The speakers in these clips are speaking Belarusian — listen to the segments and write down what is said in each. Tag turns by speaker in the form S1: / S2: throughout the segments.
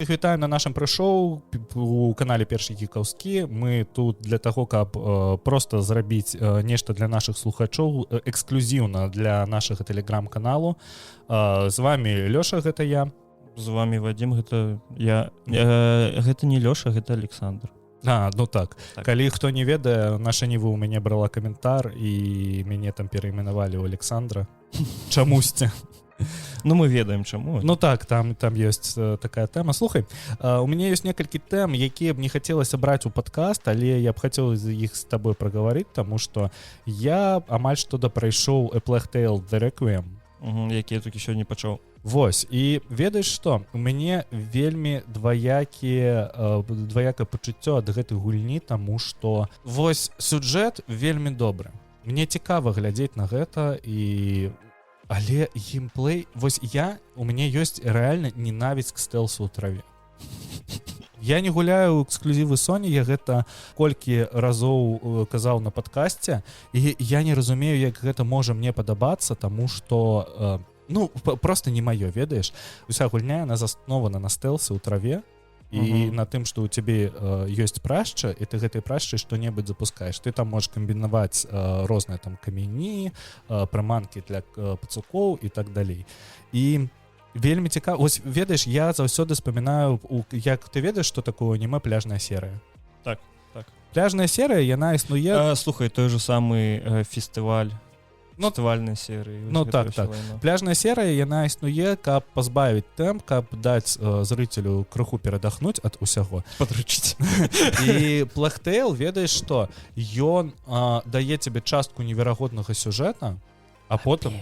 S1: Вітаю на нашым прыйшоў у канале Першы гікаўскі. Мы тут для таго, каб просто зрабіць нешта для нашых слухачоў эксклюзіўна для нашага тэлеграм-каналу. З вами Лёша, гэта я.
S2: З вами Вадим, гэта я. Гэта не Лёша, гэта Александр.
S1: Ну так. Калі хто не ведае, наша Ніва ў мяне брала каментар і мяне там перайменавалі ў Александра. Чамусьці.
S2: Ну, мы ведаем, чаму.
S1: Ну так, там ёсць такая тэма. Слухай, у мяне ёсць некалькі тэм, якія б не хацелася браць у падкаст, але я б хацеў іх з табой прагаварыць, таму што я амаль што прайшоў A Plague Tale: The Requiem.
S2: Які я толькі сёння пачаў.
S1: Вось, і ведаеш што? У мяне вельмі дваякае пачуццё ад гэтай гульні, таму што вось сюжэт вельмі добры. Мне цікава глядзець на гэта і... Але геймплей... Вось у мяне ёсць рэальна ненавісць к стэлсу ў траве. Я не гуляю эксклюзівы Sony, я гэта колькі разоў казаў на падкасце, і я не разумею, як гэта можа мне падабацца, таму што... просто не маё, ведаеш? Уся гульня, яна заснована на стэлсе ў траве, і на тым, што ў цябе ёсць прашча, і ты гэтай прашчай што-небудзь запускаеш. Ты там можаш камбінаваць розныя там камяні, прыманкі для пацукоў і так далей. І вельмі цікава. Вось ведаеш, я заўсёды спамінаю, як ты ведаеш, што такое аніме пляжная серыя?
S2: Так.
S1: Пляжная серыя, яна існуе...
S2: Слухай, той же самы фестываль. Фестывальнай серыі.
S1: Ну так. Пляжная серыя, яна існуе, каб пазбавіць тэмп, каб даць зрыцелю крыху перадахнуць ад усяго.
S2: Падручыць.
S1: І Plague Tale, ведаеш што? Ён дае цябе частку неверагоднага сюжэта, а потым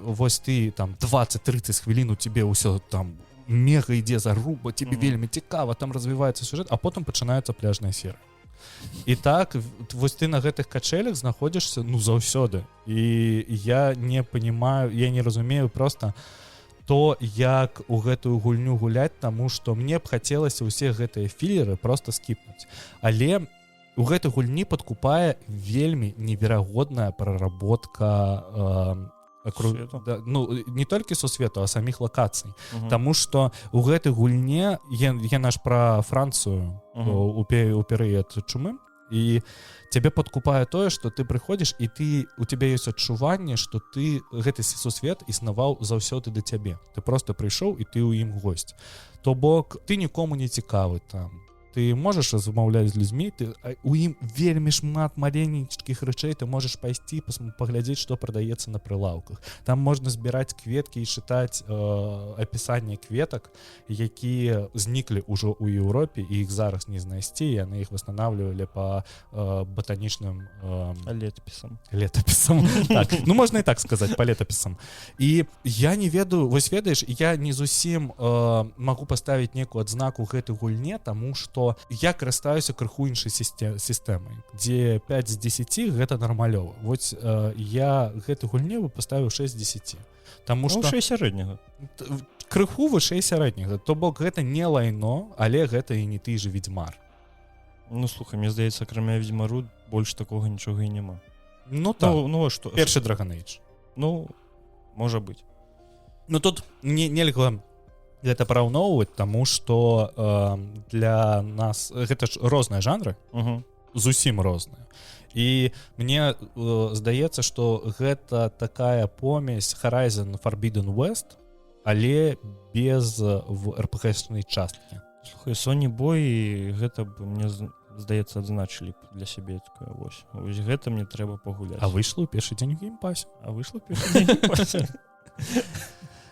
S1: вось ты там 20-30 хвілін у цябе ўсё там мега ідзе заруба, тебе вельмі цікава, там развіваецца сюжэт, а потым пачынаецца пляжная серыя. І так, вось ты на гэтых качелях знаходзішся, заўсёды. І я не понимаю, я не разумею просто то, як у гэтую гульню гуляць, таму што мне б хацелася ўсе гэтыя філеры просто скіпнуць. Але у гэтай гульні падкупае вельмі неверагодная праработка не толькі сусвету, а саміх лакацый. Таму што у гэтай гульне яна ж пра Францыю у перыяд чумы, і цябе падкупае тое, што ты прыходзіш і у цябе ёсць адчуванне, што гэты сусвет існаваў заўсёды да цябе. Ты просто прыйшоў і ты ў ім госць. То бок ты нікому не цікавы там. Ты можаш размаўляць з людзьмі, у ім вельмі шмат маленечкіх рэчэй, ты можаш пайсці паглядзець, што прадаецца на прылаўках. Там можна збіраць кветкі і чытаць апісанне кветак, якія зніклі ўжо ў Еўропе, і іх зараз не знайсці, яны іх восстанавливалі па батанічным летапісам. Так, можна і так сказаць, па летапісам. І я не ведаю, вось ведаеш, я не зусім магу паставіць некую адзнаку гэтай гульне, таму што я карыстаюся крыху іншай сістэмай, дзе 5 з 10 гэта нармалёва. Вось я гэтай гульне паставіў 6 з 10. Таму што
S2: вышэй сярэдняга.
S1: Крыху вышэй сярэдняга. То бок гэта не лайно, але гэта і не ты же Ведзьмар.
S2: Слухай, мне здаецца, акрамя Ведзьмару больш такога нічога і няма.
S1: Што? Першы Dragon Age.
S2: Можа быць.
S1: Тут нельга гэта параўноўваць, таму што для нас гэта ж розныя жанры, зусім розныя. І мне здаецца, што гэта такая помесь Horizon Forbidden West, але без RPG-шнай часткі.
S2: Слухай, Sony Boy, гэта б, мне здаецца, адзначылі б для сябе такое. Вось гэта мне трэба пагуляць.
S1: А выйшла ў першы дзень у геймпасе.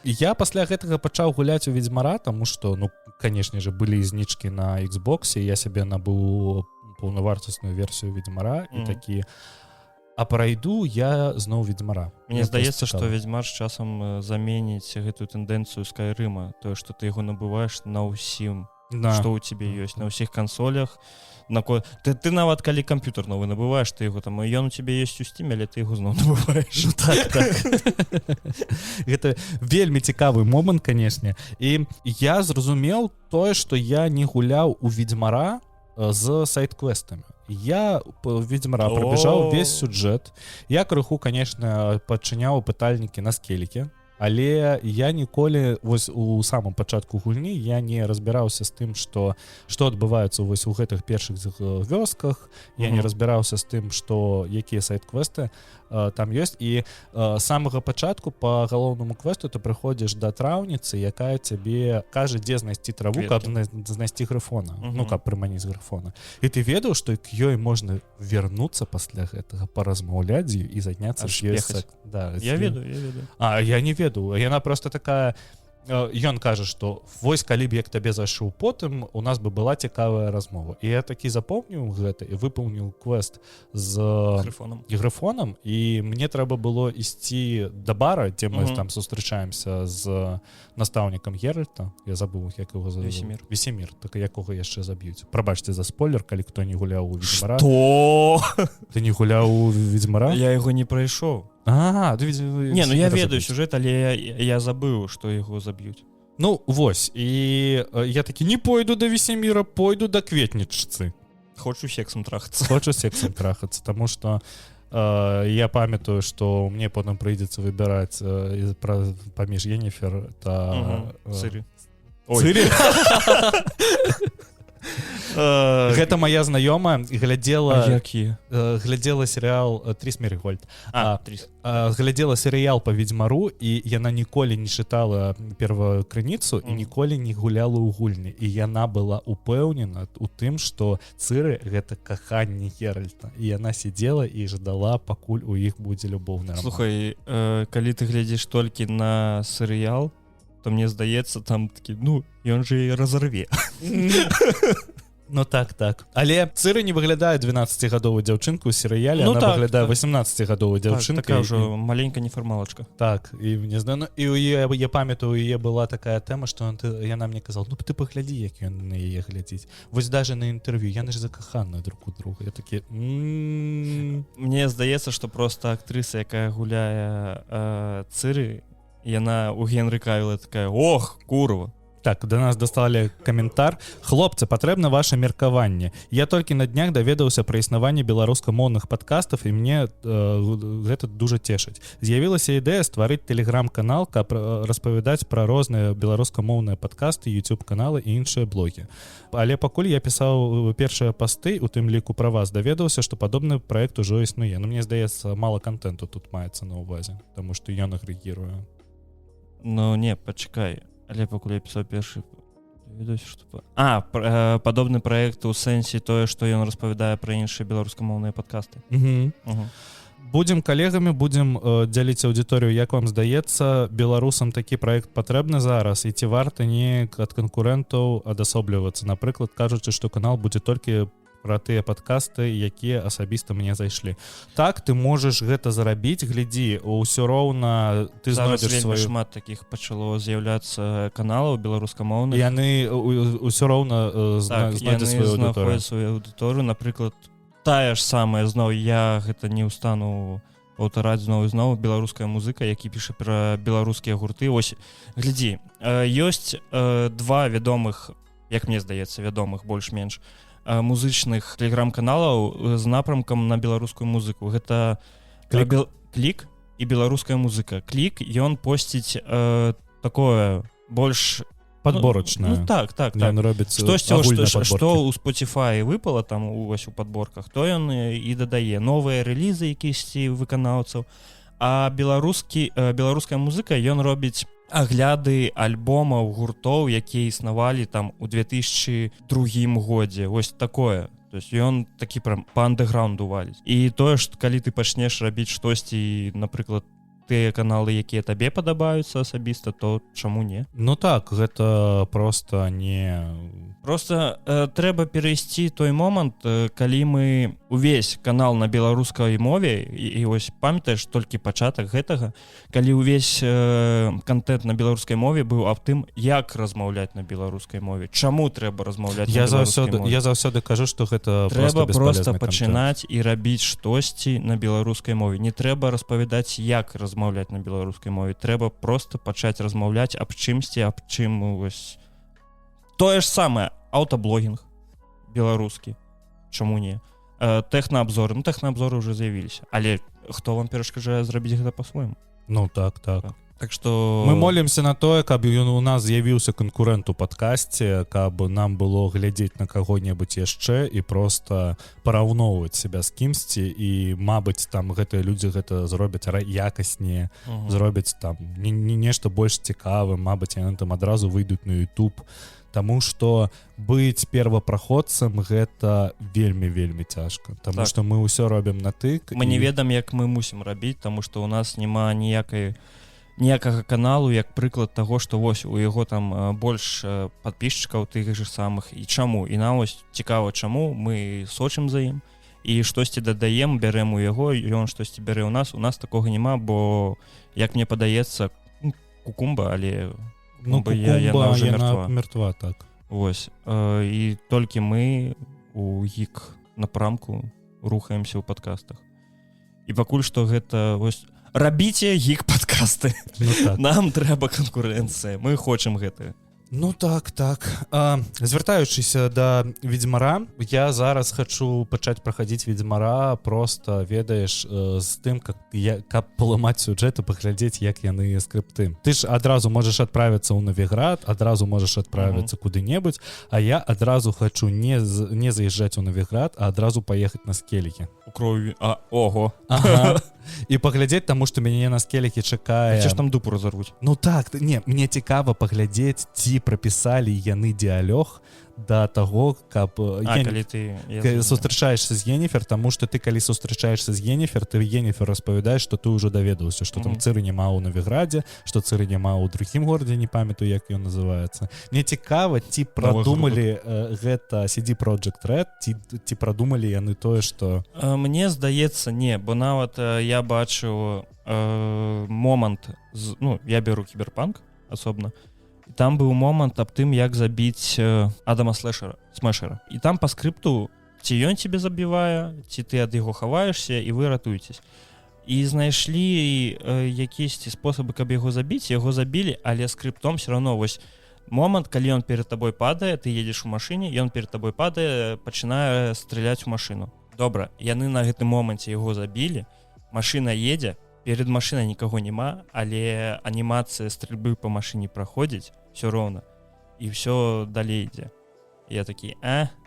S1: Я пасля гэтага пачаў гуляць у Ведзьмара, таму што, канешне же, былі знічкі на Xbox, і я сябе набыў паўнавартасную версію Ведзьмара, і такі, а прайду я зноў Ведзьмара.
S2: Мне здаецца, што Ведзьмар з часам заменіць гэтую тэндэнцыю Скайрыма, тое, што ты яго набываеш на ўсім, што ў цябе ёсць, на ўсіх кансолях. Ты нават калі камп'ютар новы набываеш, ты яго там, ён у цябе ёсць у Steam, але ты яго зноў набываеш.
S1: Так. Гэта вельмі цікавы момант, канешне. І я зразумеў тое, што я не гуляў у Ведзьмара з сайт-квестамі. Я Ведзьмара прабежаў весь сюжэт. Я крыху, канешне, падчыняў пытальнікі на скеліке. але я ніколі вось у самом пачатку гульні я не разбіраўся з тым, што адбываецца вось у гэтых першых вёсках, я не разбіраўся з тым, што якія сайт-квесты там ёсць, і самага пачатку по галоўнаму квесту ты прыходзіш да траўніцы, якая цябе кажа, дзе знайсці траву, каб знайсці грыфона, ну каб прыманіць грыфона, і ты ведаў, што к ёй можна вернуцца пасля гэтага, паразмаўляць з ёй і заняцца
S2: я ведаю.
S1: Я не ведаю, яна просто такая. Ён кажа, што вось калі б я к табе зайшоў потым, у нас бы была цікавая размова. І я такі запомніў гэта і выпаўніў квест з грыфонам, і мне трэба было ісці да бара, дзе мы там сустрачаемся з настаўнікам Геральта. Я забыў, як яго зовут. Весемір, так якога яшчэ заб'юць. Прабачце за спойлер, калі хто не гуляў у Ведзьмара.
S2: Што?
S1: Ты не гуляў у Ведзьмара?
S2: Я яго не прайшоў.
S1: Не,
S2: ну я ведаю сюжэт, але я забыў, што яго заб'юць.
S1: Ну вось, і я такі не пойду да Весеміра, пойду да Кветнічцы.
S2: Хочу сексам трахацца,
S1: таму што я памятаю, што мне потым прыйдзецца выбіраць паміж Енніфер та
S2: Цыры.
S1: Гэта моя знаёмая глядзела серыял Тріс Мерігольд. Глядзела серыял по Ведзьмару, і яна ніколі не чытала первакрыніцу і ніколі не гуляла ў гульні. І яна была упэўнена у тым, што Цыры гэта каханне Геральта. І яна сидзела і ждала, пакуль у іх будзе любоўны роман.
S2: Слухай, калі ты глядзіш толькі на серыял, то мне здаецца, там такі, ён же і разорве.
S1: Ну так. Але Цыры не выглядае 12-гадовую дзяўчынку ў серыяле, она выглядае 18-гадовую дзяўчынку.
S2: Такая ўжо маленькая нефармалачка.
S1: Так, і мне знаю, і я памятаю, у яе была такая тэма, што яна мне казала, ты паглядзі, як ён на яе глядзіць. Вось даже на інтэрв'ю, яны ж закаханыя друг у друга. Я такі...
S2: Мне здаецца, што проста актрыса, якая гуляе Цыры, яна у Генры Кавіла такая, ох, курва.
S1: Так, до нас даслалі каментар. Хлопцы, патрэбна ваше меркаванне. Я толькі на днях даведаўся пра існаванне беларускамоўных падкастаў, і мне гэта дужа цешыць. З'явілася ідэя стварыць тэлеграм-канал, каб распавядаць пра розныя беларускамоўныя падкасты, YouTube-каналы і іншыя блогі. Але пакуль я пісаў першыя пасты, у тым ліку пра вас, даведаўся, што падобны праект ужо існуе. Но мне здаецца, мала контенту тут маецца на ўвазе, таму што ён агрэгіруе.
S2: Ну не, пачакай. Але пакуль я пісаў першы, падобны праект у сэнсе тое, што ён распавядае пра іншыя беларускамоўныя падкасты.
S1: Будзем калегамі, будзем дзяліць аўдыторыю, як вам здаецца, беларусам такі праект патрэбны зараз, і ці варта неяк ад канкурэнтаў адасоблівацца. Напрыклад, кажучы, што канал будзе толькі пра тыя падкасты, якія асабіста мне зайшлі. Так, ты можаш гэта зарабіць, глядзі, ўсё роўна ты знойдзеш сваю...
S2: шмат такіх пачало з'яўляцца каналаў беларускамоўных.
S1: Яны ўсё роўна знойдуць
S2: сваю аўдыторыю. Напрыклад, тая ж самая, зноў, я гэта не ўстану паўтараць зноў і зноў, беларуская музыка, які піша пра беларускія гурты. Ось, глядзі, ёсць два вядомых, як мне здаецца, вядомых больш-менш, музычных тэлеграм-каналаў з напрамкам на беларускую музыку. Гэта Клік і беларуская музыка. Клік, ён посціць такое больш
S1: падборачнае.
S2: Так.
S1: Ён робіць
S2: агульныя падборкі. Што ў Spotify выпала там у падборках, то ён і дадае новыя рэлізы якісьці выканаўцаў. А беларуская музыка, ён робіць агляды альбомаў гуртоў, якія існавалі там у 2002 годзе. Вось такое. То есть ён такі прям па андэграунду валіць. І тое, што калі ты пачнеш рабіць штосьці, напрыклад, тыя каналы, якія табе падабаюцца асабіста, то чаму не?
S1: Ну так, гэта просто не...
S2: Просто трэба перайсці той момант, калі мы увесь канал на беларускай мове, і ось памятаеш толькі пачатак гэтага, калі увесь контент на беларускай мове быў аб тым, як размаўляць на беларускай мове, чаму трэба размаўляць на беларускай мове.
S1: Я заўсёды кажу, што гэта
S2: трэба проста пачынаць і рабіць штосьці на беларускай мове. Не трэба распавядаць, як размаўляць на беларускай мове. Трэба проста пачаць размаўляць аб чымсьці, аб чым вось... Тое ж самае, аўтаблогінг беларускі. Чаму не? Тэхнаабзоры. Ну, тэхнаабзоры ўжо з'явіліся. Але хто вам перашкаджае зрабіць гэта па-свойму?
S1: Ну, так.
S2: Так что
S1: мы молимся на тое, каб у нас з'явіўся канкурэнт у падкасці, каб нам было глядзець на каго-небудзь яшчэ і просто параўноўваць себя з кімсьці, і мабыць там гэтыя людзі гэта зробяць якаснее, зробяць там нешта больш цікавым, мабыць яны там адразу выйдуць на YouTube, таму што быць первапраходцам гэта вельмі цяжка, таму што мы ўсё робім на тык.
S2: Мы не ведам, як мы мусім рабіць, таму што у нас няма ніякага каналу, як прыклад таго, што вось у яго там больш падпісчыкаў тых же самых, і чаму, і нам вось цікава, чаму мы сочым за ім і штосьці дадаем, бярэм у яго, ён штосьці бярэ ў нас. У нас такога няма, бо як мне падаецца, Кукумба, але
S1: Кукумба, яна мертва, так.
S2: Вось, і толькі мы у гік напрамку рухаемся ў падкастах. І пакуль што гэта вось рабіце гік падкасты.
S1: Так.
S2: Нам трэба канкурэнцыя, мы хочам гэта.
S1: Ну так. Звяртаючыся да Ведзьмара, я зараз хачу пачаць праходзіць Ведзьмара, просто ведаеш, з тым, каб паламаць сюжэт і паглядзець, як яны скрыпты. Ты ж адразу можаш адправіцца ў Новіград, адразу можаш адправіцца куды-небудзь, а я адразу хачу не заязджаць у Новіград, а адразу паехаць на Скелігі.
S2: У крові, ого.
S1: Ага. І паглядзець, таму што мяне на Скелігі чакае.
S2: Ці ж там дупу разарвуць?
S1: Ну так, не, мне цікава паглядзець, ці прапісалі яны дыялог да таго, каб
S2: калі ты
S1: сустрачаешся з Йенніфер, таму што ты калі сустрачаешся з Йенніфер, ты Йенніфер распавядаеш, што ты ўжо даведаўся, што там Цыры няма ў Новіградзе, што Цыры няма ў другім горадзе, не памятаю, як ён называецца. Мне цікава, ці прадумалі гэта CD Projekt Red, ці прадумалі яны тое, што...
S2: Мне здаецца, не, бо нават я бачыў момант, я беру Кіберпанк асобна, там быў момант аб тым, як забіць Адама Смэшера. І там па скрыпту ці ён цябе забівае, ці ты ад яго хаваешся, і вы ратуецесь. І знайшлі якісь спосабы, каб яго забіць, яго забілі, але скрыптом все равно вось момант, калі ён перад табой падае, ты едзеш у машыне, ён перад табой падае, пачынае страляць у машыну. Добра, яны на гэтым моманце яго забілі, машына едзе, перед машинай никого нема, але анимация стрельбы по машине проходит все ровно, и все далее идет. Я такие,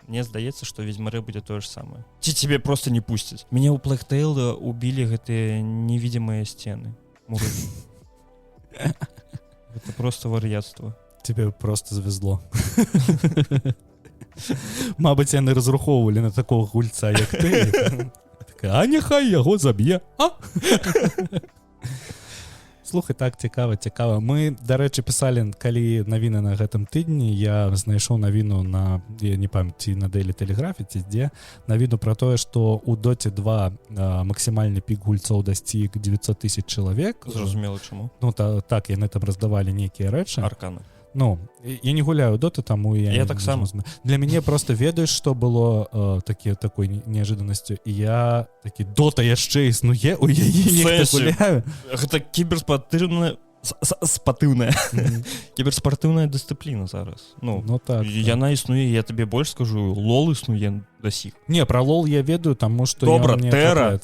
S2: мне здаецца, что Ведьмары будет то же самое. Тебе просто не пустят. Меня у Plague Tale убили гэтые невидимые стены. Это просто вар'яцтва.
S1: Тебе просто завезло. Мабыць, яны разрухоўвалі на такого гульца, як ты. А няхай яго заб'е. Слухай, так цікава. Мы, дарэчы, пісалі, калі навіны на гэтым тыдні, я знайшоў навіну на, я не памятаю, на Daily Telegraph, ці дзе, навіну пра тое, што ў Доце 2 максімальны пік гульцоў дасціг 900 000 чалавек.
S2: Зразумела, чаму?
S1: Ну, так, яны там раздавалі нейкія рэчы.
S2: Арканы.
S1: Ну, я не гуляю доты, таму я
S2: так само.
S1: Для мяне просто ведаеш, што было такой неожиданнасцю, і я такі, дота яшчэ існуе, у яе нехта гуляю.
S2: Гэта кіберспартыўная кіберспартыўная дысцыпліна зараз. Ну так. Яна існуе, я табе больш скажу, лол існуе да сіх.
S1: Не, пра лол я ведаю, таму што
S2: добра, Тэра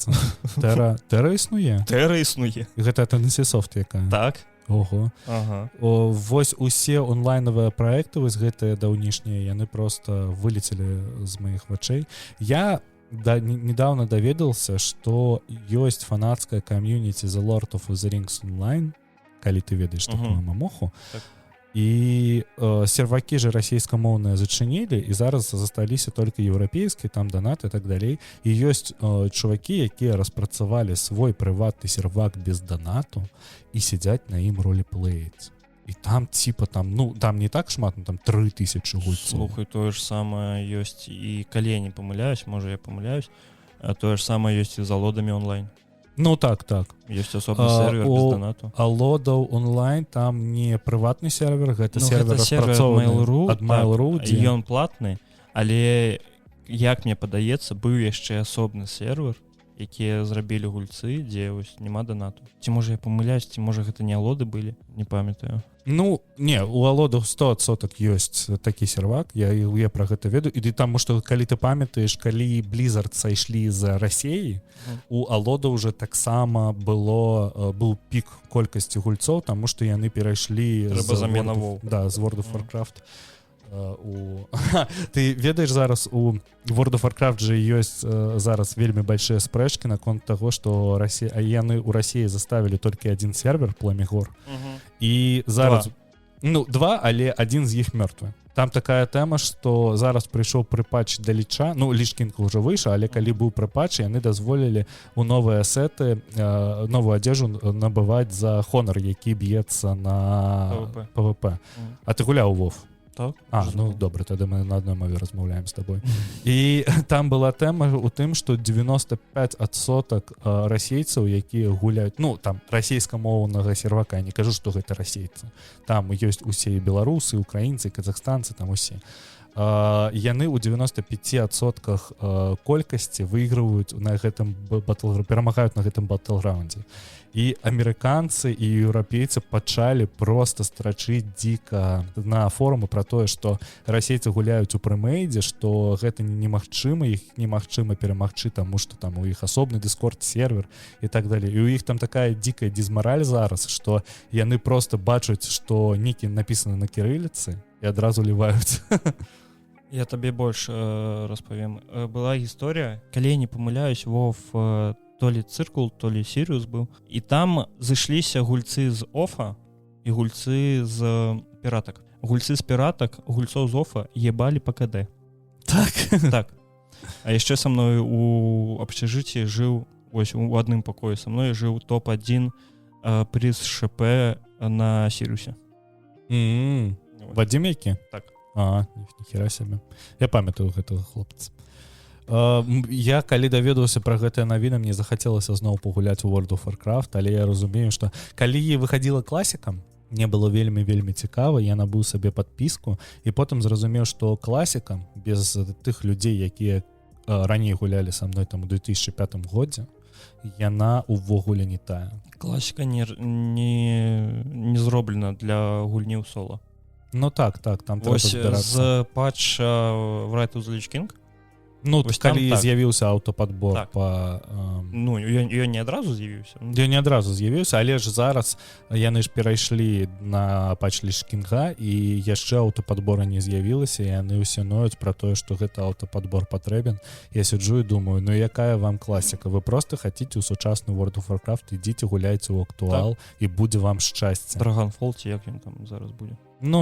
S1: існуе.
S2: Тэра існуе.
S1: Гэта Tennessee Soft якая.
S2: Так.
S1: Ого. Ага. Вось усе онлайнавыя праекты вось гэтыя даўнішнія, яны просто вылецелі з маіх вачэй. Я недавно даведался, што ёсць фанацкая камьюніці The Lord of the Rings Online, калі ты ведаеш такую мамоху. Так. І сервакі же расійскамоўныя зачынілі, і зараз засталіся толькі еўрапейскія, там донаты і так далей. І ёсць чувакі, якія распрацавалі свой прыватны сервак без донату і сядзяць на ім ролеплеяць. І там типа там, там не так шмат, там 3000 гульцоў.
S2: Слухай, тое ж самае ёсць, і калі я не памыляюсь, можа я памыляюсь, а тое ж самае ёсць і за лодамі онлайн.
S1: Ну так.
S2: Ёсць асобны сервер без донату.
S1: А лодаў онлайн там не прыватны сервер, гэта сервер распрацоўваны ад Mail.ru,
S2: дзе ён платны, але як мне падаецца, быў яшчэ асобны сервер, якія зрабілі гульцы, дзе вось няма донату. Ці можа я памыляюсь, ці можа гэта не алоды былі, не памятаю.
S1: Ну не, у алодах 100% ёсць такі сервак, я пра гэта ведаю, і таму што калі ты памятаеш, калі Blizzard сайшлі з Расіі, у алода уже таксама быў пік колькасці гульцоў, таму што яны перайшлі
S2: з
S1: World of Warcraft. Ты ведаеш, зараз у World of Warcraft же ёсць зараз вельмі большія спрэчкі наконт таго, што яны ў Расіі заставілі толькі адзін сервер Пламігор, і зараз два, але адзін з іх мёртвы. Там такая тэма, што зараз прыйшоў прыпатч да ліча, Ліч Кінг ўжо выйшаў, але калі быў прыпатч, яны дазволілі ў новыя сеты новую адзежу набываць за Honor, які б'ецца на PvP. А ты гуляў у WoW?
S2: Так?
S1: Добра, тады мы на адной мове размаўляем з табой. І там была тэма ў тым, што 95% расейцаў, якія гуляюць, там расійскамоўнага сервака, я не кажу, што гэта расейцы. Там ёсць усе і беларусы, украінцы, казахстанцы, там усе. Яны ў 95% колькасці выйгрываюць на гэтым перамагаюць на гэтым батлграундзе. І амерыканцы і еўрапейцы пачалі проста страчыць дзіка на форумы пра тое, што расейцы гуляюць у прэмэйдзе, што гэта немагчыма, іх немагчыма перамагчы, таму што там у іх асобны дыскорд-сервер і так далей. І у іх там такая дзікая дызмараль зараз, што яны проста бачаць, што нікі напісаны на кірыліцы і адразу ліваюць.
S2: Я табе больш распавем. Была гісторыя, калі я не памыляюсь, WoW то ли цыркул, то ли Сириус быў. І там зышліся гульцы з Офа і гульцы з піратак. Гульцы з піратак, гульцоў з Офа ебалі па КД. Так. А яшчэ са мной у общежыці жыў, вось у адным пакоі са мной жыў топ-1 прыз ШП на Сириусе.
S1: Вадзім які?
S2: Так.
S1: Ніхера сябе. Я памятаю гэтага хлопца. Я калі даведаўся пра гэтыя навіны, мне захацелася зноў пагуляць у World of Warcraft, але я разумею, што калі выхадзіла класіка, мне было вельмі цікава, я набыў сабе падпіску і потым зразумеў, што класіка без тых людзей, якія раней гулялі са мной там у 2005 годзе, яна увогуле не тая.
S2: Класіка не зроблена для гульні ў соло.
S1: Так, там трэба збірацца.
S2: З патча Wrath of the Lich King?
S1: Калі з'явіўся аўтападбор
S2: ён не адразу з'явіўся.
S1: Ён не адразу з'явіўся, але ж зараз яны ж перайшлі на патч Lich King'а і яшчэ аўтападбора не з'явілася, і яны ўсе ноюць пра тое, што гэта аўтападбор патрэбен. Я сиджу і думаю, якая вам класіка? Вы просто хаціце ў сучасны World of Warcraft, ідзіце гуляйце ў актуал і будзе вам шчасце.
S2: Dragonfall ці як ён там зараз будзе?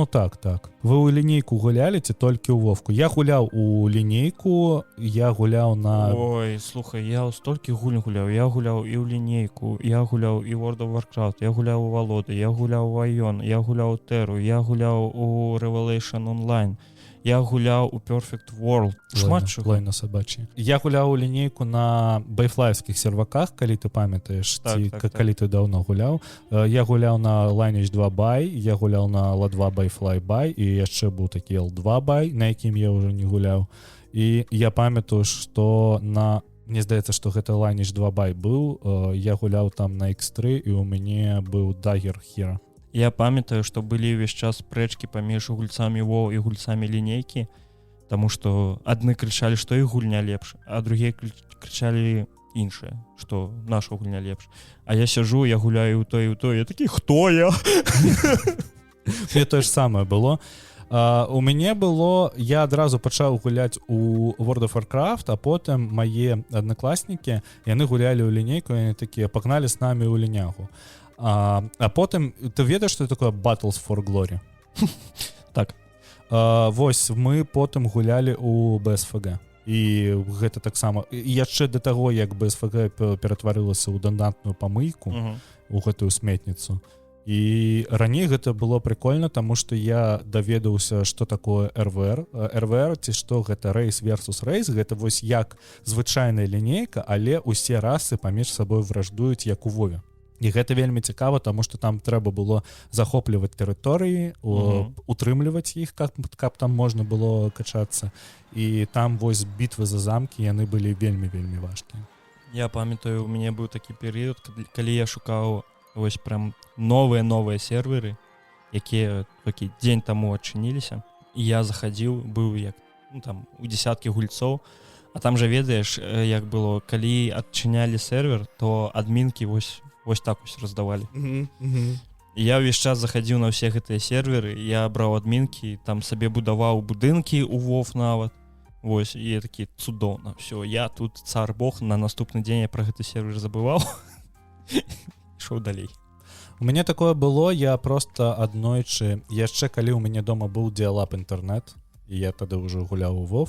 S1: Так. Вы ў лінейку гулялі ці толькі ў Вовку? Я гуляў у лінейку, я гуляў на...
S2: Ой, слухай, я столькі гульні гуляў. Я гуляў і ў лінейку, я гуляў і World of Warcraft, я гуляў у Валоды, я гуляў у Айон, я гуляў у Тэру, я гуляў у Revelation Online, я гуляў у Perfect World. Шмат чаго.
S1: Лайна сабачі. Я гуляў у лінейку на байфлайвскіх серваках, калі ты памятаеш, калі ты даўно гуляў. Я гуляў на Lineage 2 Buy, я гуляў на L2 Bayfly Buy, і яшчэ быў такі L2 Buy, на якім я ўжо не гуляў. І я памятаю, што мне здаецца, што гэта Lineage 2 Buy быў, я гуляў там на X3, і у мяне быў Dagger Hero.
S2: Я памятаю, што былі ўвесь час спрэчкі паміж гульцамі WoW і гульцамі лінейкі, таму што адны крычалі, што іх гульня лепш, а другія крычалі іншае, што наша гульня лепш. А я сяджу, я гуляю ў той, я такі, хто я?
S1: Мне тое ж самае было. У мяне было, я адразу пачаў гуляць у World of Warcraft, а потым мае аднакласнікі, яны гулялі ў лінейку, яны такія, пагналі з намі ў лінягу. А потым, ты ведаеш, што такое Battles for Glory?
S2: Так.
S1: Вось, мы потым гулялі у BSFG. І гэта таксама, яшчэ да таго, як BSFG ператварылася ў донатную памыйку, у гэтую сметніцу. І раней гэта было прикольна, таму што я даведаўся, што такое РВР. РВР, ці што гэта Race versus Race, гэта вось як звычайная лінейка, але усе расы паміж сабой враждуюць, як у Вове. І гэта вельмі цікава, таму што там трэба было захопліваць тэрыторыі, утрымліваць іх, каб там можна было качацца. І там вось бітвы за замкі, яны былі вельмі важкія.
S2: Я памятаю, у мяне быў такі перыяд, калі я шукаў вось прям новыя серверы, якія такі дзень таму адчыніліся, і я захадзіў, быў як там у десяткі гульцоў, а там жа ведаеш, як было, калі адчынялі сервер, то адмінкі вось так вось раздавалі. Я ўвесь час захадзіў на ўсе гэтыя серверы, я браў адмінкі, там сабе будаваў будынкі у WoW нават. Вось, і я такі, цудоўна, все, я тут цар бог, на наступны дзень я пра гэты сервер забываў. Ішоў далей.
S1: У мяне такое было, я просто аднойчы, яшчэ калі ў мяне дома быў дыалап інтэрнэт, і я тады ўжо гуляў у WoW,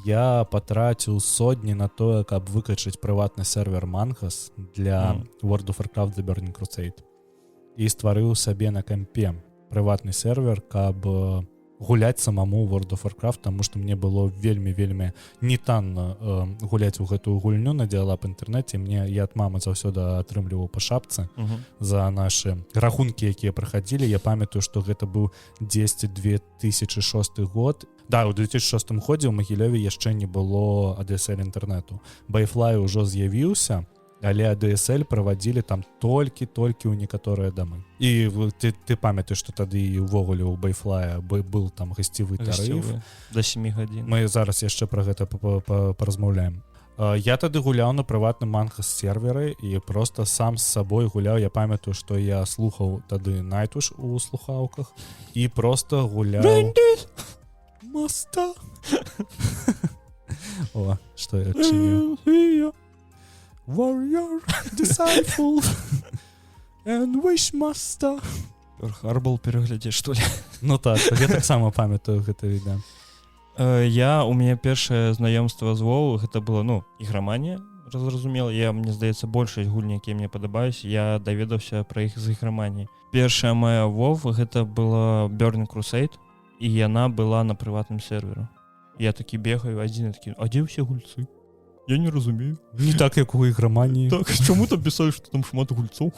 S1: я патраціў сотні на тое, каб выкачаць прыватны сервер Mangas для World of Warcraft The Burning Crusade. І стварыў сабе на кампе прыватны сервер, каб гуляць самому World of Warcraft, таму што мне было вельмі не танна гуляць у гэтую гульню на дыалап інтэрнэце. Я ад мамы заўсёды атрымліваў па шапцы за нашы рахункі, якія прахадзілі. Я памятаю, што гэта быў 2006 год. Да, у 2006 годзе ў Магілёве яшчэ не было ADSL інтэрнэту. Байфлай ужо з'явіўся, але ADSL правадзілі там толькі ў некаторыя дамы. І ты памятаеш, што тады ўвогуле ў Байфлая быў там гасцевы тарыф.
S2: До 7 гадзін.
S1: Мы зараз яшчэ пра гэта паразмаўляем. Я тады гуляў на прыватным Mangas серверы і просто сам з сабой гуляў. Я памятаю, што я слухаў тады Nightwish у слухаўках і просто гуляў... Маста! О, што я адчыніў. Warrior, Disciple and Wishmaster.
S2: Перл-Харбор пераглядзець, што ли?
S1: Ну так, я таксама памятаю гэта відэа.
S2: У мяне першае знаёмства з WoW, гэта было, іграманія, зразумела. Мне здаецца, большасць гульні, якія мне падабаюць, я даведаўся пра іх з іграманіі. Першая моя WoW, гэта была Burning Crusade, і яна была на прыватным серверу. Я такі бегаю адзін, такі, а дзе ўсе гульцы? Я не разумею.
S1: Не так, як у іграманіі.
S2: Так, чаму там пісалі, што там шмат гульцоў?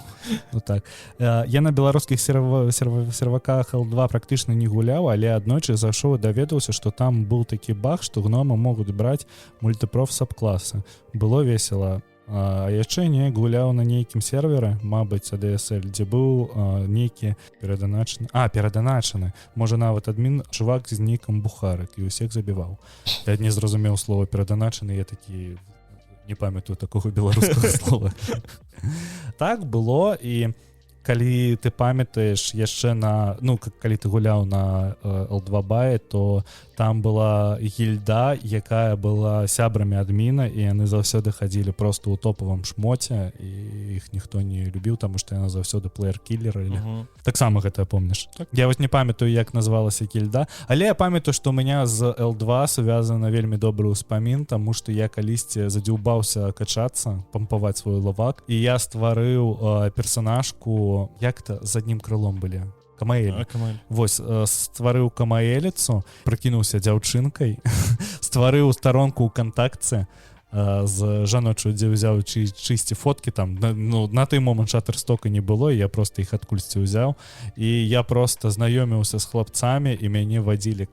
S1: Ну так. Я на беларускіх серваках L2 практычна не гуляў, але аднойчы зайшоў і даведаўся, што там быў такі баг, што гномы могуць браць мультипроф сабкласы. Было весела. А яшчэ не гуляў на нейкім сервере, мабыць, ADSL, дзе быў нейкі пераданачаны. Можа, нават адмін чувак з нейкам бухарык і ўсіх забіваў. Я не зразумеў слова пераданачаны, я такі не памятаю такога беларускага слова. Так было, і калі ты памятаеш яшчэ калі ты гуляў на L2 бае, то там была гільда, якая была сябрамі адміна, і яны заўсёды хадзілі просто ў топавым шмоте, і іх ніхто не любіў, таму што яна заўсёды плеер-кілер. Таксама гэта помніш. Я вось не памятаю, як назвалася гільда, але я памятаю, што ў мяне з L2 сувязана вельмі добры ўспамін, таму што я калісьці задзюбаўся качацца, пампаваць свой лавак, і я стварыў персанажку, як-то з аднім крылом былі. Камаэль. Вось, стварыў камаэліцу, прыкінуўся дзяўчынкай, стварыў старонку ў кантакце з жаночую, дзе ўзяў чысці фоткі там. На той момант Shutterstock не было, і я просто іх адкульсьці ўзяў. І я просто знаёміўся з хлапцамі, і мяне вадзілі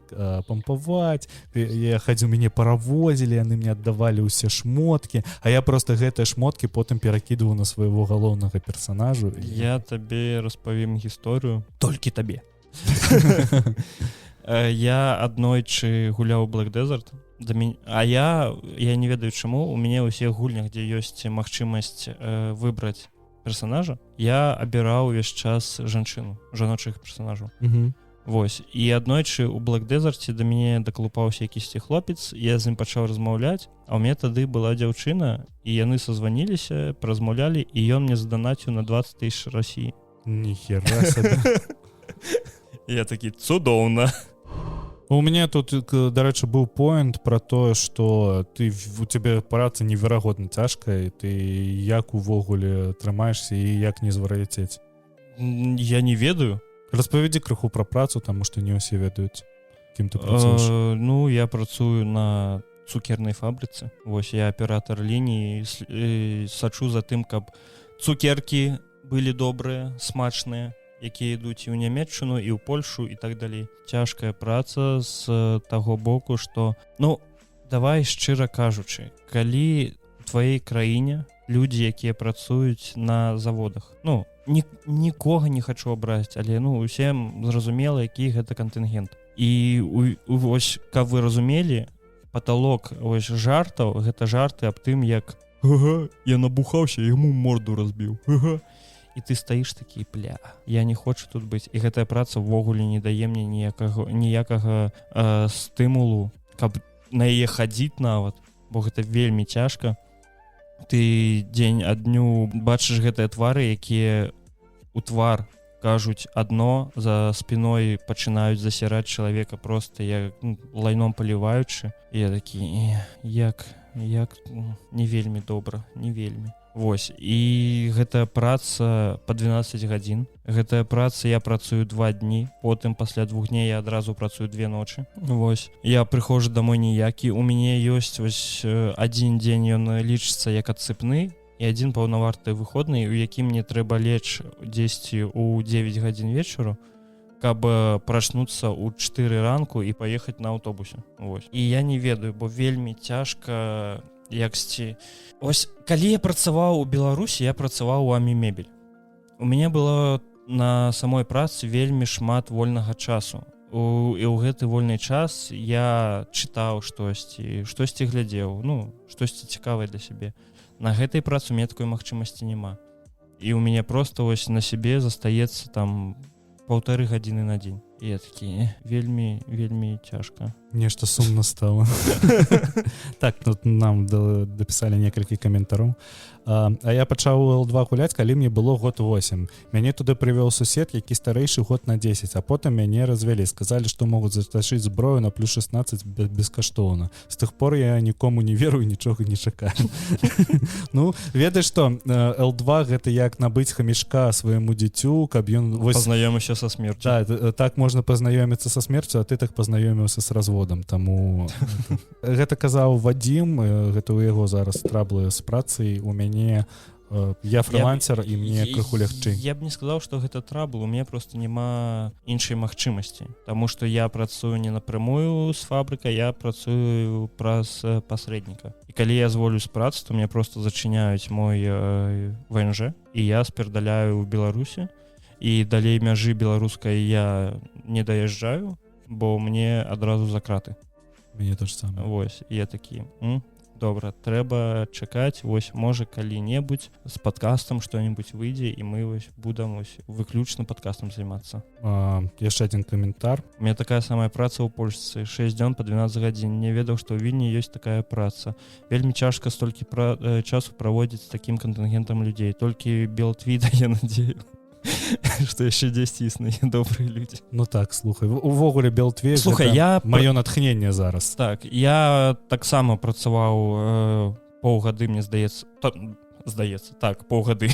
S1: пампаваць. Я хадзіў, мяне паравозілі, яны мне аддавалі ўсе шмоткі, а я просто гэтыя шмоткі потым перакідваў на свайго галоўнага персанажу.
S2: Я табе распавім гісторыю. Толькі табе. Я аднойчы гуляў Black Desert, а я не ведаю чаму, у мяне ўсіх гульнях, дзе ёсць магчымасць выбраць персанажа, я абіраў увесь час жанчыну, жаночых персанажаў. Вось, і аднойчы у Black Desert да мяне дакалупаўся якісьці хлопец, я з ім пачаў размаўляць, а ў мяне тады была дзяўчына, і яны созваніліся, паразмаўлялі, і ён мне заданаціў на 20 000 Расіі.
S1: Ніхера сабе.
S2: Я такі, цудоўна.
S1: У мяне тут, дарэчы, быў поінт пра тое, што у цябе праца неверагодна цяжкая, ты як увогуле трымаешся і як не звар'яцець?
S2: Я не ведаю.
S1: Распавядзі крыху пра працу, таму што не ўсе ведаюць, кім ты працуеш.
S2: Я працую на цукернай фабрыцы. Вось, я аператар лініі, сачу за тым, каб цукеркі былі добрыя, смачныя, якія ідуць і ў Нямецчыну, і ў Польшу, і так далей. Цяжкая праца з таго боку, што, давай шчыра кажучы, калі тваёй краіне людзі, якія працуюць на заводах. Ну, нікога не хачу абразіць, але усім зразумела, які гэта кантынгент. І вось, каб вы разумелі, паталок вось жартаў, гэта жарты аб тым, як я набухаўся, яму морду разбіў. І ты стаіш такі, я не хочу тут быць. І гэтая праца ўвогуле не дае мне ніякага стымулу, каб на яе хадзіць нават, бо гэта вельмі цяжка. Ты дзень ад дню бачыш гэтыя твары, якія у твар кажуць адно, за спіной пачынаюць засіраць чалавека проста як лайном паліваючы. І я такі, як не вельмі добра, не вельмі. Вось, і гэтая праца па 12 гадзін. Гэтая праца я працую 2 дні, потым пасля 2 дней я адразу працую 2 ночы. Вось, я прыходжу домой ніякі. У мяне ёсць вось адзін дзень, ён лічыцца як адсыпны, і адзін паўнаварты выходны, у якім мне трэба лечь дзесьці ў 9 гадзін вечару, каб прачнуцца ў 4 ранку і паехаць на аўтобусе. Вось. І я не ведаю, бо вельмі цяжка яксьці. Ось, калі я працаваў у Беларусі, я працаваў у Амімебель. У мяне было на самой працы вельмі шмат вольнага часу. І ў гэты вольны час я чытаў штосьці глядзеў, штосьці цікавае для сябе. На гэтай працы у мяне такой магчымасці няма. І ў мяне проста вось на сябе застаецца там 1,5 гадзіны на дзень. І я такі, вельмі цяжка.
S1: Нешта сумна стала. Так, тут нам дапісалі некалькі каментараў. А я пачаў у L2 гуляць, калі мне было год 8. Мяне туды прывёў сусед, які старэйшы год на 10, а потым мяне развялі. Сказалі, што могуць затащыць зброю на плюс 16 бескаштоўна. З тых пор я нікому не верую, нічога не чакаю. Ведаеш што, L2 гэта як набыць хамішка свайму дзіцю, каб ён...
S2: Пазнаёміўся са смерцю.
S1: Так можна пазнаёміцца са смерцю, а ты так пазнаёміўся з разводам. Таму гэта казаў Вадзім, гэта ў яго зараз траблы з працай. У мяне я фрилансер, і мне крыху лягчэй.
S2: Я б не сказаў, што гэта трабл, у мяне просто няма іншай магчымасці, таму што я працую не напрямую з фабрыкай, я працую праз пасрэдніка. І калі я зволю з працы, то мне просто зачыняюць мой ВНЖ, і я спярдаляю ў Беларусі, і далей мяжы беларускай я не даязджаю, бо мне адразу за краты.
S1: Мне то ж самае.
S2: Вось, я такі, добра, трэба чакаць, вось, можа, калі-небудзь з падкастам што-небудзь выйдзе, і мы вось будам выключна падкастам займацца.
S1: Яшчэ адзін каментар.
S2: У меня такая самая праца ў Польшцы, 6 дзён па 12 гадзін. Не ведаў, што ў Вільні ёсць такая праца. Вельмі цяжка столькі часу праводзіць з такім кантынгентам людзей. Толькі Белтві дае надзею, што яшчэ дзесьці існуе добрыя людзі.
S1: Так, слухай, увогуле Белтві маё натхненне зараз.
S2: Так, я таксама працаваў паўгады, мне здаецца, паўгады.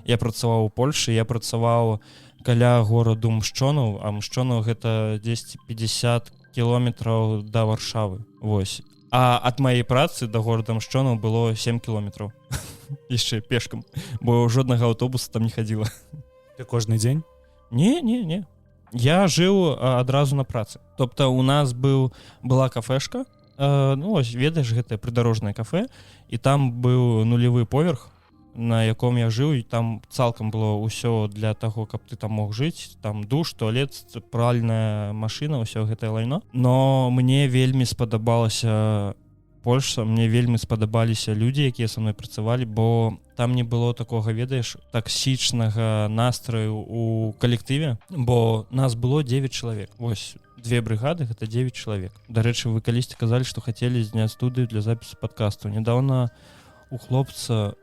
S2: Я працаваў у Польшы, я працаваў каля гораду Мшчонаў, а Мшчонаў гэта 10-50 кіламетраў да Варшавы. Вось. А ад маёй працы да горада Мшчонаў было 7 кіламетраў. Яшчэ пешкам, бо жоднага аўтобуса там не хадзіла.
S1: Ты кожны дзень?
S2: Не. Я жыў адразу на працы. Тобто у нас была кафешка, ведаеш, гэта прыдарожнае кафе, і там быў нулевы поверх, на яком я жыў, і там цалкам было ўсё для таго, каб ты там мог жыць, там душ, туалет, пральная машына, ўсё гэтае лайно. Но мне вельмі спадабалася Польша, мне вельмі спадабаліся людзі, якія са мной працавалі, бо там не было такога, ведаеш, таксічнага настраю у калектыве, бо нас было 9 чалавек. Вось, 2 брыгады, гэта 9 чалавек. Дарэчы, вы калісьці казалі, што хацелі зняць студыю для запісу падкасту. Нядаўна у хлопца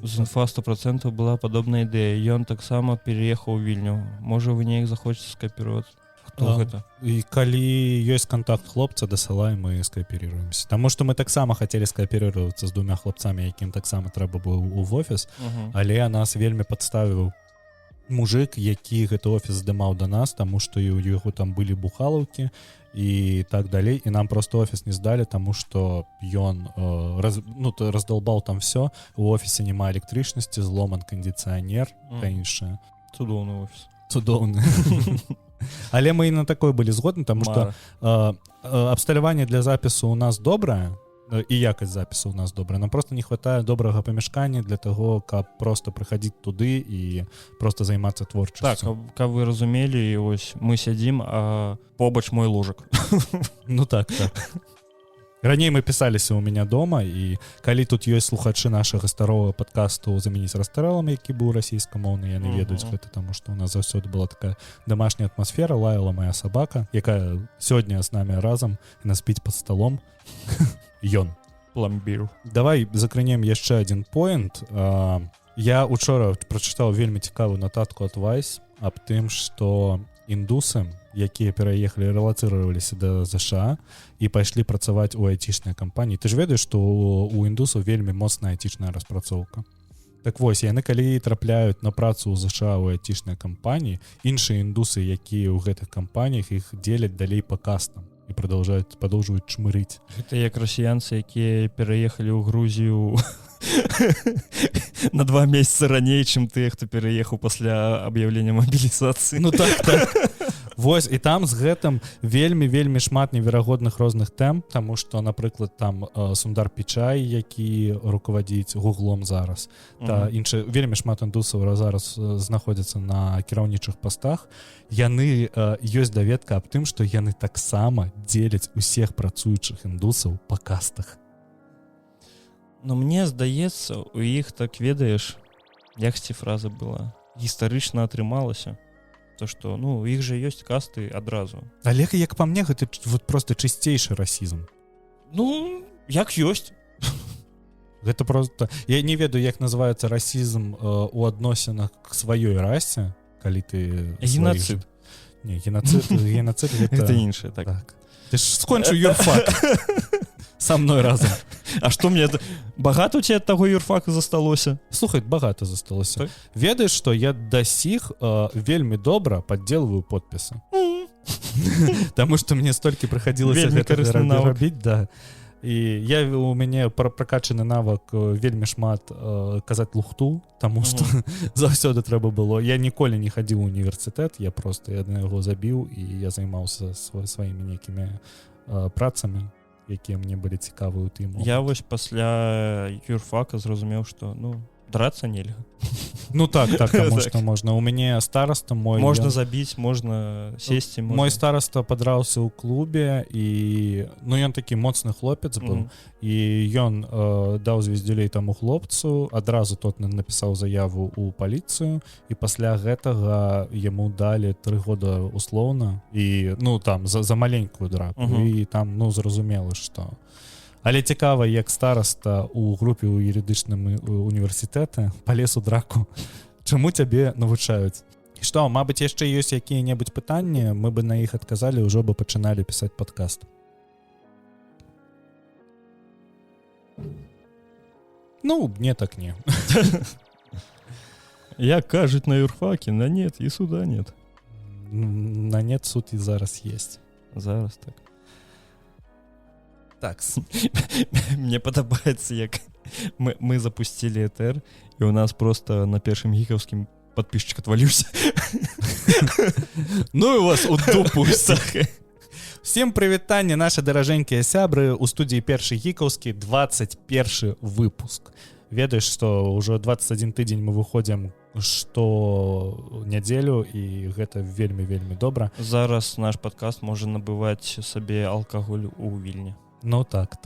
S2: з інфа 100% была падобная ідэя. Ён таксама переехаў у Вільню. Можа, вы неяк захочаце скапіраваць? Хто гэта?
S1: І калі ёсць контакт хлопца, дасылай, мы скааперируемся. Таму што мы таксама хацелі скааперироваться з 2 хлопцамі, якім таксама трэба быў у офіс, але нас вельмі падставіў мужик, які гэты офіс здымаў да нас, таму што у яго там былі бухгалаўкі і так далей, і нам просто офіс не здалі, таму што ён раздолбаў там все, у офісе няма электрычнасці, зломан кандыцыянер, та іншае.
S2: Цудоўны офіс.
S1: Цудоўны. Але мы і на такой былі згодны, таму што абсталяванне для запісу у нас добрае, і якасць запісу у нас добрая. Нам просто не хватае добрага памяшкання для того, каб просто прыходзіць туды і просто займацца творчасцю.
S2: Так, каб вы разумелі, ось мы сядзім, а побач мой ложак.
S1: Ну так. Раней мы пісаліся ў меня дома, і калі тут ёсць слухачы нашага старого падкасту «Замяніць расстрэлам», які быў расійскамоўны, яны ведаюць гэта, таму што у нас заўсёды была такая домашняя атмасфера, лаяла моя сабака, якая сёння з намі разам і нас спіць пад сталом. Ён.
S2: Пламбір.
S1: Давай закранем яшчэ адзін поінт. Я учора прачытаў вельмі цікавую нататку ад Vice аб тым, што індусы, якія пераехалі, рэлацыраваліся да ЗША і пайшлі працаваць у айцішнай кампаніі. Ты ж ведаеш, што у індусаў вельмі моцная айцішная распрацоўка. Так вось, яны калі трапляюць на працу ў ЗША у айцішнай кампаніі, іншыя індусы, якія ў гэтых кампаніях, іх дзеляць далей па кастам і падоўжваюць чмырыць.
S2: Гэта як расіянцы, якія пераехалі ў Грузію на 2 месяцы раней, чым тыя, хто пераехаў пасля аб'яўлення мабілізацыі.
S1: Ну так. Вось, і там з гэтым вельмі шмат неверагодных розных тэм, таму што, напрыклад, там Сундар Пічай, які руководзіць Гуглом зараз, та іншы, вельмі шмат індусаў зараз знаходзяцца на кіраўнічых пастах. Яны, ёсць даведка аб тым, што яны таксама дзеляць усіх працуючых індусаў па кастах.
S2: Но мне здаецца, у іх, так ведаеш, як ці фраза была, гістарычна атрымалася. То, што, ну, у іх жа ёсць касты адразу.
S1: Але, як па мне, гэта вот просто чысцейшы расізм.
S2: Ну, як ёсць.
S1: Гэта просто... Я не ведаю, як называецца расізм у адносінах к сваёй расе, калі ты...
S2: Геноцид.
S1: Не, геноцид
S2: гэта іншае, так.
S1: Ты ж скончыў юрфак. Са мной разом.
S2: А што мне... Багата у цябе ад таго юрфака засталося?
S1: Слухай, багата засталося.
S2: Так?
S1: Ведаеш, што я да сіх вельмі добра паддзелваю подпісы. Таму што мне столькі прыхадзілася гэта рабіць, да. І у мяне пракачаны навык вельмі шмат казаць лухту, таму што заўсёды трэба было. Я ніколі не хадзіў у універсітэт, я яго забіў, і я займаўся сваімі нейкімі працамі, якія мне былі цікавы ў тым.
S2: Я вось пасля юрфака зразумеў, што, ну, драцца нельга.
S1: Ну так, таму што можна. У мяне стараста мой...
S2: Можна забіць, можна сесці.
S1: Мой стараста падраўся ў клубе, і... Ну, ён такі моцны хлопец быў, і ён даў звездюлей таму хлопцу, адразу тот напісаў заяву ў паліцыю, і пасля гэтага яму далі 3 года услоўна, і, ну, там, за маленькую драку, і там, ну, зразумела, што... Але цікава, як стараста ў групе ў юрыдычным універсітэце палез у драку. Чаму цябе навучаюць? І што, мабыць, яшчэ ёсць якія-небудзь пытанні, мы бы на іх адказалі, ўжо бы пачыналі пісаць падкаст. Ну, не так не.
S2: Як кажуць на юрфаке, на нет і суда нет.
S1: На нет суд і зараз есть.
S2: Зараз так.
S1: Так.
S2: Мне падабаецца, як мы запусцілі ЭТР, і у нас просто на першым гікаўскім падпісчык отваліўся.
S1: Ну і у вас у дупу. Всем прывітанне, нашы даражэнькія сябры, у студіі першы гікаўскі, 21 выпуск. Ведаеш, што ўжо 21 тыдзень мы выходзім што нядзелю, і гэта вельмі добра.
S2: Зараз наш падкаст можа набываць сабе алкаголь у Вільні.
S1: Ну так.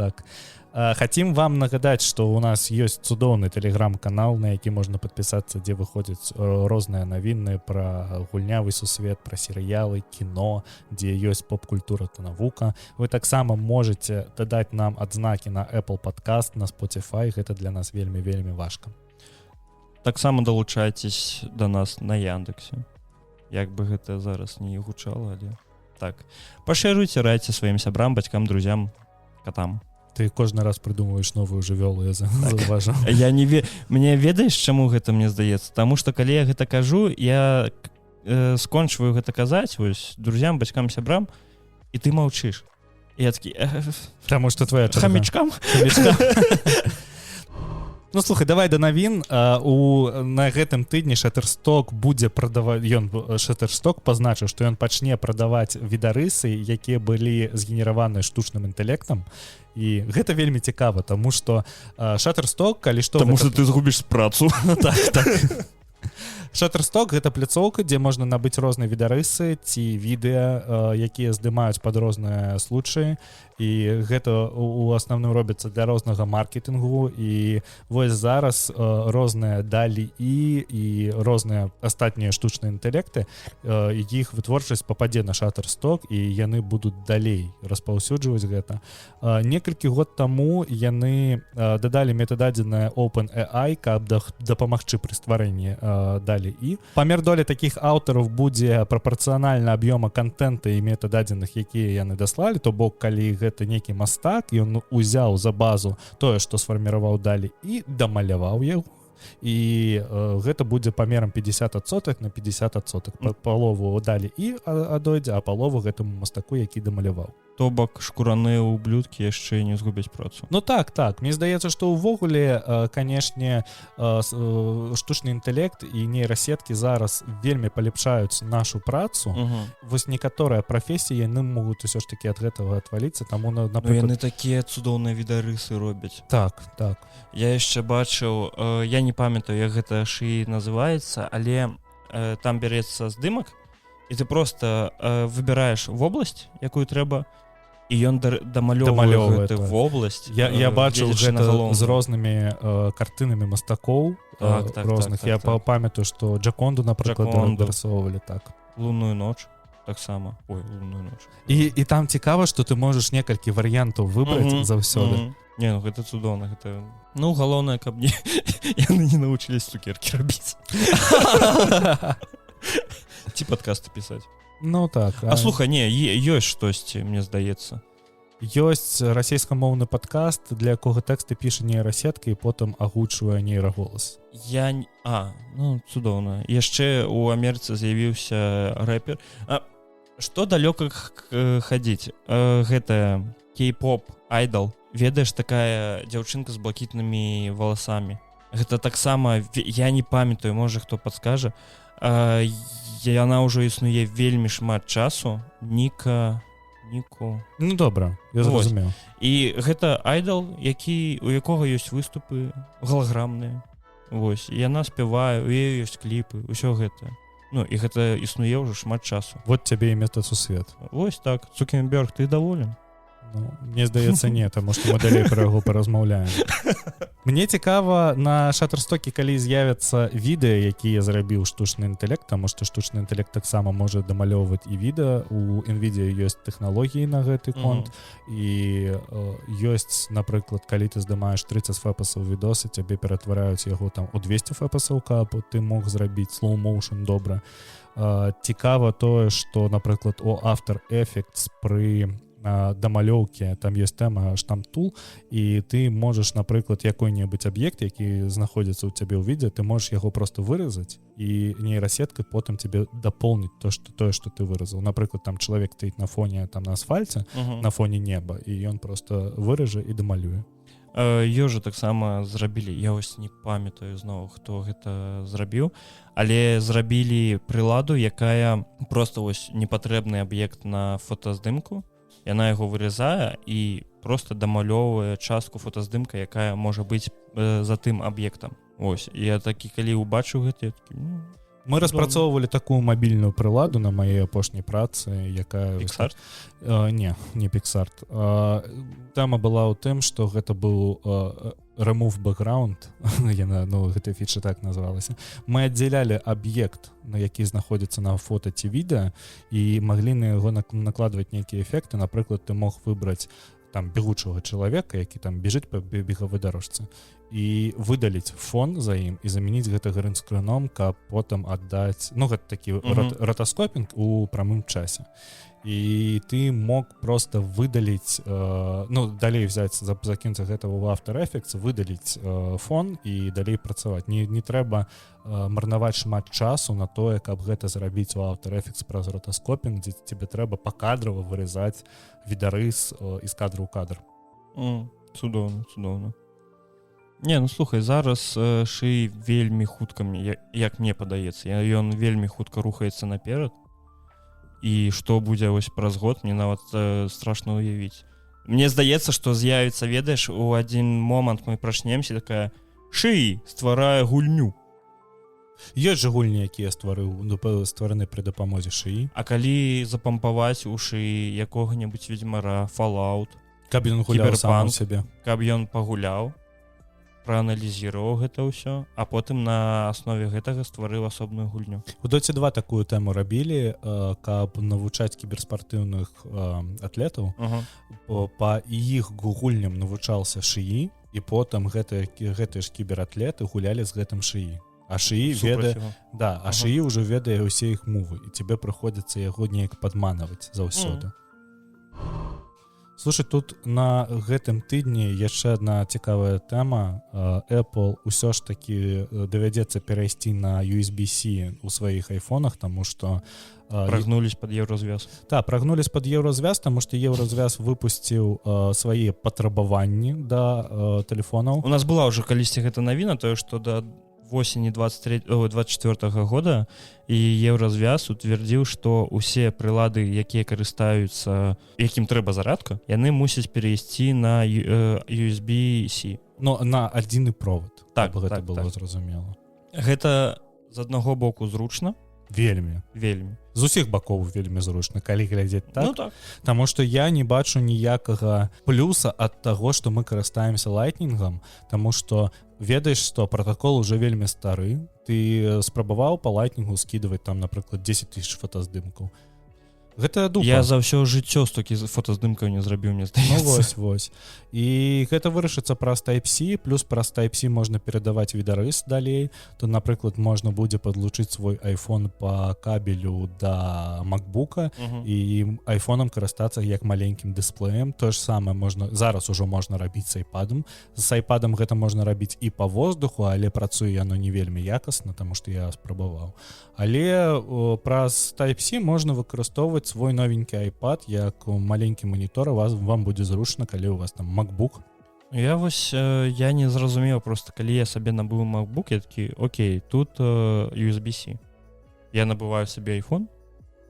S1: Хацім вам нагадаць, што у нас ёсць цудоўны тэлеграм-канал, на які можна падпісацца, дзе выходзяць розныя навіны пра гульнявы сусвет, пра серыялы, кіно, дзе ёсць поп-культура та навука. Вы таксама можаце дадаць нам адзнакі на Apple Podcast, на Spotify, гэта для нас вельмі важка.
S2: Таксама далучайцесь да нас на Яндексе. Як бы гэта зараз не гучала, але так. Пашыруйце, райце сваім сябрам, бацькам, друзям, катам.
S1: Ты кожны раз прыдумваеш новую жывёлу, я заўважу.
S2: Мне ведаеш, чаму гэта мне здаецца? Таму што калі я гэта кажу, я скончваю гэта казаць, вось, друзям, бацькам, сябрам, і ты маўчыш. І я такі...
S1: Таму што твоя чарга.
S2: Хамічкам?
S1: Ну слухай, давай да навін. На гэтым тыдні Shutterstock будзе прадаваць, Shutterstock пазначыў, што ён пачне прадаваць відарысы, якія былі згенераваныя штучным інтэлектам. І гэта вельмі цікава, таму што Shutterstock, калі што...
S2: Таму што ты згубіш працу.
S1: Так. Shutterstock — гэта пляцоўка, дзе можна набыць розныя відарысы ці відэа, якія здымаюць пад розныя случаі. І гэта у асноўным робіцца для рознага маркетынгу. І вось зараз розныя DALL-E і розныя астатнія штучныя інтэлекты, іх вытворчасць пападзе на Shutterstock, і яны будуць далей распаўсюджваць гэта. Некалькі год таму яны дадалі метададзенае OpenAI, каб дапамагчы пры стварэнні DALL-E. Памер долі такіх аўтараў будзе прапарцыянальна аб'ёма контента і метададзеных, якія яны даслалі, то бок калі гэта нейкі мастак, ён узяў за базу тое, што сфарміраваў DALL-E і дамаляваў яго. І гэта будзе памерам 50% на 50%. Палову DALL-E адойдзе, а палову гэтаму мастаку, які дамаляваў.
S2: То бок шкураныя ублюдкі яшчэ не згубяць працу.
S1: Ну так. Мне здаецца, што ўвогуле, канешне, штучны інтэлект і нейрасеткі зараз вельмі палепшаюць нашу працу. Вось некаторыя прафесіі яны могуць усё ж такі ад гэтага адваліцца, таму, напрыклад...
S2: Яны такія цудоўныя відарысы робяць.
S1: Так.
S2: Я яшчэ бачыў, я не памятаю, як гэта шыі называецца, але там бярэцца здымак, і ты просто выбіраеш вобласць, якую трэба, і ён дамалёўвае гэтую вобласць.
S1: Я бачыў гэта з рознымі картынамі мастакоў розных. Я памятаю, што Джаконду, напрыклад, дарысоўвалі так.
S2: Лунную ноч таксама. Лунную ноч.
S1: І там цікава, што ты можаш некалькі варыянтаў выбраць заўсёды.
S2: Не, ну гэта цудоўна, гэта... Ну, галоўнае, каб яны не навучылись цукеркі рабіць. Ці падкасты пісаць.
S1: Ну так.
S2: А слухай, не, ёсць штосьці, мне здаецца.
S1: Ёсць расейскамоўны падкаст, для якога тэксты піша нейрасетка і потым агучвае нейраголас.
S2: Ну, цудоўна. Яшчэ у Амерыцы з'явіўся рэпер. Што далёка хадзіць? Гэта кей-поп айдол. Ведаеш, такая дзяўчынка з блакітнымі валасамі. Гэта таксама, я не памятаю, можа хто падскажа. Яна ўжо існуе вельмі шмат часу. Ніку.
S1: Ну добра, я зразумеў.
S2: І гэта айдол, у якога ёсць выступы галаграмныя. Вось, яна спявае, у яе ёсць кліпы, ўсё гэта. Ну, і гэта існуе ўжо шмат часу.
S1: Вот цябе і метасусвет.
S2: Вось так. Цукерберг, ты даволен?
S1: Ну, мне здаецца, не, таму што мы далей пра яго паразмаўляем. Мне цікава на Shutterstock, калі з'явяцца відэа, якія зрабіў штучны інтэлект, таму што штучны інтэлект таксама можа дамалёўваць і відэа. У NVIDIA ёсць тэхналогіі на гэты конт. І ёсць, напрыклад, калі ты здымаеш 30 фэпасаў відосы, цябе ператвараюць яго там у 200 фэпасаў, каб ты мог зрабіць slow motion добра. Цікава тое, што, напрыклад, у After Effects пры дамалёўкі, там ёсць тэма штамп-тул, і ты можаш, напрыклад, якой-небудзь аб'ект, які знаходзіцца ў цябе ў відэа, ты можаш яго просто выразаць, і нейрасетка потым тебе дапоўніць тое, што ты выразаў. Напрыклад, там чалавек стаіць на фоне, там на асфальце, на фоне неба, і ён просто выража і дамалюе.
S2: Ёжа таксама зрабілі, я вось не памятаю зноў, хто гэта зрабіў, але зрабілі прыладу, якая просто вось непатрэбны аб'ект на фотаздымку. Яна яго вырезае і просто дамалёўвае частку фотаздымка, якая можа быць за тым аб'ектам. Ось, я такі, калі убачыў гэта, я такі...
S1: Мы распрацоўвалі такую мабільную прыладу на маёй апошняй працы, якая...
S2: Pixart?
S1: Не Pixart. Тэма была ў тым, што гэта быў remove background, гэта фіча так называлася. Мы аддзялялі аб'ект, на які знаходзіцца на фота ці відэа, і маглі на яго накладваць нейкія эфекты. Напрыклад, ты мог выбраць там бегучага чалавека, які там бежыць па бегавой дарожцы, і выдаліць фон за ім і замяніць гэта грынскрыном, каб потым аддаць, ну гэта такі ротаскопінг у прамым часе. І ты мог просто выдаліць, ну далей взяць, закінуць гэта ў After Effects, выдаліць фон і далей працаваць. Не трэба марнаваць шмат часу на тое, каб гэта зрабіць у After Effects праз ротаскопінг, дзе тебе трэба пакадрава вырезаць відарыс з кадру ў кадр.
S2: Цудоўна. Не, ну слухай, зараз Шыі вельмі хутка, як мне падаецца, ён вельмі хутка рухаецца наперад, і што будзе вось праз год, мне нават страшна ўявіць. Мне здаецца, што з'явіцца, ведаеш, у адзін момант мы прачнемся, такая Шыі стварае гульню.
S1: Ёсць жа гульні, якія ствараны пры дапамозе Шыі.
S2: А калі запампаваць у Шыі якога-небудзь ведзьмара, Fallout,
S1: каб ён гуляў сам у сябе,
S2: каб ён пагуляў, прааналізіраваў гэта ўсё, а потым на аснове гэтага стварыў асобную гульню.
S1: У Доце 2 такую тэму рабілі, каб навучаць кіберспартыўных атлетаў. Па іх гульням навучаўся Шыі, і потым гэтыя ж кібератлеты гулялі з гэтым Шыі. А Шыі ведае, да, а Шыі ўжо ведае ўсе іх мовы, і тебе прыходзіцца яго неяк падманаваць заўсёды. Слушай, тут на гэтым тыдні яшчэ адна цікавая тэма. Apple ўсё ж такі давядзецца перайсці на USB-C у сваіх айфонах, таму што
S2: прагнулись пад еўразвяз.
S1: Так, прагнулись пад еўразвяз, таму што еўразвяз выпусціў свае патрабаванні да тэлефонаў.
S2: У нас была ўжо калісьці гэта навіна, тое, што да восені 24 года і еўразвяз утвердзіў, што ўсе прылады, якія карыстаюцца, якім трэба зарадка, яны мусяць перайсці на USB-C.
S1: Ну, на адзіны провод.
S2: Так,
S1: гэта было зразумела.
S2: Гэта з аднаго боку зручна.
S1: Вельмі. З усіх бакоў вельмі зручна, калі глядзець так.
S2: Ну, так.
S1: Таму што я не бачу ніякага плюса ад таго, што мы карыстаемся лайтнінгам, таму што ведаеш, што пратакол уже вельмі стары. Ты спрабаваў па лайтнінгу скідаваць там, напрыклад, 10 000 фотаздымкаў. Гэта дупа.
S2: Я за ўсё жыццё столькі фотаздымкаў не зрабіў, мне здаецца.
S1: Ну, вось. І гэта вырашыцца праз Type-C, плюс праз Type-C можна перадаваць відарыс далей. То, напрыклад, можна будзе падлучыць свой iPhone па кабелю да MacBook і айфонам карыстацца як маленькім дысплеем. То ж самае можна, зараз ужо можна рабіць з iPad'ам. З iPad'ам гэта можна рабіць і па воздуху, але працуе яно не вельмі якасна, таму што я спрабаваў. Але праз Type-C можна выкарыстоўваць свой новенькі iPad як маленькі манітор, вам будзе зручна, калі у вас там MacBook.
S2: Я не зразумеў просто, калі я сабе набыў MacBook, я такі, окей, тут USB-C. Я набываю сабе iPhone,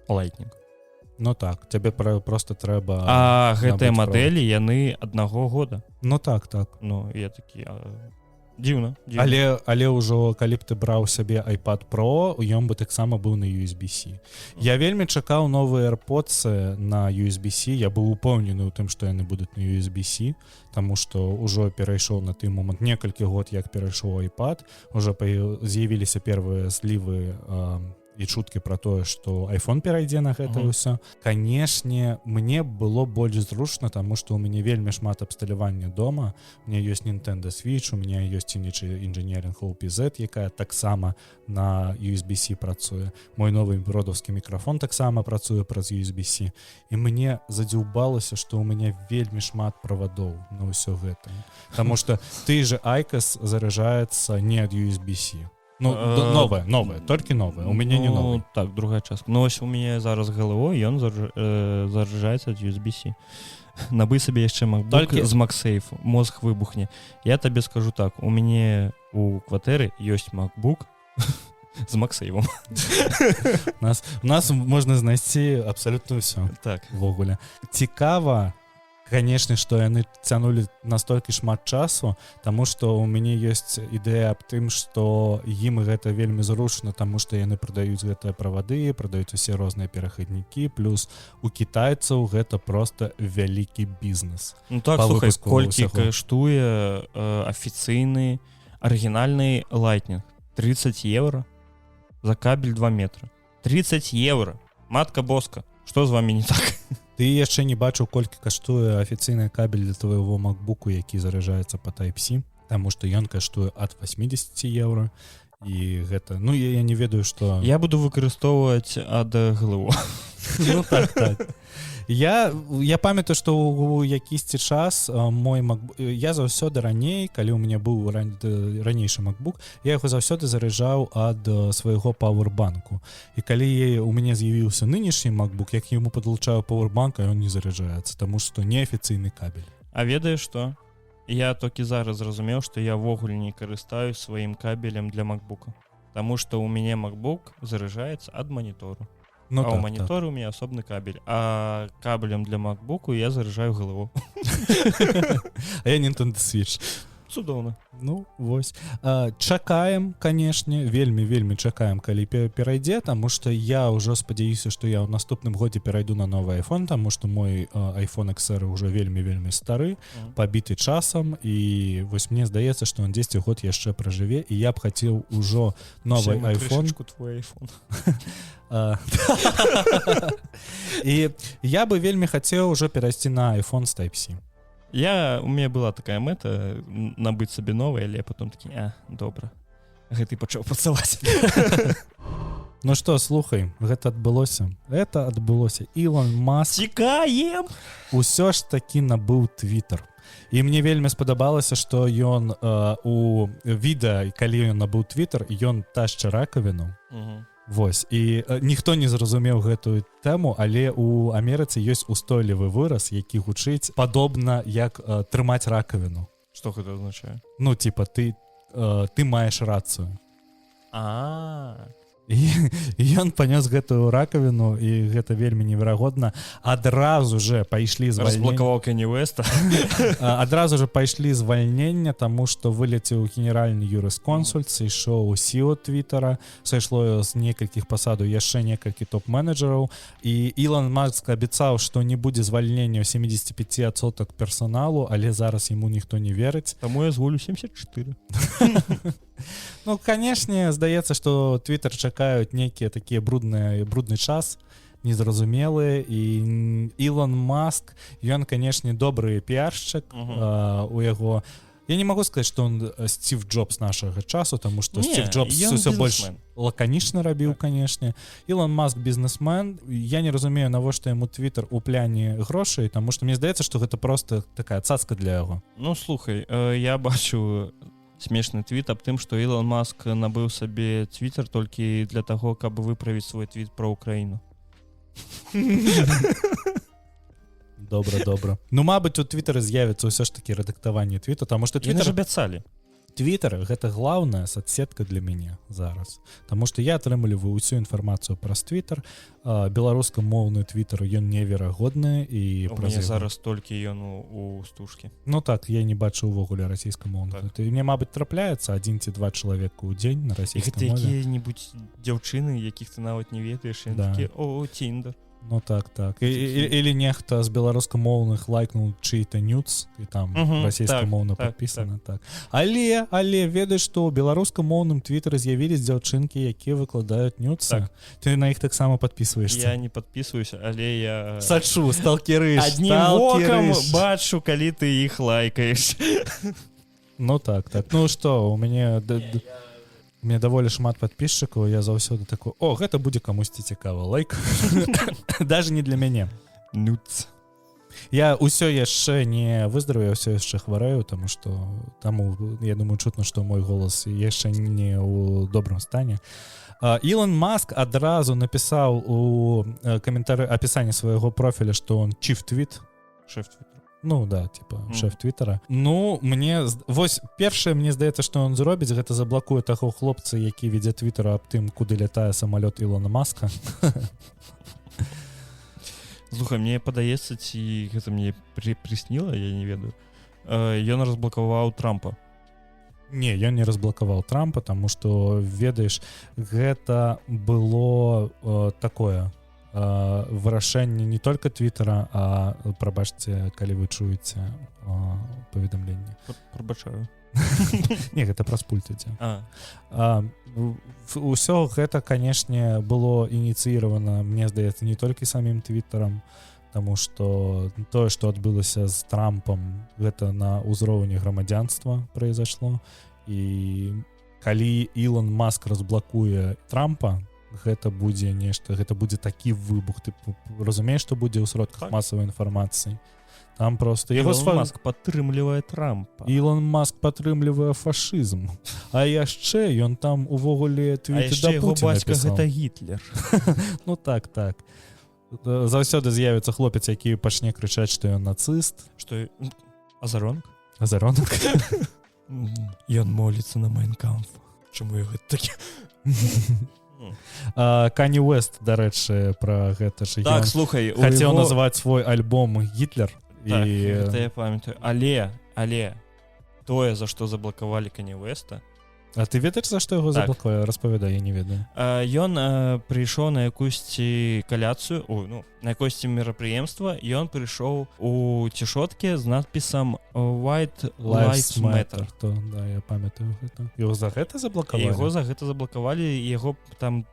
S2: Lightning.
S1: Ну так, тебе просто трэба...
S2: А гэтыя мадэлі, яны аднаго года.
S1: Ну так.
S2: Ну, я такі... Дзіўна.
S1: Але ўжо калі б ты браў сябе iPad Pro, ён бы таксама быў на USB-C. Я вельмі чакаў новыя AirPods на USB-C. Я быў упэўнены ў тым, што яны будуць на USB-C, таму што ўжо перайшоў на той момант некалькі год, як перайшоў iPad, ужо з'явіліся первыя злівы і чуткі пра тое, што iPhone перайдзе на гэта ўсё. Канешне, мне было больш зручна, таму што ў мяне вельмі шмат абсталявання дома. У меня ёсць Nintendo Switch, у меня ёсць Engineering OPZ, якая таксама на USB-C працуе. Мой новы бродаўскі мікрафон таксама працуе праз USB-C. І мне задзіўбалася, што ў мяне вельмі шмат правадоў на ўсё гэта. Таму што ты же iCOS заражаецца не ад USB-C. Ну, новое, толькі новое. У мяне не новое.
S2: Так, другая частка. Ну, ось у мяне зараз галово, і ён заражаецца ад USB-C. Набы сабе яшчэ MacBook з MagSafe, мозг выбухне. Я табе скажу так, у мяне у кватэры ёсць MacBook з MagSafe.
S1: У нас можна знайсці абсалютна ўсё.
S2: Так.
S1: Ввогуле. Цікава, конечно, што яны цянулі настолькі шмат часу, таму што ў мяне ёсць ідэя аб тым, што ім гэта вельмі зручна, таму што яны прадаюць гэтыя правады, прадаюць усе розныя перахаднікі, плюс у кітайцаў гэта проста вялікі бізнес.
S2: Ну так, слухай, колькі каштуе афіцыйны арыгінальны Lightning? 30 евро за кабель 2 метра. 30 евро. Матка боска, што з вамі не так?
S1: Ты яшчэ не бачыў, колькі каштуе афіцыйны кабель для твайго MacBooku, які заражаецца па Type-C, таму што ён каштуе ад 80 евро. І гэта... Ну, я не ведаю, што...
S2: Я буду выкарыстоўваць ад ГЛО.
S1: Ну, так. Я памятаю, што ў якісьці час мой MacBook... Я заўсёды раней, калі ў мяне быў ранейшы MacBook, я яго заўсёды заряджаў ад свайго пауэрбанку. І калі у мяне з'явіўся нынешні MacBook, як я яму падлучаю пауэрбанк, ён не заряджаецца, таму што неафіцыйны кабель.
S2: А ведаеш што? Я толькі зараз зразумеў, што я ўвогуле не карыстаюсь сваім кабелем для MacBookа. Таму што ў мяне MacBook заряджаецца ад манітору.
S1: Ну,
S2: а
S1: так,
S2: у манітору у меня асобны кабель. А кабелем для MacBooku я заряджаю галаву.
S1: А я Nintendo Switch.
S2: Цудоўна.
S1: Ну, вось. Чакаем, канешне, вельмі чакаем, калі перайдзе, таму што я ўжо спадзяюся, што я ў наступным годзе перайду на новы iPhone, таму што мой iPhone XR ўжо вельмі стары, пабіты часам, і вось мне здаецца, што он 10 год яшчэ пражыве, і я б хацеў ужо новы iPhone.
S2: Твой iPhone.
S1: І я бы вельмі хацеў ужо перайсці на iPhone з Type-C.
S2: У меня была такая мэта набыць сабе новы, але потом такі, добра. Гэты пачаў працаваць.
S1: Ну што, слухай, гэта адбылося. Ілон Маск
S2: цікаем!
S1: Усё ж такі набыў Twitter. І мне вельмі спадабалася, што ён у відэа, калі ён набыў Twitter, ён ташча ракавіну. Вось, і ніхто не зразумеў гэтую тэму, але у Амерыцы ёсць устойлівы выраз, які гучыць падобна як трымаць ракавіну.
S2: Што гэта азначае?
S1: Ну, типа, ты маеш рацыю. І ён панёс гэтую ракавіну, і гэта вельмі неверагодна. Адразу же пайшлі звальнення.
S2: Разблакаваў Кэнні Уэста.
S1: Адразу же пайшлі звальнення, таму што вылецеў генеральны юрысконсульт, сышоў CEO Твиттера, сышло з некалькіх пасадаў яшчэ некалькі топ-менеджераў, і Ілон Маск абяцаў, што не будзе звальнення ў 75% персоналу, але зараз яму ніхто не верыць.
S2: Таму я зволю 74.
S1: Ну, канешне, здаецца, што Twitter чакаюць нейкія такія брудны час, незразумелыя, і Ілон Маск, ён, канешне, добры піаршчык у яго. Я не магу сказаць, што он Стив Джобс нашага часу, таму што Стив Джобс усё больш лаканічна рабіў, канешне. Ілон Маск бізнесмен. Я не разумею, навошта яму Twitter у пляне грошай, таму што мне здаецца, што гэта проста такая цацка для яго.
S2: Ну, слухай, я бачу смешны твіт аб тым, што Ілон Маск набыў сабе Twitter толькі для таго, каб выправіць свой твіт пра Украіну.
S1: Добра. Ну, мабыць, у Твиттера з'явіцца ўсё ж такі рэдактаванне твіту, таму што
S2: Твиттер абяцалі.
S1: Твиттер — гэта главная соцсетка для мяне зараз. Таму што я атрымліваю ўсю інфармацыю праз Твиттер. Беларускамоўны Твиттер, ён неверагодны. І
S2: у мяне зараз толькі ён у стужкі.
S1: Ну так, я не бачу ўвогуле расійскамоўны. Так. Мне, мабыць, трапляецца 1 ці 2 чалавека ў дзень на расійскай мове.
S2: Гэта якія-небудзь дзяўчыны, якіх ты нават не ведаеш, і такі, Тиндер.
S1: Ну так. Или нехта з беларускамоўных лайкнул чый-то нюц, і там расійскамоўна падпісана. Так. Але ведаеш, што ў беларускамоўным Твиттары з'явілись дзяўчынкі, якія выкладаюць нюцы. Так. Ты на іх таксама падпісваешся.
S2: Я не падпісваюся, але я
S1: сачу, сталкерыш.
S2: Аднім вокам бачу, калі ты іх лайкаеш.
S1: Ну так. Ну што, у мяне даволі шмат падпісчыкаў, я заўсёды такой, гэта будзе камусьці цікава, лайк. Даже не для мяне.
S2: Нюц.
S1: Я ўсё яшчэ не выздараю, ўсё яшчэ хварэю, таму што я думаю, чутно, што мой голас яшчэ не ў добрым стане. Ілон Маск адразу напісаў у каментары апісанні свайго профіля, што он чиф твіт.
S2: Шеф твіт.
S1: Ну да, типа шеф Твиттера. Ну, вось першае, мне здаецца, што ён зробіць, гэта заблакуе таго хлопца, які вядзе Твиттера аб тым, куды лятае самалёт Ілона Маска.
S2: Слухай, мне падаецца, ці гэта мне прысніла, я не ведаю. Ён разблакаваў Трампа.
S1: Не, ён не разблакаваў Трампа, таму што, ведаеш, гэта было такое вырашэнне не толькі Твиттера, а, прабачце, калі вы чуеце паведамленне.
S2: Прабачаю.
S1: Не, гэта праз пульт ідзе. Усё гэта, канешне, было ініцыіравана, мне здаецца, не толькі самім Твиттерам, таму што тое, што адбылася з Трампам, гэта на ўзроўні грамадзянства произошло. І калі Ілон Маск разблакуе Трампа, гэта будзе нешта, гэта будзе такі выбух. Ты разумееш, што будзе ў сродках масавай інфармацыі? Там просто
S2: Ілон Маск падтрымлівае Трампа.
S1: Ілон Маск падтрымлівае фашызм. А яшчэ ён там увогуле твіты да Пуціна
S2: бацька
S1: пісаў.
S2: Гэта Гітлер.
S1: Ну так. Заўсёды з'явіцца хлопец, які пачне крычаць, што ён нацыст.
S2: Што Азаронг?
S1: Азаронак.
S2: Ён моліцца на Майнкамф. Чаму я гэта такі?
S1: Кані Уэст, дарэчы, пра гэта ж
S2: Так, слухай,
S1: хацеў называць свой альбом Гітлер.
S2: Так, гэта я памятаю. Але тое, за што заблакавалі Кані Уэста.
S1: А ты ведаеш, за што яго заблакавалі? Распавядай, я не ведаю.
S2: Ён прыйшоў на якусьці каляцыю, на якосьці мерапрыемства, і ён прыйшоў у цішоткі з надпісам White Lives Matter.
S1: Да, я памятаю гэта. Яго за гэта заблакавалі?
S2: Яго за гэта заблакавалі, і яго там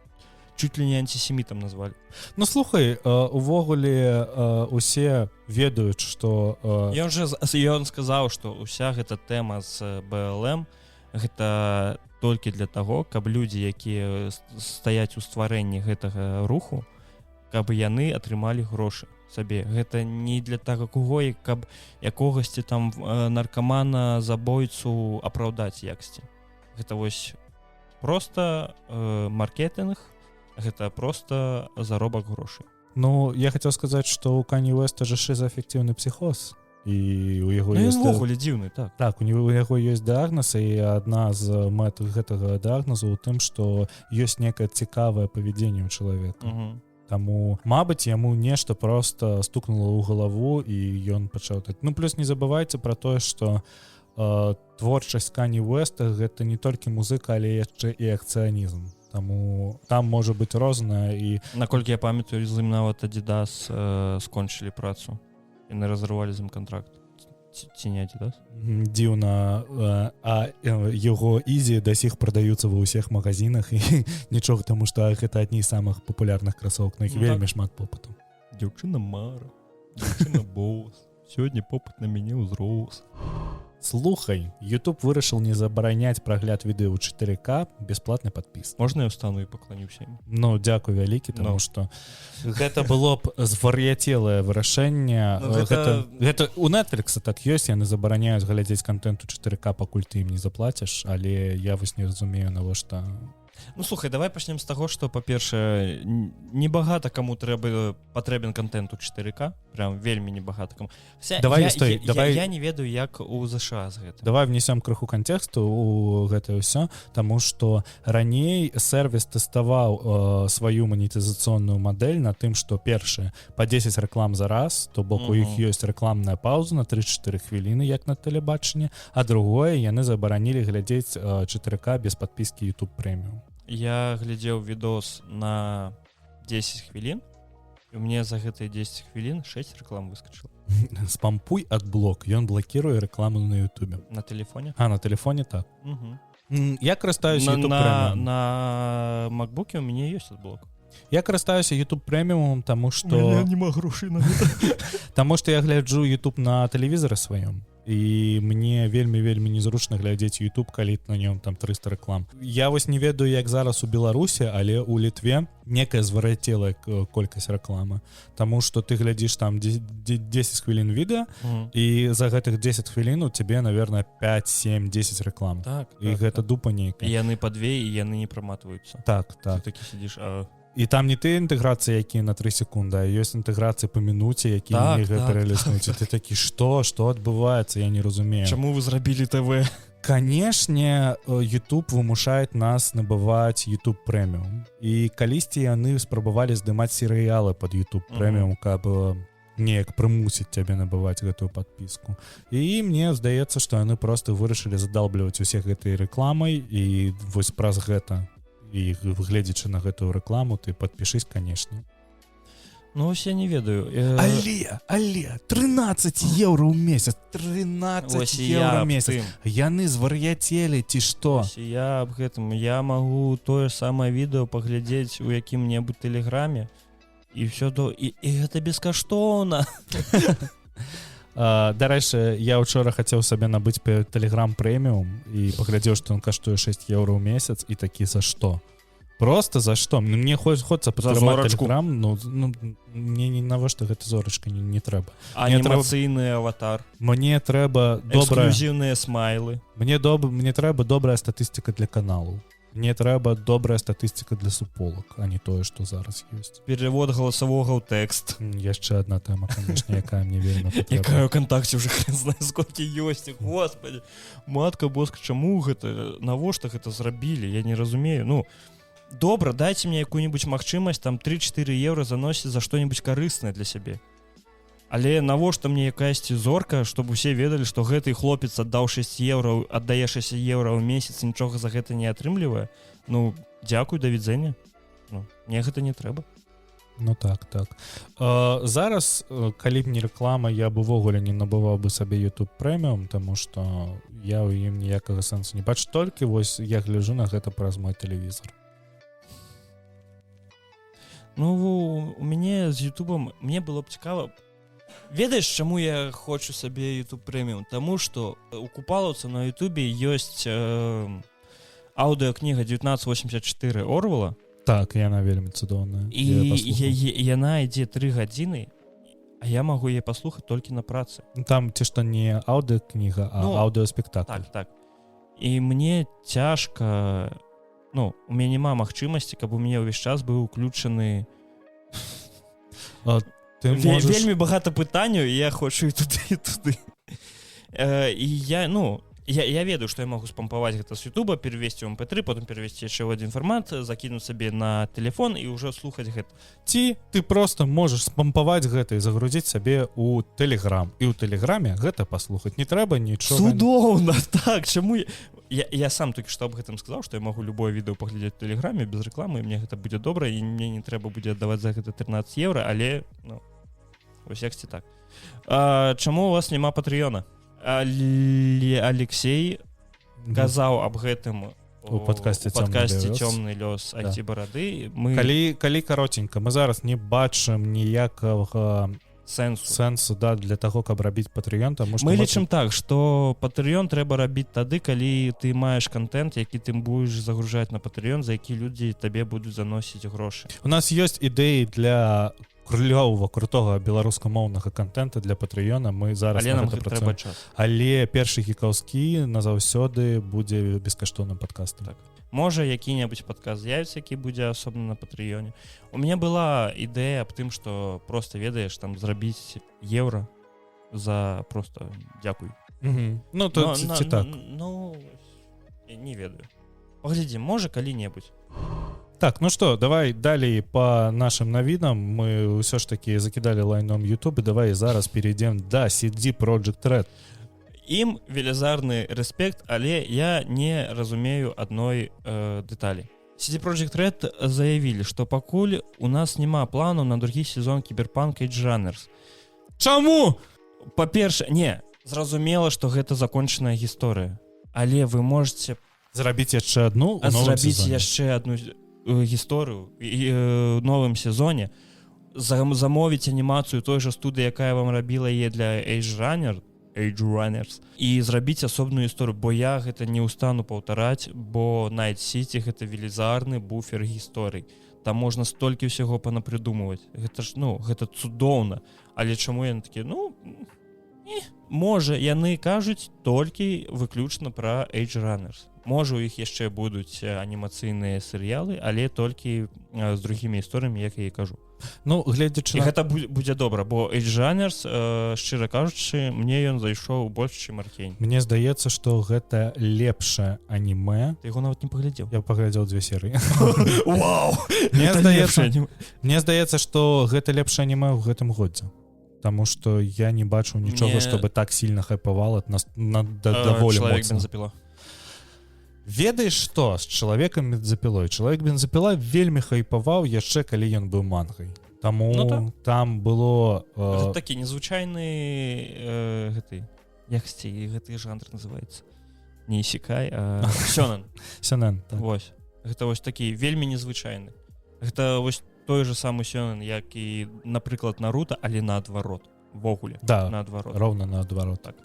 S2: чуть ли не антисемітам назвалі.
S1: Ну, слухай, увогуле усе ведаюць, што...
S2: Ён сказаў, што уся гэта тэма з БЛМ гэта толькі для таго, каб людзі, якія стаяць у стварэнні гэтага руху, каб яны атрымалі грошы сабе. Гэта не для таго, каб якогасьці там наркамана, забойцу апраўдаць яксці. Гэта вось проста маркетинг, гэта проста заробак грошай.
S1: Ну, я хацеў сказаць, што у Кані Уэста же шизоафектыўны псіхоз. І у яго ёсць...
S2: Увогуле дзіўны, так.
S1: Так, у яго ёсць дыагноз, і адна з мэт гэтага дыагнозу ў тым, што ёсць некае цікавае павядзенне ў чалавека. Таму, мабыць, яму нешта проста стукнула ў галаву, і ён пачаў так... Ну, плюс не забывайце пра тое, што творчасць Кані Уэста гэта не толькі музыка, але яшчэ і акцыянізм. Таму там можа быць рознае і...
S2: Наколькі я памятаю, з ім нават Адідас скончылі працу. І не разрывалі з ім кантракт. Ці не Адідас?
S1: Дзіўна. А яго Ізі да сих прадаюцца ва ўсіх магазинах і нічога, таму што гэта адні з самых папулярных красовак, на іх вельмі шмат попыту.
S2: Дзяўчына Мара, дзяўчына Бос. Сёння попыт на мяне ўзрос.
S1: Слухай, YouTube вырашыў не забараняць прагляд відэо ў 4К бесплатны падпіс.
S2: Можна я ўстану і пакланіўся ім?
S1: Ну, дзякуй вялікі, таму што гэта было б звар'яцелае вырашэнне. Гэта у Netflix так ёсць, яны забараняюць глядзець контент у 4К, пакуль ты ім не заплаціш, але я вось не разумею, навошта...
S2: Ну, слухай, давай пачнем з таго, што, па-першае, небагата каму патрэбен контент у 4К, прям вельмі небагата каму. Я не ведаю, як у ЗША з гэтым.
S1: Давай внесем крыху кантэксту у гэта ўсё, таму што раней сервіс тэставаў сваю манетызацыйную мадэль на тым, што першае, па 10 рэклам за раз, то бок у іх ёсць рэкламная пауза на 3-4 хвіліны, як на тэлебачанні, а другое, яны забаранілі глядзець 4К без падпіскі YouTube Premium.
S2: Я глядзеў відос на 10 хвілін, і мне за гэтыя 10 хвілін 6 рэклам выскачыла.
S1: Спампуй адблок, ён блакіруе рэкламу на YouTube.
S2: На тэлефоне?
S1: На тэлефоне, так. Я карыстаюся YouTube Premium.
S2: На MacBook'е у мяне ёсць адблок.
S1: Я карыстаюся YouTube Premium, таму што...
S2: Я няма грошай на гэта.
S1: Таму што я гляджу YouTube на тэлевізары сваём. І мне вельмі незручна глядзець YouTube, калі на нём там 300 рэклам. Я вось не ведаю, як зараз у Беларусі, але у Літве некая звар'яцелая колькасць рэкламы. Таму што ты глядзіш там 10 хвілін відэа, і за гэтых 10 хвілін у цябе, наверное, 5, 7, 10 рэклам.
S2: Так.
S1: І гэта дупа нейкая.
S2: І яны па две, і яны не праматваюцца.
S1: Так.
S2: Ты такі сидзіш,
S1: І там не ты інтэграцыі, якія на 3 секунды, а ёсць інтэграцыі па мінуце, якія не гэта пераліснуць. Ты такі, што адбываецца, я не разумею.
S2: Чаму вы зрабілі ТВ?
S1: Канешне, YouTube вымушаюць нас набываць YouTube Premium. І калісьці яны спрабавалі здымаць серыялы пад YouTube Premium, каб неяк прымусіць цябе набываць гэтую падпіску. І мне здаецца, што яны проста вырашылі задалбліваць усе гэтай рэкламай, і вось праз гэта і выгледзячы на гэтую рэкламу, ты падпішысь, канешне.
S2: Ну, ось я не ведаю.
S1: Але, 13 еўра ў месяц, 13 еўра ў месяц. Яны звар'яцелі, ці што?
S2: Я аб гэтым, я магу тое самае відэо паглядзець у якім-небудзь тэлеграме, і ўсё і гэта бескаштоўна.
S1: Дарэчы, я ўчора хацеў сабе набыць Telegram Premium і паглядзеў, што ён каштуе 6 еўра ў месяц, і такі за што? Просто за што? Мне хочацца падтрымаць Telegram, мне навошта гэта зорачка не трэба.
S2: Анімацыйны аватар.
S1: Мне трэба добрая...
S2: Эксклюзіўныя смайлы.
S1: Мне трэба добрая статыстыка для каналу. Мне трэба добрая статыстыка для суполак, а не тое, што зараз ёсць.
S2: Перевод галасавога ў тэкст.
S1: Яшчэ одна тэма, конечно, якая мне вельмі патрэбна.
S2: Якая ў кантакце ўжо хрен знае сколькі ёсць. Господи, матка боска, чаму гэта, навошта гэта зрабілі? Я не разумею. Ну, добра, дайце мне якую-нибудь магчымасць там 3-4 еўра заносіць за што-нибудь карыснае для сябе. Але навошта мне якаясьці зорка, чтобы усе ведалі, што гэты хлопец аддаў 6 еўра, аддае 6 еўра ў месяц, нічога за гэта не атрымлівае? Ну, дзякуй, да відзення. Ну, мне гэта не трэба.
S1: Ну так. Зараз, калі б не рэклама, я б увогуле не набываў бы сабе YouTube Premium, таму што я ў ім ніякага сэнсу не бачу. Толькі вось я гляджу на гэта праз мой тэлевізор.
S2: Ну, у мяне з Ютубам, мне было б цікава. Ведаеш, чаму я хочу сабе YouTube Premium? Таму што у купалаўца на Ютубе ёсць аўдыокніга 1984 Орвела.
S1: Так, яна вельмі цудоўная.
S2: І яна ідзе 3 гадзіны, а я магу яе паслухаць толькі на працы.
S1: Там ці што не аўдыокніга, а аўдыоспектакль.
S2: Так. І мне цяжка, ну, у мяне няма магчымасці, каб у мяне ўвесь час быў уключаны. Вельмі багата пытанняў, і я хочу і туды, і туды. І я ведаю, што я магу спампаваць гэта з Ютуба, перевесці ў MP3, потым перевесці яшчэ ў адзін фармат, закінуць сабе на телефон і ўжо слухаць гэта.
S1: Ці ты просто можаш спампаваць гэта і загрузіць сабе ў Telegram. І ў Тэлеграме гэта паслухаць. Не трэба нічога.
S2: Цудоўна, так, чаму я сам толькі што аб гэтым сказаў, што я магу любое відэо паглядзець у Тэлеграме без рэкламы, і мне гэта будзе добра, і мне не трэба будзе аддаваць за гэта 13 еўра, але, ну, вось яксьці так. Чаму у вас няма Патрыёна? Алексей казаў аб гэтым у падкасці «Цёмны лёс IT-барады».
S1: Калі каротенька, мы зараз не бачым ніякага сэнсу для таго, каб рабіць Патрыён.
S2: Мы лічым так, што Патрыён трэба рабіць тады, калі ты маеш контент, які ты будзеш загружаць на Патрыён, за які людзі табе будуць заносіць грошы.
S1: У нас ёсць ідэі для крылёвага крутога беларускамоўнага контента для Патрыёна. Мы зараз на гэта працуем. Але першы гікаўскі назаўсёды будзе бескаштоўным падкастам.
S2: Так. Можа, які-небудзь падкаст з'явіцца, які будзе асобна на Патрыёне. У мяне была ідэя аб тым, што просто ведаеш, там зрабіць еўра за просто дзякуй.
S1: Ну, то ці так.
S2: Ну, не ведаю. Паглядзім, можа, калі-небудзь.
S1: Так, ну что, давай далей по нашим новинам. Мы все ж таки закидали лайном YouTube, давай зараз перейдем до CD Projekt Red.
S2: Ім велізарны рэспект, але я не разумею адной дэталі. CD Projekt Red заявілі, што пакуль у нас няма плану на другі сезон Cyberpunk Edgerunners.
S1: Чаму?
S2: Па-першае, не, зразумела, што гэта закончаная гісторыя. Але вы можете
S1: зрабіць яшчэ адну ў новым сезоне.
S2: Зрабіць яшчэ адну гісторыю ў новым сезоне, замовіць анімацыю той жа студыі, якая вам рабіла яе для Edgerunners, і зрабіць асобную гісторыю, бо я гэта не ўстану паўтараць, бо Night City гэта велізарны буфер гісторый. Там можна столькі ўсяго панапрыдумваць. Гэта ж, ну, гэта цудоўна. Але чаму яны такі, ну, можа, яны кажуць толькі выключна пра Edgerunners. Можа, у іх яшчэ будуць анімацыйныя серыялы, але толькі з другімі гісторыямі, як я і кажу.
S1: Ну, гледзячы
S2: на... гэта будзе добра, бо Edgerunners, шчыра кажучы, мне ён зайшоў больш, чым Аркейн.
S1: Мне здаецца, што гэта лепшае анімэ.
S2: Ты яго нават не паглядзеў?
S1: Я паглядзеў 2 серыі.
S2: Вау!
S1: Мне здаецца, што гэта лепшае анімэ ў гэтым годзе. Таму што я не бачу нічога, чтобы так сильно хайпавала на даволі моцна.
S2: Бензапіла.
S1: Ведаеш што з чалавекам бензапілой? Чалавек бензапіла вельмі хайпаваў яшчэ калі ён быў мангай. Таму там было
S2: такі незвычайны яксці гэты жанр называецца. Не ісікай, а сёнэн.
S1: Сёнэн, так.
S2: Вось. Гэта вось такі вельмі незвычайны. Гэта вось той же самы сёнэн, як і, напрыклад, Наруто, але наадварот. Вогуле.
S1: Да,
S2: наадварот.
S1: Роўна наадварот.
S2: Так.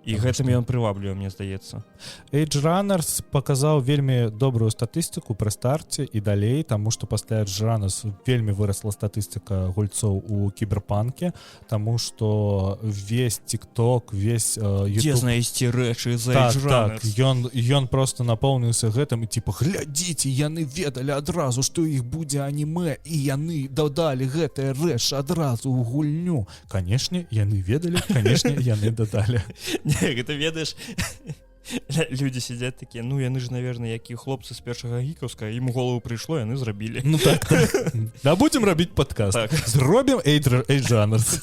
S2: і гэтым ён прываблівае, мне здаецца.
S1: Edge Runners паказаў вельмі добрую статыстыку пры старце і далей, таму што пасля Edge Runners вельмі вырасла статыстыка гульцоў у кіберпанке, таму што весь TikTok, весь YouTube...
S2: Дзе знайсці рэчы за Edge Runners?
S1: Так, ён просто напоўніўся гэтым і типа, глядзіце, яны ведалі адразу, што іх будзе анімэ, і яны дадалі гэтыя рэч адразу ў гульню. Канешне, яны ведалі, канешне, яны дадалі.
S2: Не, гэта ведаеш, людзі сядзяць такія, ну яны ж, наверное, якія хлопцы з першага гікаўска, ім у голову прыйшло, яны зрабілі.
S1: Ну так. Да будзем рабіць падкаст. Зробім Edge Runners.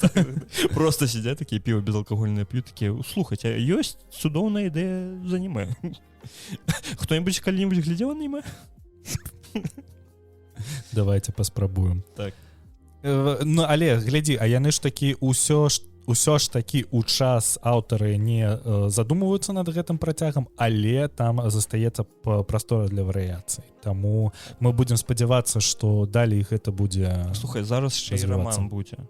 S2: Просто сядзяць такія, піва безалкагольнае п'ют, такія, слухаць, а ёсць цудоўная ідэя з анімэ. Хто-нибудь калі-нибудь глядзеў анімэ?
S1: Давайте паспрабуем.
S2: Так.
S1: Ну, але, глядзі, а яны ж такі ўсё ж такі ў час аўтары не задумваюцца над гэтым працягам, але там застаецца прастора для варыяцый. Таму мы будзем спадзявацца, што далей гэта будзе...
S2: Слухай, зараз ще і роман будзе.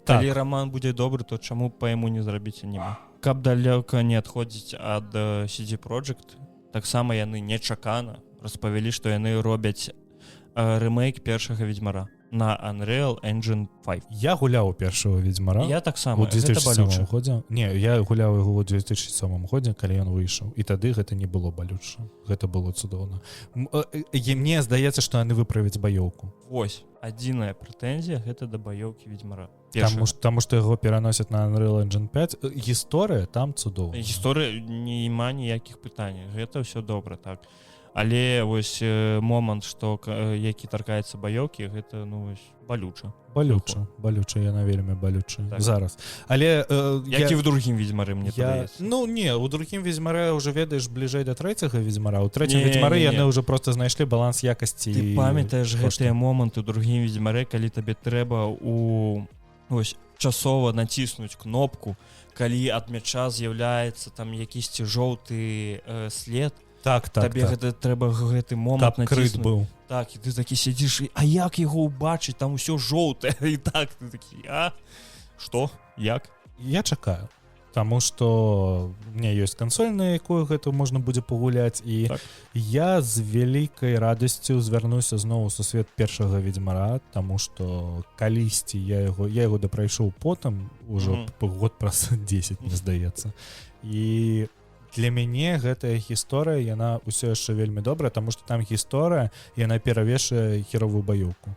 S1: Так.
S2: Калі роман будзе добры, то чаму па яму не зрабіць анімэ? Каб далёка не адходзіць ад CD Projekt, таксама яны нечакана распавялі, што яны робяць рэмейк першага Ведзьмара на Unreal Engine 5.
S1: Я гуляў у першага Ведзьмара.
S2: Я таксама.
S1: У 2007 годзе. Не, я гуляў яго ў 2007 годзе, калі ён выйшаў. І тады гэта не было балюча. Гэта было цудоўна. Мне здаецца, што яны выправяць баёўку.
S2: Вось, адзіная прэтэнзія гэта да баёўкі Ведзьмара.
S1: Таму што яго пераносяць на Unreal Engine 5. Гісторыя там цудоўная.
S2: Гісторыя няма ніякіх пытанняў. Гэта ўсё добра, так. Але вось момант, што які таркаецца баёўкі, гэта ну вось балюча. Балюча, яна вельмі балюча. Так. Зараз. Але які ў другім Ведзьмары, мне падаецца.
S1: Ну не, у другім Ведзьмары ўжо ведаеш бліжэй да трэцяга Ведзьмара. У трэцім Ведзьмары яны ўжо проста знайшлі баланс якасці.
S2: Ты памятаеш гэтыя моманты ў другім Ведзьмары, калі табе трэба ось часова націснуць кнопку, калі ад мяча з'яўляецца там якісьці жоўты след.
S1: Так.
S2: Табе гэта трэба гэты момант націснуць.
S1: Быў.
S2: Так, і ты такі сядзіш, а як яго ўбачыць, там усё жоўтае, і так ты такі, а? Што? Як?
S1: Я чакаю. Таму што у меня ёсць кансоль, на якую гэта можна будзе пагуляць, і так. Я з вялікай радасцю звярнуся зноў у сусвет першага Ведзьмара, таму што калісьці я яго дапрайшоў потым, ужо год праз 10, мне здаецца. І для мяне гэтая гісторыя, яна ўсё яшчэ вельмі добрая, таму што там гісторыя, яна перавешае херовую баёўку.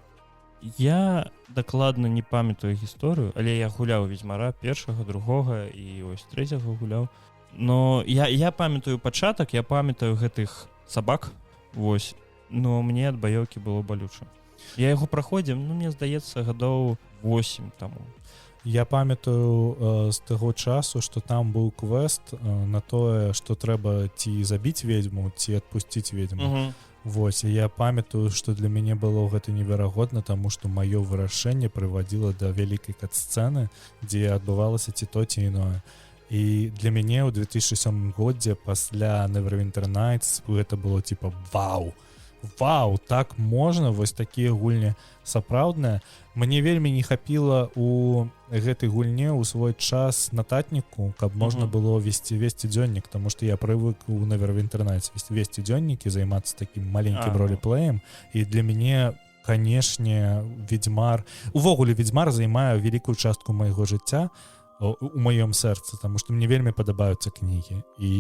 S2: Я дакладна не памятаю гісторыю, але я гуляў Ведзьмара першага, другога і ось трэцяга гуляў. Но я памятаю пачатак, я памятаю гэтых сабак, вось, но мне ад баёўкі было балюча. Я яго праходзіў, ну, мне здаецца, гадоў 8 таму.
S1: Я памятаю з таго часу, што там быў квест на тое, што трэба ці забіць ведзьму, ці адпусціць ведзьму. Вось, і я памятаю, што для мяне было гэта неверагодна, таму што маё вырашэнне прывадзіла да вялікай кат-сцэны, дзе адбывалася ці то, ці іное. І для мяне ў 2007 годзе пасля Neverwinter Nights гэта было типа вау, так можна, вось такія гульні сапраўдныя. Мне вельмі не хапіла у гэтай гульне ў свой час нататніку, каб можна было весці дзённік, таму што я прывык у Neverwinter Nights весці дзённікі, займацца такім маленькім ролеплеем, і для мяне, канешне, Ведзьмар, увогуле Ведзьмар займае вялікую частку майго жыцця у маём сэрцы, таму што мне вельмі падабаюцца кнігі, і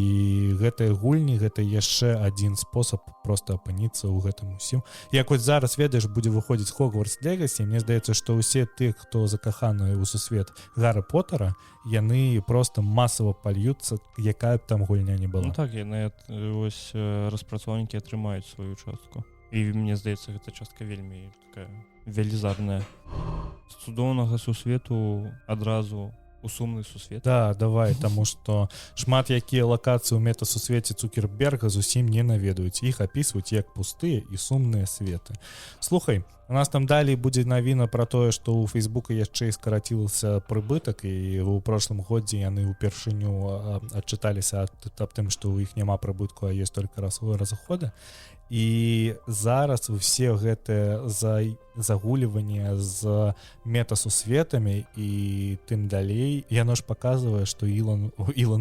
S1: гэтыя гульні гэта яшчэ адзін спосаб проста апыніцца ў гэтым усім. Як вось зараз, ведаеш, будзе выходзіць Hogwarts Legacy, мне здаецца, што ўсе тых, хто закаханы ў сусвет Гаррі Поттера, яны проста масава пальюцца, якая б там гульня не была.
S2: Ну так, яны ось распрацоўнікі атрымаюць сваю частку, і мне здаецца, гэта частка вельмі такая велізарная. З цудоўнага сусвету адразу у сумны сусвет.
S1: Да, давай, таму што шмат якія лакацыі ў метасусвеце Цукерберга зусім не наведаюць, іх апісваюць як пустыя і сумныя светы. Слухай, у нас там далей будзе навіна пра тое, што ў Фейсбука яшчэ і скарацілася прыбытак, і ў прошлым годзе яны ўпершыню адчыталіся аб тым, што ў іх няма прыбытку, а ёсць толькі разаходы. і зараз усе гэтыя загуліванне з метасусветамі і тым далей яно ж паказвае, што Ілон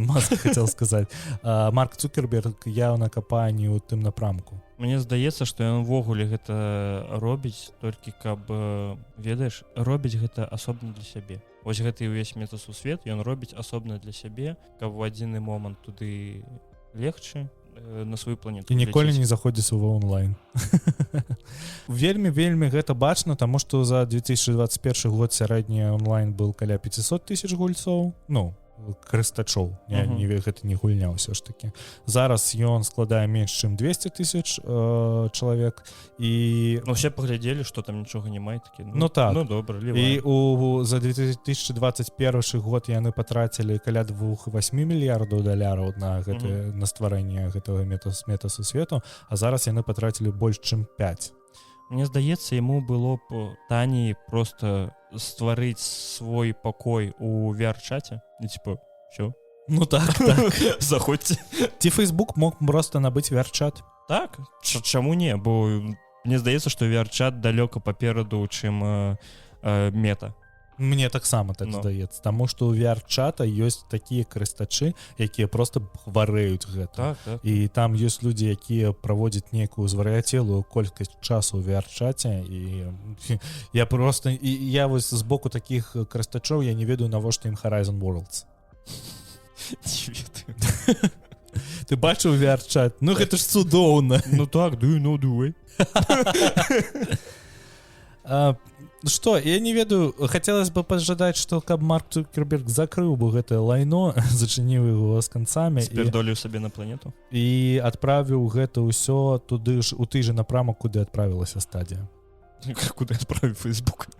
S1: Маск хотел сказаць, Марк Цукерберг яўна капае не ў тым напрамку.
S2: Мне здаецца, што ён увогуле гэта робіць толькі каб, ведаеш, робіць гэта асобна для сябе. Вось гэты ўвесь метасусвет ён робіць асобна для сябе, каб у адзіны момант туды легчы на сваю планету.
S1: І ніколі не заходзіць ува онлайн. Вельмі гэта бачна, таму што за 2021 год сярэдні онлайн был каля 500 тысяч гульцоў, ну, карыстачоў, гэта не гульня ўсё ж такі. Зараз ён складае менш, чым 200 тысяч чалавек, і...
S2: Ну, все паглядзелі, што там нічога няма, такі,
S1: ну так.
S2: Ну, добра, лівай.
S1: І за 2021 год яны патрацілі каля 2,8 мільярдаў даляраў на гэта, на стварэнне гэтага метасусвету, а зараз яны патрацілі больш, чым 5.
S2: Мне здаецца, яму было б танней просто стварыць свой пакой у VR-чаце. І типа, все.
S1: Ну так.
S2: Заходзьце.
S1: Ці Facebook мог просто набыць VR-чат?
S2: Так, чаму не? Бо мне здаецца, што VR-чат далёка папераду, чым мета.
S1: Мне таксама так здаецца, таму што ў VR-чата ёсць такія карыстачы, якія просто хварэюць гэта.
S2: Так.
S1: І там ёсць людзі, якія праводзяць нейкую звар'яцелую колькасць часу ў VR-чаце, і я просто я вось з боку такіх карыстачоў я не ведаю, навошта ім Horizon Worlds.
S2: Не ведаю.
S1: Ты бачыў VR-чат? Ну гэта ж цудоўна.
S2: Ну так, do you know the way?
S1: Что, я не ведаю, хотелось бы пожадать, что каб Марк Цукерберг закрыў бы гэтае лайно, зачыніў его з канцамі,
S2: спірдоліў сабе на планету
S1: і адправіў гэта ўсё туды ж у той же напрамак, куды адправілася стадія.
S2: Куды адправіў Facebook?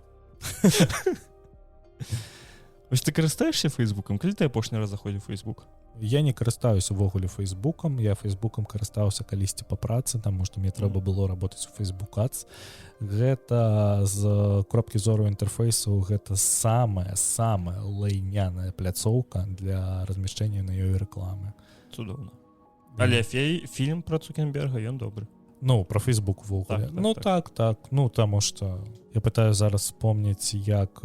S2: Вось ты карыстаешься Фейсбукам? Калі ты апошні раз заходзіў Facebook?
S1: Я не карыстаюся увогуле Фейсбукам. Я Фейсбукам карыстаўся калісьці па працы, таму што мне трэба было работаць у Facebook Ads. Гэта з кропкі зору інтэрфейсу гэта самая лайняная пляцоўка для размяшчэння на ёй рэкламы.
S2: Цудоўна. Але фільм пра Цукерберга ён добры.
S1: Ну, про Facebook увогуле. Так. Ну, таму што я пытаюсь зараз вспомніць, як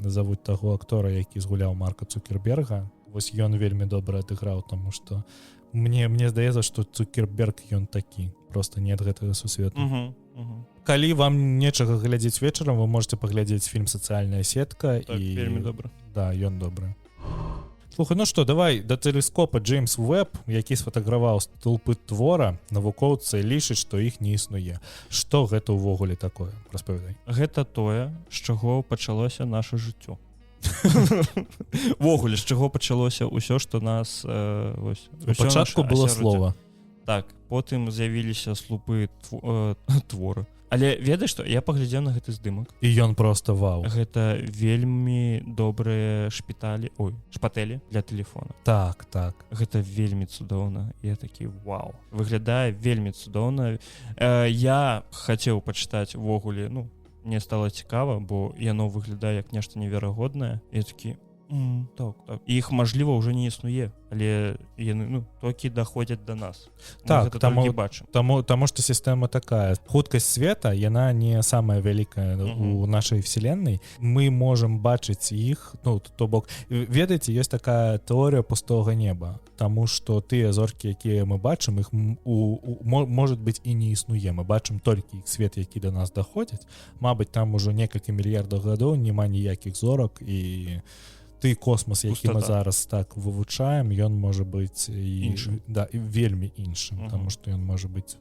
S1: завуць таго актора, які згуляў Марка Цукерберга. Вось ён вельмі добра адыграў, таму што мне здаецца, што Цукерберг ён такі, просто не ад гэтага сусвету. Калі вам нечага глядзець вечарам, вы можете паглядзець фільм «Сацыяльная сетка».
S2: Так, вельмі добра.
S1: Да, ён добры. Слухай, ну што, давай да тэлескопа Джеймс Веб, які сфотаграваў столпы твора, навукоўцы лічаць, што іх не існуе. Што гэта ўвогуле такое? Распавядай.
S2: Гэта тое, з чаго пачалося наша жыццё. Ввогуле, з чаго пачалося ўсё, што нас...
S1: У пачатку было слова.
S2: Так, потым з'явіліся слупы твора. Але ведаеш што, я паглядзеў на гэты здымак.
S1: І ён просто вау.
S2: Гэта вельмі добрыя шпатэлі для тэлефона.
S1: Так.
S2: Гэта вельмі цудоўна. Я такі вау. Выглядае вельмі цудоўна. Я хацеў пачытаць увогуле, ну, мне стала цікава, бо яно выглядае як нешта неверагоднае. Я такі, так. Іх, мажліва, ўжо не існуе, але яны, толькі даходзяць да нас.
S1: Так, таму што сістэма такая. Хуткасць света, яна не самая вялікая у нашай вселенной. Мы можам бачыць іх, то бок, ведаеце, ёсць такая тэорыя пустога неба, таму што тыя зоркі, якія мы бачым, іх может быць і не існуе. Мы бачым толькі іх свет, які да нас даходзіць. Мабыць, там ужо некалькі мільярдаў гадоў няма ніякіх зорак, і ты космос, які мы зараз так вывучаем, ён можа быць іншым. Да, і вельмі іншым, таму што ён можа быць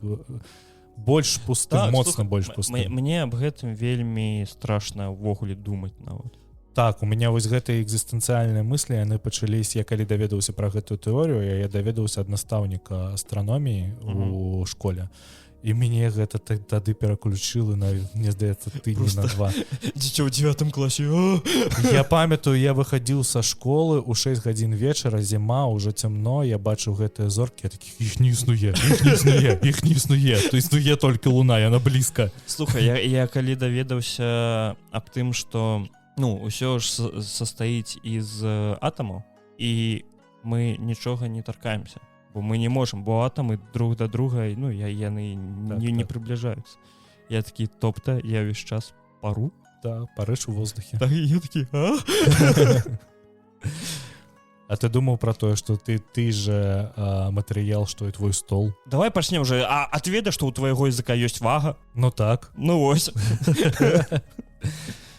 S1: больш пустым, моцна больш пустым.
S2: Мне аб гэтым вельмі страшна ўвогуле думаць нават.
S1: Так, у меня вось гэтыя экзістэнцыяльныя мыслі, яны пачаліся, я калі даведаўся пра гэтую тэорыю, я даведаўся ад настаўніка астраноміі у школе. І мяне гэта тады пераключыла на, мне здаецца, тыдні на 2.
S2: Дзіцё ў 9 класе.
S1: Я памятаю, я выхадзіў са школы ў 6 гадзін вечара, зіма, ўжо цямно, я бачыў гэтыя зоркі, я такі, іх не існуе. То існуе толькі луна, яна блізка.
S2: Слухай, я калі даведаўся аб тым, што, ўсё ж састаіць з атамаў, і мы нічога не таркаемся. бо мы не можам, бо атамы друг да друга, ну, яны не приближаюцца. Я такі, тобто, я весь час пару?
S1: Да, парыш у воздухе.
S2: Так, я такі,
S1: А ты думаў пра тое, што ты же матэрыял, што і твой стол?
S2: Давай пачнем уже. А ты ведаеш, што ў твайго языка ёсць вага?
S1: Ну так.
S2: Ну вось.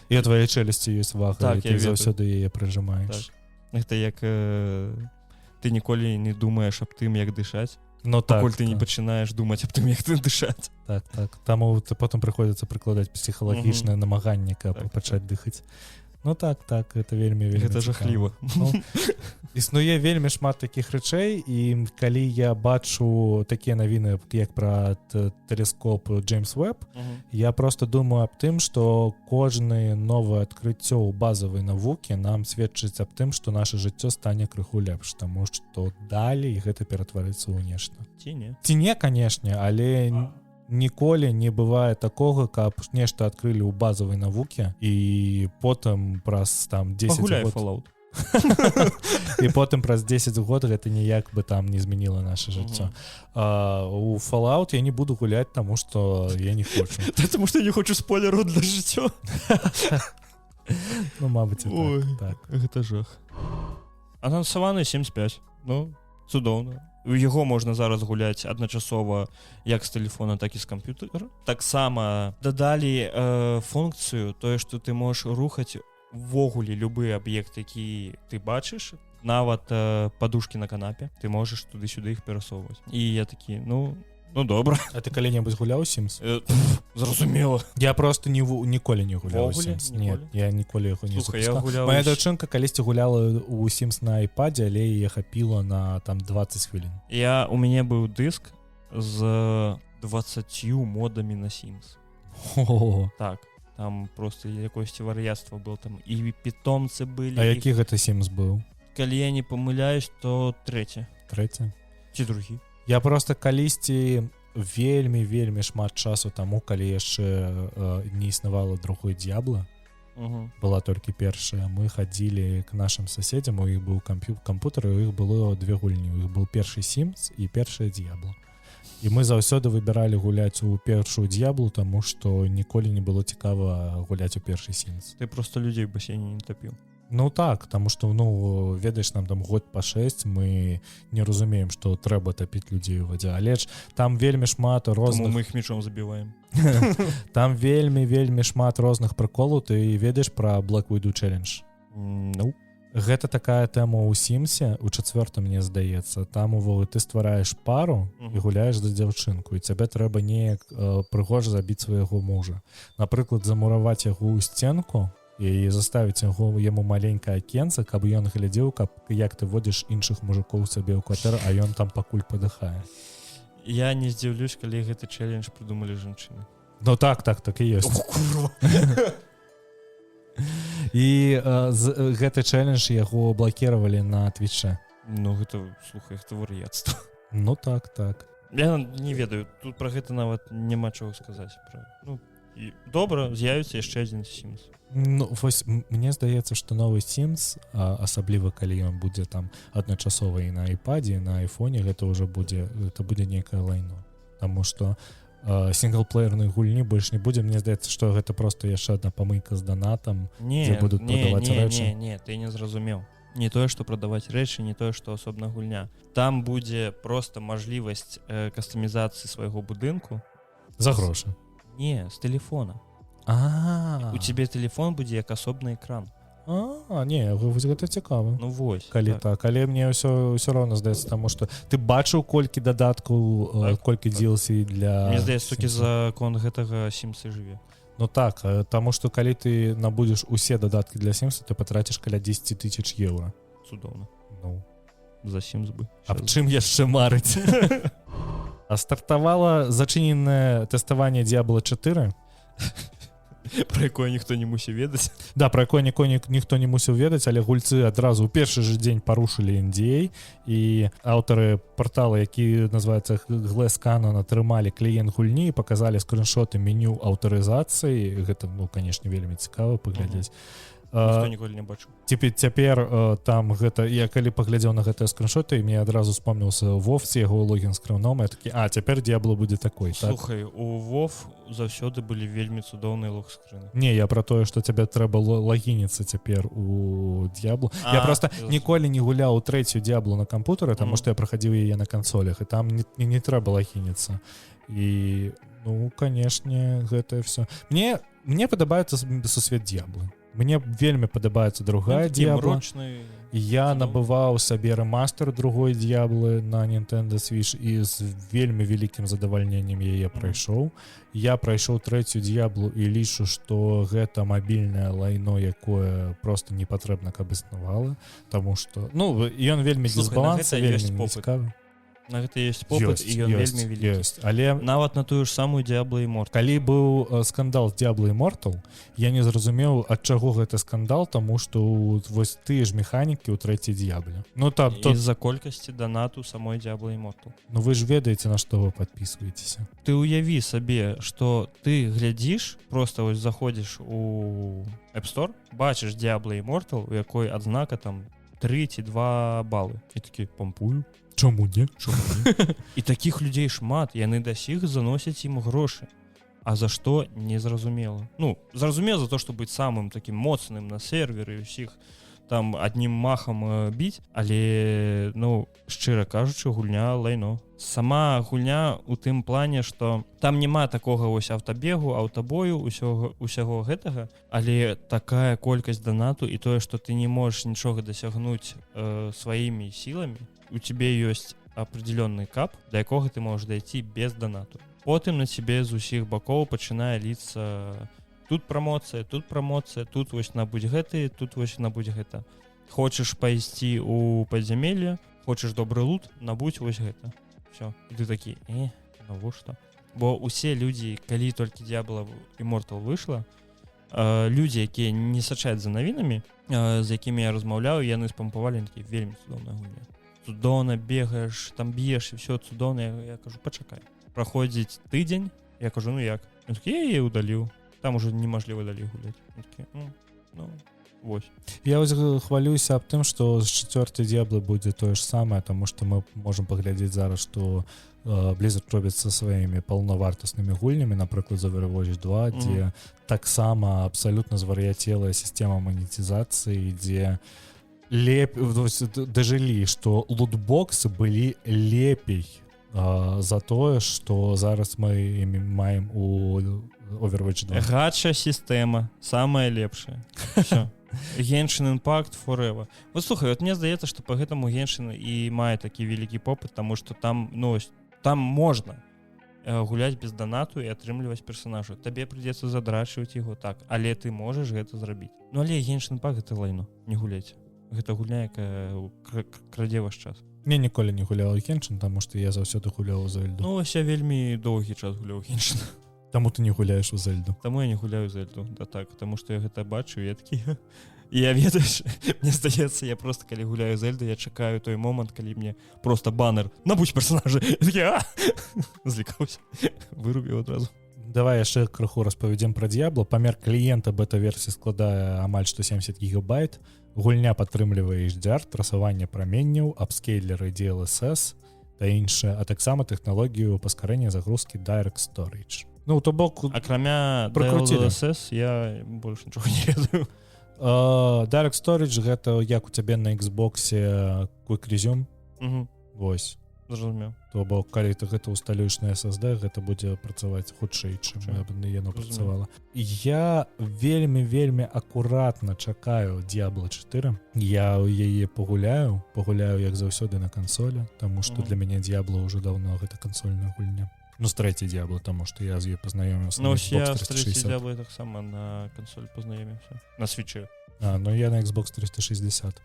S1: І у твоей чэлюсці ёсць вага,
S2: так,
S1: і ты заўсёды яе прыжымаеш.
S2: Так. Гэта як ты ніколі не думаеш аб тым, як дышаць.
S1: Ну так.
S2: Пакуль ты не пачынаеш думаць аб тым, як ты дышаць.
S1: Так, так. Таму потым прыходзіцца прыкладаць псіхалагічнае намаганне, каб пачаць дыхаць. Ну так, так, гэта вельмі
S2: гэта жахліва.
S1: Ну, існуе вельмі шмат такіх рэчэй, і калі я бачу такія навіны, як пра тэлескоп Джеймс Уэб, я просто думаю аб тым, што кожнае новае адкрыццё ў базавай навукі нам сведчыць аб тым, што наша жыццё стане крыху лепш, таму што далей гэта ператварыцца ў нешта.
S2: Ці не?
S1: Ці не, канешне, але ніколі не бывае такога, каб нешта адкрылі ў базавай навукі і потым праз там 10
S2: пагуляй
S1: год
S2: Fallout.
S1: І потым праз 10 год гэта ніяк бы там не змяніла наше жыццё. У Fallout я не буду гуляць, таму што я не хочу.
S2: Таму што я не хочу спойлеру для жыццё.
S1: Ну, мабыць, так.
S2: Гэта жах. Анансаваны 7.5. Ну, цудоўна. У яго можна зараз гуляць адначасова як з тэлефона, так і з камп'ютара. Таксама дадалі функцыю, тое, што ты можаш рухаць ввогуле любы аб'ект, які ты бачыш, нават падушкі на канапе, ты можаш туды-сюды іх перасоўваць. І я такі, ну добра.
S1: А ты калі-небудзь гуляў Sims?
S2: Зразумела.
S1: Я просто ніколі не гуляў Sims.
S2: Нет,
S1: я ніколі яго не запускаў.
S2: Моя
S1: дачынка калісьці гуляла ў Sims на iPad, але яе хапіла на там 20 хвілін.
S2: У мяне быў дыск з 20 модамі на Sims. Так, там просто якосьці вар'яцтва было там. І питомцы былі.
S1: А які гэта Sims быў?
S2: Калі я не памыляюсь, то трэці.
S1: Трэці?
S2: Ці другі.
S1: Я просто калісьці вельмі шмат часу таму, калі яшчэ не існавала другой Д'ябла, была толькі першая, мы хадзілі к нашым суседзям, у іх быў камп'ютар, у іх было две гульні, у іх быў першы Sims і першая Д'ябла. І мы заўсёды выбіралі гуляць у першую Д'яблу, таму што ніколі не было цікава гуляць у першы Sims.
S2: Ты просто людзей у басейне не тапіў.
S1: Ну так, таму што, ведаеш, нам там год па 6, мы не разумеем, што трэба тапіць людзей у вадзе, але ж там вельмі шмат розных...
S2: Таму мы іх мячом забіваем.
S1: Там вельмі шмат розных прыколаў, ты ведаеш пра Black Widow Challenge?
S2: Ну.
S1: Гэта такая тэма ў Сімсе, у 4-м, мне здаецца. Там ты ствараеш пару і гуляеш за дзяўчынку, і цябе трэба неяк прыгожа забіць свайго мужа. Напрыклад, замураваць яго ў сценку, і заставіць яму маленькае акенца, каб ён глядзеў, як ты водзіш іншых мужикоў сабе ў кватэру, а ён там пакуль падыхае.
S2: Я не здзіўлюсь, калі гэты чэлендж прыдумалі жанчыны.
S1: Ну так і ёсць. І гэты чэлендж яго блакіравалі на Твічэ.
S2: Ну гэта, слухай, гэта вар'яцтва.
S1: Ну так.
S2: Я не ведаю, тут пра гэта нават няма чаго сказаць. Добра, з'явіцца яшчэ адзін Sims.
S1: Ну, вось, мне здаецца, што новы Sims, асабліва калі ён будзе там адначасова і на iPad, і на iPhone, гэта будзе нейкае лайно. Таму што сінглплеернай гульні больш не будзе. Мне здаецца, што гэта просто яшчэ адна памылка з донатам, дзе будуць прадаваць рэчы.
S2: Не, ты не зразумеў. Не тое, што прадаваць рэчы, не тое, што асобна гульня. Там будзе просто мажлівасць кастамізацыі свайго будынку.
S1: За грошы.
S2: Не, з тэлефона. У цябе тэлефон будзе як асобны экран.
S1: Не, гэта цікава.
S2: Ну вось.
S1: Калі так, але мне ўсё роўна здаецца, таму што ты бачыў колькі дадаткаў, колькі DLC для...
S2: Мне здаецца, толькі за конт гэтага Sims жыве.
S1: Ну так, таму што калі ты набудзеш усе дадаткі для Sims, ты патраціш каля 10 000 еўра.
S2: Цудоўна.
S1: Ну.
S2: За Sims бы.
S1: Аб чым яшчэ марыць? Стартавала зачыненае тэставанне Diablo 4.
S2: Про якое ніхто не мусіў ведаць.
S1: Да, про якое ніхто не мусіў ведаць, але гульцы адразу ў першы же дзень парушылі NDA, і аўтары партала, які называецца Glass Cannon, атрымалі кліент гульні і паказалі скриншоты меню аўтарызацыі. Гэта, канешне, вельмі цікава паглядзець.
S2: ніхто ніколі не бачыў.
S1: Цяпер там гэта я калі паглядзеў на гэтыя скриншоты, мне адразу вспомніўся Вов з яго логін з крыўном, я такі, цяпер Diablo будзе такой.
S2: Слухай, так? У Вов заўсёды былі вельмі цудоўныя лог-скрыны.
S1: Не, я про тое, што цябе трэба лагініцца цяпер у Diablo. Я просто ніколі не гуляў у трэцюю Diablo на кампутары, таму што я прахадзіў яе на кансолях, і там не трэба лагініцца. І, ну, канешне, гэтае все. Мне падабаецца сусвет Diablo. Мне вельмі падабаецца другая Diablo. Я набываў сабе рэмастер другой Diablo на Nintendo Switch і з вельмі вялікім задавальненнем яе прайшоў. Я прайшоў трэцюю Diablo і лічу, што гэта мабільнае лайно, якое просто не патрэбна, каб існавала, таму што, ну, ён вельмі дысбаланс, вельмі нецікавы.
S2: На гэта ёсць попыт, і ён вельмі вялікі.
S1: Але
S2: нават на тую ж самую Diablo Immortal.
S1: Калі быў скандал з Diablo Immortal, я не зразумеў, ад чаго гэта скандал, таму што вось тыя ж механікі ў трэцяй Diablo. Ну там
S2: з-за колькасці донату самой Diablo Immortal.
S1: Ну вы ж ведаеце, на што вы падпісваецеся.
S2: Ты ўяві сабе, што ты глядзіш, просто вось заходзіш у App Store, бачыш Diablo Immortal, у якой адзнака там 3 ці 2 балы. І такі пампую.
S1: Чаму не?
S2: І такіх людзей шмат, яны да сіх заносяць ім грошы. А за што незразумела. Ну, зразумела за то, што быць самым такім моцным на серверы і ўсіх там аднім махам біць, але, ну, шчыра кажучы, гульня лайно. Сама гульня у тым плане, што там няма такога вось аўтабегу, аўтабою, усяго гэтага, але такая колькасць донату і тое, што ты не можаш нічога дасягнуць сваімі сіламі, у тебе ёсць определенный кап, да якога ты можаш дайти без донату. Потым на тебе з усіх бакоў пачынае ліцца тут прамоцыя, тут вось набудь гэты, тут вось набудь гэта. Хочаш пайсці у падзямелле, хочаш добры лут, набудь вось гэта. Всё. І ты такі, навошта? Бо усе людзі, калі толькі Diablo Immortal выйшла, людзі, якія не сачаць за навінамі, з якімі я размаўляю, яны спампавалі такі вельмі цудоўная гульня. Цудоўна бегаеш, там б'еш і все цудоўна. Я кажу, пачакай. Праходзіць тыдзень, я кажу, ну як? Ён такі, я яе удаліў. Там уже немажліва далей гуляць. Ён такі, ну, вось.
S1: Я вось хвалююся аб тым, што з 4-й Diablo будзе тое ж самае, таму што мы можам паглядзець зараз, што Blizzard робіць са сваімі паўнавартаснымі гульнямі, напрыклад, з Overwatch 2, дзе таксама абсалютна звар'яцелая сістэма манетызацыі, дзе дажылі, што лутбоксы былі лепей за тое, што зараз мы маем у Overwatch 2.
S2: Гача сістэма, самая лепшая. Всё. Genshin Impact forever. Вот слухай, вот мне здаецца, што па гэтаму Genshin і мае такі вялікі попыт, таму што там, ну, там можна гуляць без донату і атрымліваць персонажу. Табе прыйдзецца задрачваць яго так, але ты можаш гэта зрабіць. Ну але Genshin Impact гэта лайно, не гуляйце. Гэта гульня, якая крадзе ваш час.
S1: Мне ніколі не гуляў Genshin, таму што я заўсёды гуляў у Зельду.
S2: Ну, я вельмі доўгі час гуляў Genshin.
S1: Таму ты не гуляеш у Зельду.
S2: Таму я не гуляю Зельду, да так, таму што я гэта бачу, я такі... І я ведаеш, мне здаецца, я просто калі гуляю Зельду, я чакаю той момант, калі мне просто баннер «Набудь персонажа!» Я такі, злікаўся, вырубіў адразу.
S1: Давай яшчэ крыху распавядзем пра Diablo. Памер кліента бета-версіі складае амаль 170 гігабайт. Гульня падтрымлівае HDR, трасаванне праменняў, апскейлеры DLSS та іншае, а таксама тэхналогію паскарэння загрузкі Direct Storage. Ну, то бок...
S2: Акрамя DLSS я больш нічога не ведаю.
S1: Direct Storage гэта як у цябе на Xbox'е Quick Resume. Вось.
S2: Зразумеў.
S1: То бок, калі ты гэта ўсталюеш на SSD, гэта будзе працаваць хутчэй, чым яно працавала. Я вельмі акуратна чакаю Diablo 4. Я ў яе пагуляю, як заўсёды на кансолі, таму што для мяне Diablo ўжо даўно гэта кансольная гульня. Ну, з 3-й Diablo, таму што я з ёй пазнаёміўся на Xbox 360.
S2: Ну, я з 3-й Diablo таксама на кансолі пазнаёміўся. На Switch.
S1: Ну я на Xbox 360.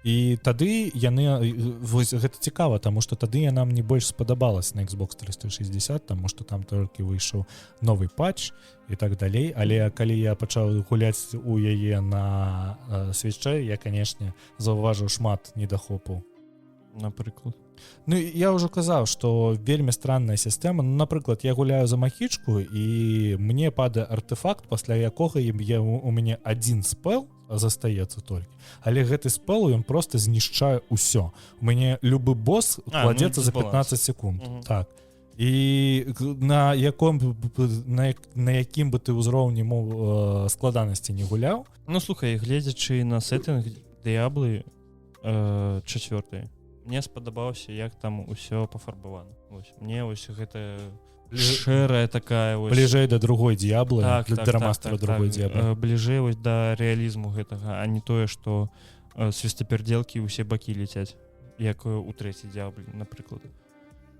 S1: І тады яны, вось гэта цікава, таму што тады яна мне больш спадабалась на Xbox 360, таму што там толькі выйшаў новы патч і так далей, але калі я пачаў гуляць у яе на Switch, я, канешне, заўважыў шмат недахопу.
S2: Напрыклад.
S1: Ну, я ўжо казаў, што вельмі странная сістэма. Ну, напрыклад, я гуляю за махічку, і мне падае артефакт, пасля якога у мяне адзін спел застаецца толькі. Але гэты спел ён просто знішчае ўсё. У мяне любы босс кладзецца за 15 секунд. Так. І на якім бы ты ўзроўні складанасці не гуляў.
S2: Ну слухай, гледзячы на сеттинг Diablo 4, мне спадабаўся, як там усё пафарбавана. Мне ось гэта шэрая такая ось...
S1: бліжэй да другой Diablo, для рамастера другой Diablo.
S2: Бліжэй ось да рэалізму гэтага, а не тое, што свістапердзелкі ўсе бакі ляцяць, як у трэцяй Diablo, напрыклад.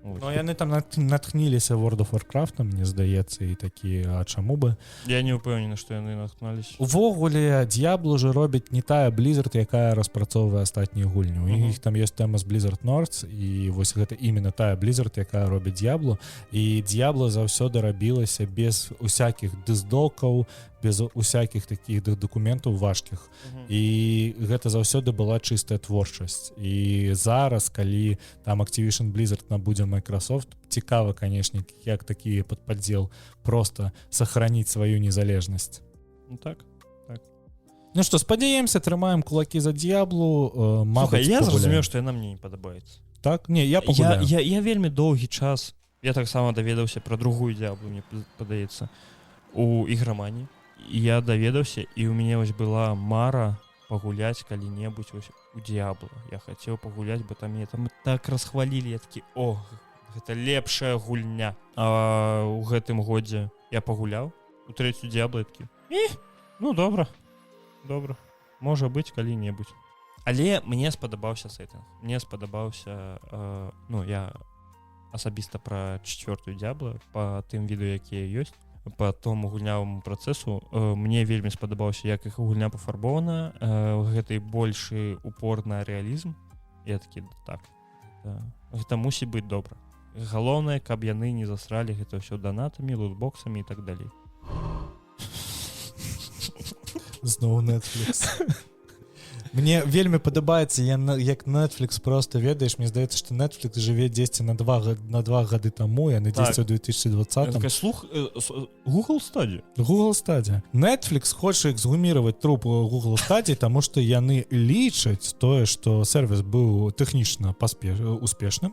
S1: Ну, яны там натхніліся World of Warcraft, мне здаецца, і такі, а чаму бы?
S2: Я не ўпэўнены, што яны натхналіся.
S1: Увогуле, Diablo уже робіць не тая Blizzard, якая распрацоўвае астатнія гульні. У іх там ёсць тэма з Blizzard North, і вось гэта именно тая Blizzard, якая робіць Diablo. І Diablo заўсёды рабілася без усякіх дысдокаў, без усякіх такіх дакументаў важкіх. І гэта заўсёды была чыстая творчасць. І зараз, калі там Activision Blizzard набудзе Microsoft, цікава, канешне, як такі падпадзел просто сохраніць сваю незалежнасць.
S2: Ну так.
S1: Ну што, спадзяемся, трымаем кулакі за Diablo.
S2: Слухай, я зразумеў, што яна мне не падабаецца.
S1: Так? Не, я пагуляю.
S2: Я вельмі доўгі час, я таксама даведаўся пра другую Diablo, мне падаецца, у іграмані. І я даведаўся, і ў мяне вось была мара пагуляць калі-небудзь у Diablo. Я хацеў пагуляць, бо там мне там так расхвалілі, я такі, гэта лепшая гульня. А ў гэтым годзе я пагуляў у трэцюю Diablo, такі, ну добра, можа быць калі-небудзь. Але мне спадабаўся сеттинг. Мне спадабаўся, я асабіста пра 4-ю Diablo, па тым відэо, якія ёсць, по тому гульнявому працэсу. Мне вельмі спадабаўся, як іх гульня пафарбована, гэты большы упор на рэалізм. Я такі, так, гэта мусіць быць добра. Галоўнае, каб яны не засралі гэта ўсё донатамі, лутбоксамі і так далей.
S1: Зноў Netflix. Мне вельмі падабаецца, як Netflix просто, ведаеш, мне здаецца, што Netflix жыве 10 на 2 гады таму, яны 10 у 2020.
S2: Слух, Google Stadia.
S1: Google Stadia. Netflix хоча эксгуміраваць труп Google Stadia, таму што яны лічаць тое, што сервіс быў тэхнічна успешным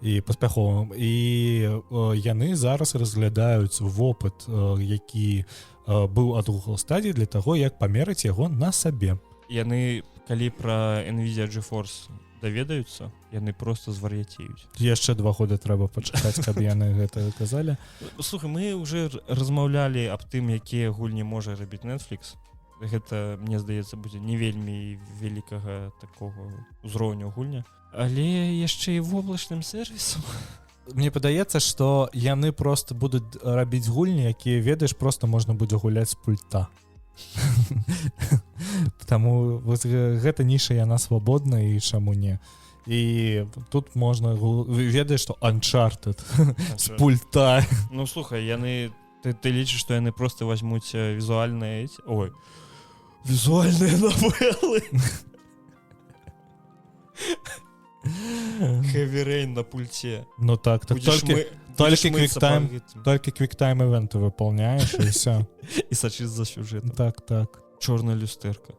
S1: і паспяховым, і яны зараз разглядаюць вопыт, які быў ад Google Stadia для таго, як памераць яго на сабе.
S2: Яны, калі пра NVIDIA GeForce даведаюцца, яны просто звар'яцеюць.
S1: Яшчэ 2 года трэба пачакаць, каб яны гэта казалі.
S2: Слухай, мы уже размаўлялі аб тым, якія гульні можа рабіць Netflix. Гэта, мне здаецца, будзе не вельмі вялікага такога ўзроўню гульня. Але яшчэ і воблачным сервісам.
S1: Мне падаецца, што яны просто будуць рабіць гульні, якія, ведаеш, просто можна будзе гуляць з пульта. Таму гэта ніша, яна свабодна, і чаму не. І тут можна, ведаеш, што Uncharted з пульта.
S2: Ну слухай, яны, ты лічыш, што яны просто возьмуць візуальныя навелы. Heavy Rain на пульте.
S1: Ну так только квиктайм ивенты выполняешь, и все.
S2: И сочишь за сюжетом.
S1: Так.
S2: Черная люстерка.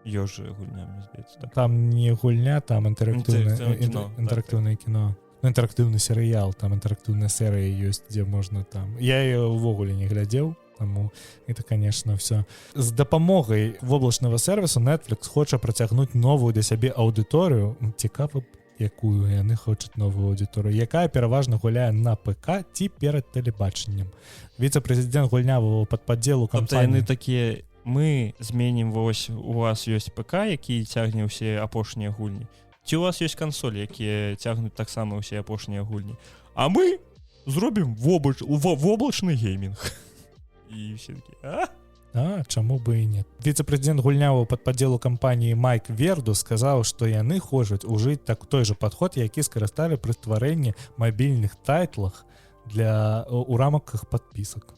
S2: Ёжи гульня, мне здаецца. Так.
S1: Там не гульня, там интерактивное кино. Интерактивный сериал, там интерактивная серия есть, где можно там. Я ее увогуле не глядел. Таму это, конечно, все. З дапамогай воблачнага сервісу Netflix хоча працягнуць новую для сябе аўдыторыю. Цікава, якую яны хочуць новую аўдыторыю, якая пераважна гуляе на ПК ці перад тэлебачаннем. Віцэ-прэзідэнт гульнявого падпадзелу кампаніі.
S2: Яны такія, мы зменім, вось у вас ёсць ПК, які цягне ўсе апошнія гульні. Ці у вас ёсць кансолі, якія цягнуць таксама ўсе апошнія гульні. А мы зробім воблачны геймінг. І все такі,
S1: чаму бы і нет. Віцэ-прэзідэнт гульнявого падпадзелу кампаніі Майк Верду сказаў, што яны хочуць ужыць той же падход, які скарысталі пры стварэнні мабільных тайтлах у рамках падпісак.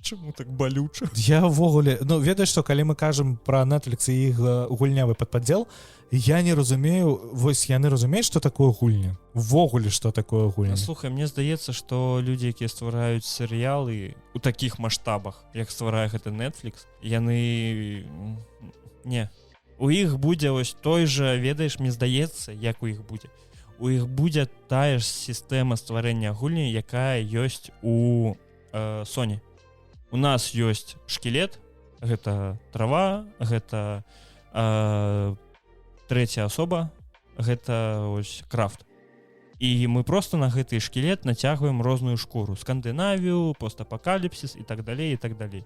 S2: Чаму так балюча?
S1: Я ўвогуле, ну ведаеш, што калі мы кажам пра Netflix і іх гульнявы падпадзел, я не разумею, вось яны разумеюць, што такое гульня. Увогуле, што такое гульня.
S2: Слухай, мне здаецца, што людзі, якія ствараюць серыялы у такіх маштабах, як стварае гэта Netflix, яны не. У іх будзе ось той жа, ведаеш, мне здаецца, як у іх будзе. У іх будзе тая ж сістэма стварэння гульні, якая ёсць у Sony. У нас ёсць шкілет, гэта трава, гэта трэцяя асоба, гэта ось крафт. І мы просто на гэты шкілет нацягваем розную шкуру, Скандынавію, постапакаліпсіс і так далей і так далей.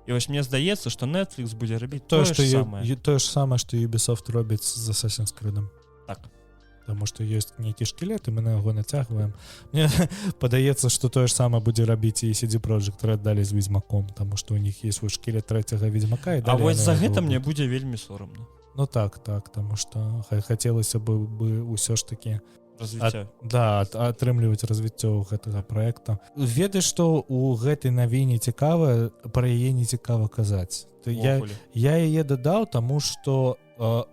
S2: І вось мне здаецца, што Netflix будзе рабіць тое ж самае.
S1: Тое ж самае, што Ubisoft робіць з Assassin's Creed.
S2: Так.
S1: Таму што ёсць нейкі шкілет, і мы на яго нацягваем. Мне падаецца, што тое ж самае будзе рабіць і CD Projekt Red далі з Ведзьмаком, таму што ў них есть свой шкілет трэцяга Ведзьмака.
S2: А вось за гэта мне будзе вельмі сорамна.
S1: Ну так, таму што хацелася бы ўсё ж такі атрымліваць развіццё гэтага праекта. Ведаеш, што ў гэтай навіне цікава, пра яе не цікава казаць. Я яе дадаў, таму што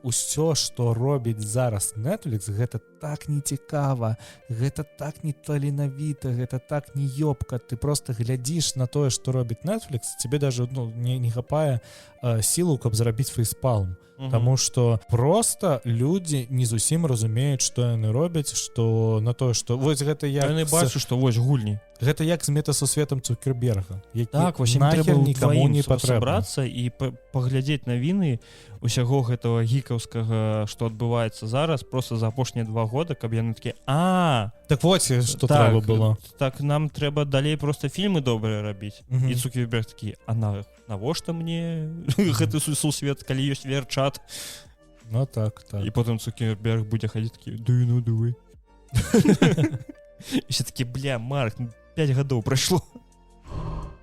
S1: ўсё, што робіць зараз Netflix, гэта так нецікава, гэта так неталенавіта, гэта так не ёбка. Ты просто глядзіш на тое, што робіць Netflix, тебе даже не хапае сілу, каб зрабіць фейспалм. Таму што просто людзі не зусім разумеюць, што яны робяць, што на тое, што вось гэта як...
S2: Яны бачу, што вось гульні.
S1: Гэта як з метасусветам Цукерберга.
S2: Так, вось ім трэба ўдваім сабрацца і паглядзець навіны усяго гэтага гікаўскага, што адбываецца зараз, просто за апошнія 2 года, каб яны такія,
S1: так вось, што трэба было.
S2: Так, нам трэба далей просто фільмы добрыя рабіць. І Цукерберг такі, навошта мне гэты сусвет, калі ёсць VR-чат?
S1: Ну так.
S2: І потым Цукерберг будзе хадзіць такі, do you know the way? І все такі, Марк, 5 гадоў прайшло.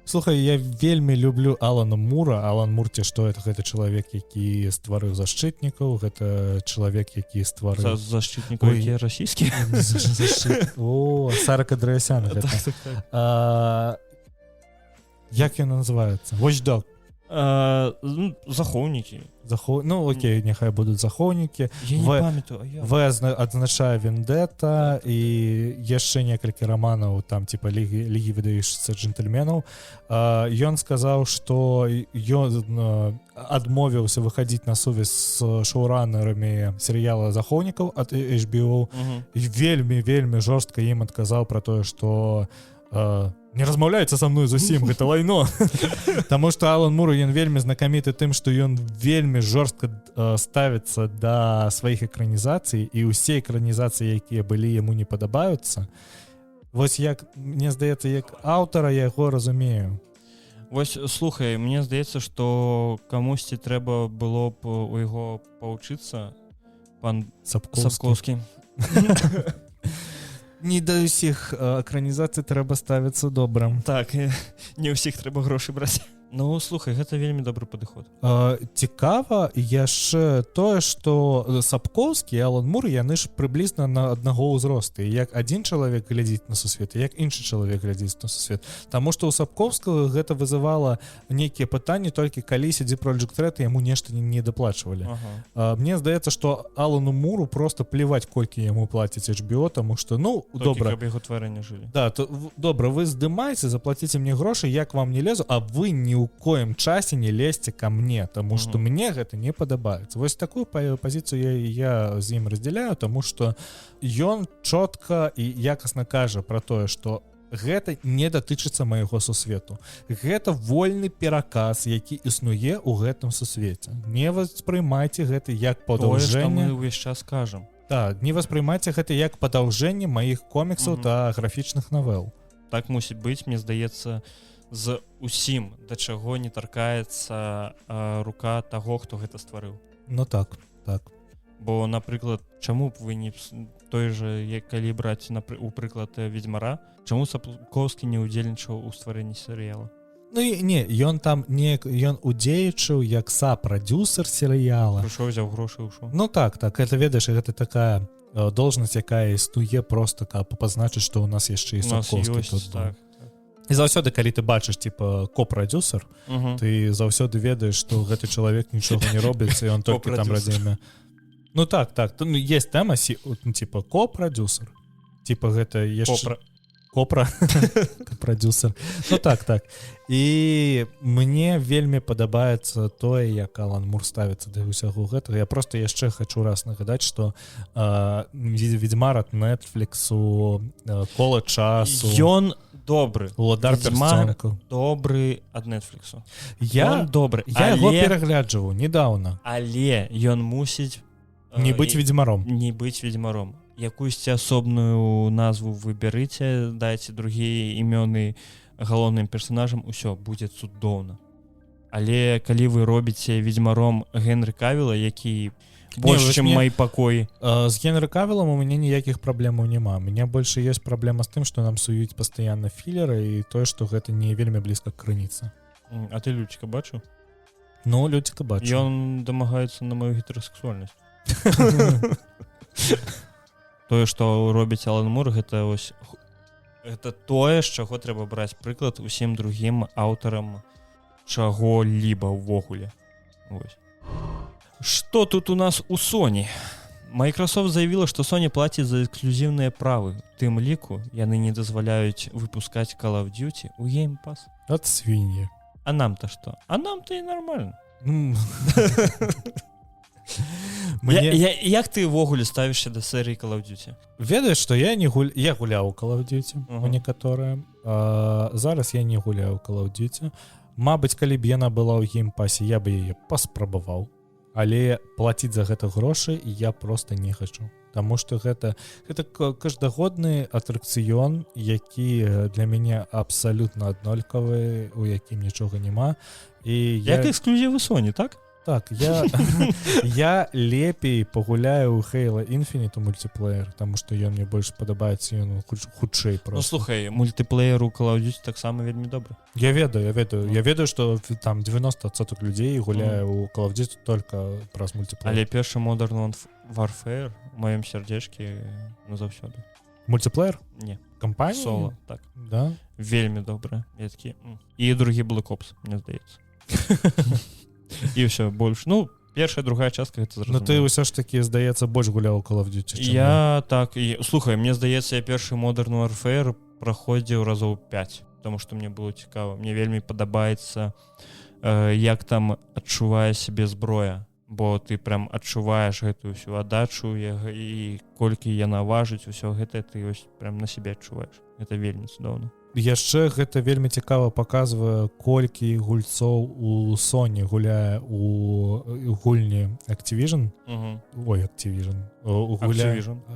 S1: Слухай, я вельмі люблю Алана Мура. Алан Мур, ці што, гэта чалавек, які стварыў Защытнікаў, гэта чалавек, які стварыў...
S2: Защытнікаў, якія расійскія?
S1: О, Сара Кадраясян. Як ён называецца? Watch Dog.
S2: Захоўнікі.
S1: Ну окей, няхай будуць захоўнікі.
S2: Я не памятаю.
S1: Адзначае Вендета і яшчэ некалькі раманаў там типа лігі выдаючыся джентльменаў. Ён сказаў, што ён адмовіўся выхадзіць на сувязь з шоуранерамі серыяла захоўнікаў ад HBO і вельмі жорстка ім адказаў пра тое, што не размаўляецца са мной зусім, гэта лайно. Таму што Алан Мур, ён вельмі знакаміты тым, што ён вельмі жорстка ставіцца да сваіх экранізацый, і ўсе экранізацыі, якія былі, яму не падабаюцца. Вось як, мне здаецца, як аўтара я яго разумею.
S2: Вось, слухай, мне здаецца, што камусьці трэба было б у яго павучыцца, пан Сапкоўскі.
S1: Не да ўсіх экранізацый трэба ставіцца добра.
S2: Так, не ўсіх трэба грошы браць. Ну, слухай, гэта вельмі добры падыход.
S1: Цікава яшчэ тое, што Сапкоўскі і Алан Мур, яны ж прыблізна на аднаго ўзросту. Як адзін чалавек глядзіць на сусвет, як іншы чалавек глядзіць на сусвет. Таму што ў Сапкоўскага гэта вызывала нейкія пытанні толькі калі CD Projekt Red яму нешта не даплачвалі. Мне здаецца, што Алану Муру просто плеваць, колькі яму плаціць HBO, таму што, добра.
S2: Каб яго тварэнне жылі.
S1: Да, добра, вы здымаеце, заплаціце мне грошы, як вам не лезу, а вы не ў коім часе не лезьце ка мне, таму што мне гэта не падабаецца. Вось такую пазіцыю я з ім раздзяляю, таму што ён чётка і якасна кажа пра тое, што гэта не датычыцца майго сусвету. Гэта вольны пераказ, які існуе ў гэтым сусвеце. Не воспрымайце гэта як падаўжэнне.
S2: Тое, што мы ўвесь час кажам.
S1: Так, не воспрымайце гэта як падаўжэнне маіх коміксаў та графічных навел.
S2: Так мусіць быць, мне здаецца, з усім, да чаго не таркаецца рука таго, хто гэта стварыў.
S1: Ну так.
S2: Бо, напрыклад, чаму б вы не той жа, калі браць у прыклад Ведзьмара, чаму Сапкоўскі не ўдзельнічаў у стварэнні серыяла?
S1: Ну не, ён там ён удзейнічаў як сапрадюсер серыяла.
S2: Прыйшоў, взяў грошы і ўшоў.
S1: Ну так, гэта ведаеш, гэта такая должнасць, якая існуе просто каб пазначыць, што ў нас яшчэ і Сапкоўскі тут.
S2: Так.
S1: І заўсёды калі ты бачыш типа ко-прадюсер, ты заўсёды ведаеш што гэты чалавек нічога не робіць і он толькі там радзіме. Ну так есть тэма типа ко-прадюсер, типа гэта яшчэ копра-прадюсер. Ну так і мне вельмі падабаецца тое, як Алан Мур ставіцца да ўсяго гэтага. Я просто яшчэ хочу раз нагадаць, што Ведзьмар ад Нетфліксу, Кола часу,
S2: ён добры,
S1: Уладар Персцёнка
S2: добры ад Нетфліксу.
S1: Я яго перагляджваў недаўна,
S2: але ён мусіць
S1: не быць
S2: ведзьмаром. Якуюсьці асобную назву выбярыце, дайце другія імёны галоўным персонажам, усё будзе цудоўна. Але калі вы робіце ведзьмаром Генры Кавіла, які больш чым мой пакой,
S1: з Генры Кавілам у мяне ніякіх праблемаў няма. У мяне больш ёсць праблема з тым, што нам суюць пастаянна філеры і тое, што гэта не вельмі блізка к крыніцы.
S2: А ты Людзіка бачыў?
S1: Ну, Людзіка бачыў.
S2: Ён дамагаецца на маю гетерасексуальнасць. Тое, што робіць Алан Мур, гэта тое, з чаго трэба браць прыклад усім другім аўтарам чаго-ліба ўвогуле. Што тут у нас у Sony? Microsoft заявіла, што Sony плаціць за эксклюзіўныя правы. У тым ліку яны не дазваляюць выпускаць Call of Duty ў Game Pass.
S1: Ад свіньі.
S2: А нам-то што? А нам-то і нармальна. Як ты ўвогуле ставішся да серыі Call of Duty?
S1: Ведаеш, што я гуляў у Call of Duty у некаторыя. Зараз я не гуляю у Call of Duty. Мабыць, калі б яна была ў геймпасе, я бы яе паспрабаваў. Але плаціць за гэта грошы я просто не хачу. Таму што гэта каждагодны атракцыён, які для мяне абсалютна аднолькавы, у якім нічога няма.
S2: Як эксклюзівы Sony, так?
S1: Так, я лепей пагуляю ў Halo Infinite мультиплеер, таму што ён мне больш падабаецца, ён хутчэй просто.
S2: Ну слухай, мультиплеер у Call of Duty таксама вельмі добры.
S1: Я ведаю, што там 90% людзей гуляе ў Call of Duty только праз мультиплеер.
S2: Але першы Modern Warfare у маём сярдзечкі назаўсёды.
S1: Мультиплеер?
S2: Не.
S1: Кампанія?
S2: Соло, так.
S1: Да?
S2: Вельмі добры. І другі Black Ops, мне здаецца. І ўсё больш. Ну, першая, другая частка гэта зразумела.
S1: Ну ты ўсё ж такі, здаецца, больш гуляў у Call of Duty.
S2: Слухай, мне здаецца, я першы Modern Warfare праходзіў разоў 5, таму што мне было цікава. Мне вельмі падабаецца, як там адчувае сябе зброя, бо ты прям адчуваеш гэтую ўсю аддачу і колькі яна важыць, усё гэта ты прям на сябе адчуваеш. Гэта вельмі цудоўна.
S1: Яшчэ гэта вельмі цікава паказвае, колькі гульцоў у Sony гуляе у гульні Activision. Activision.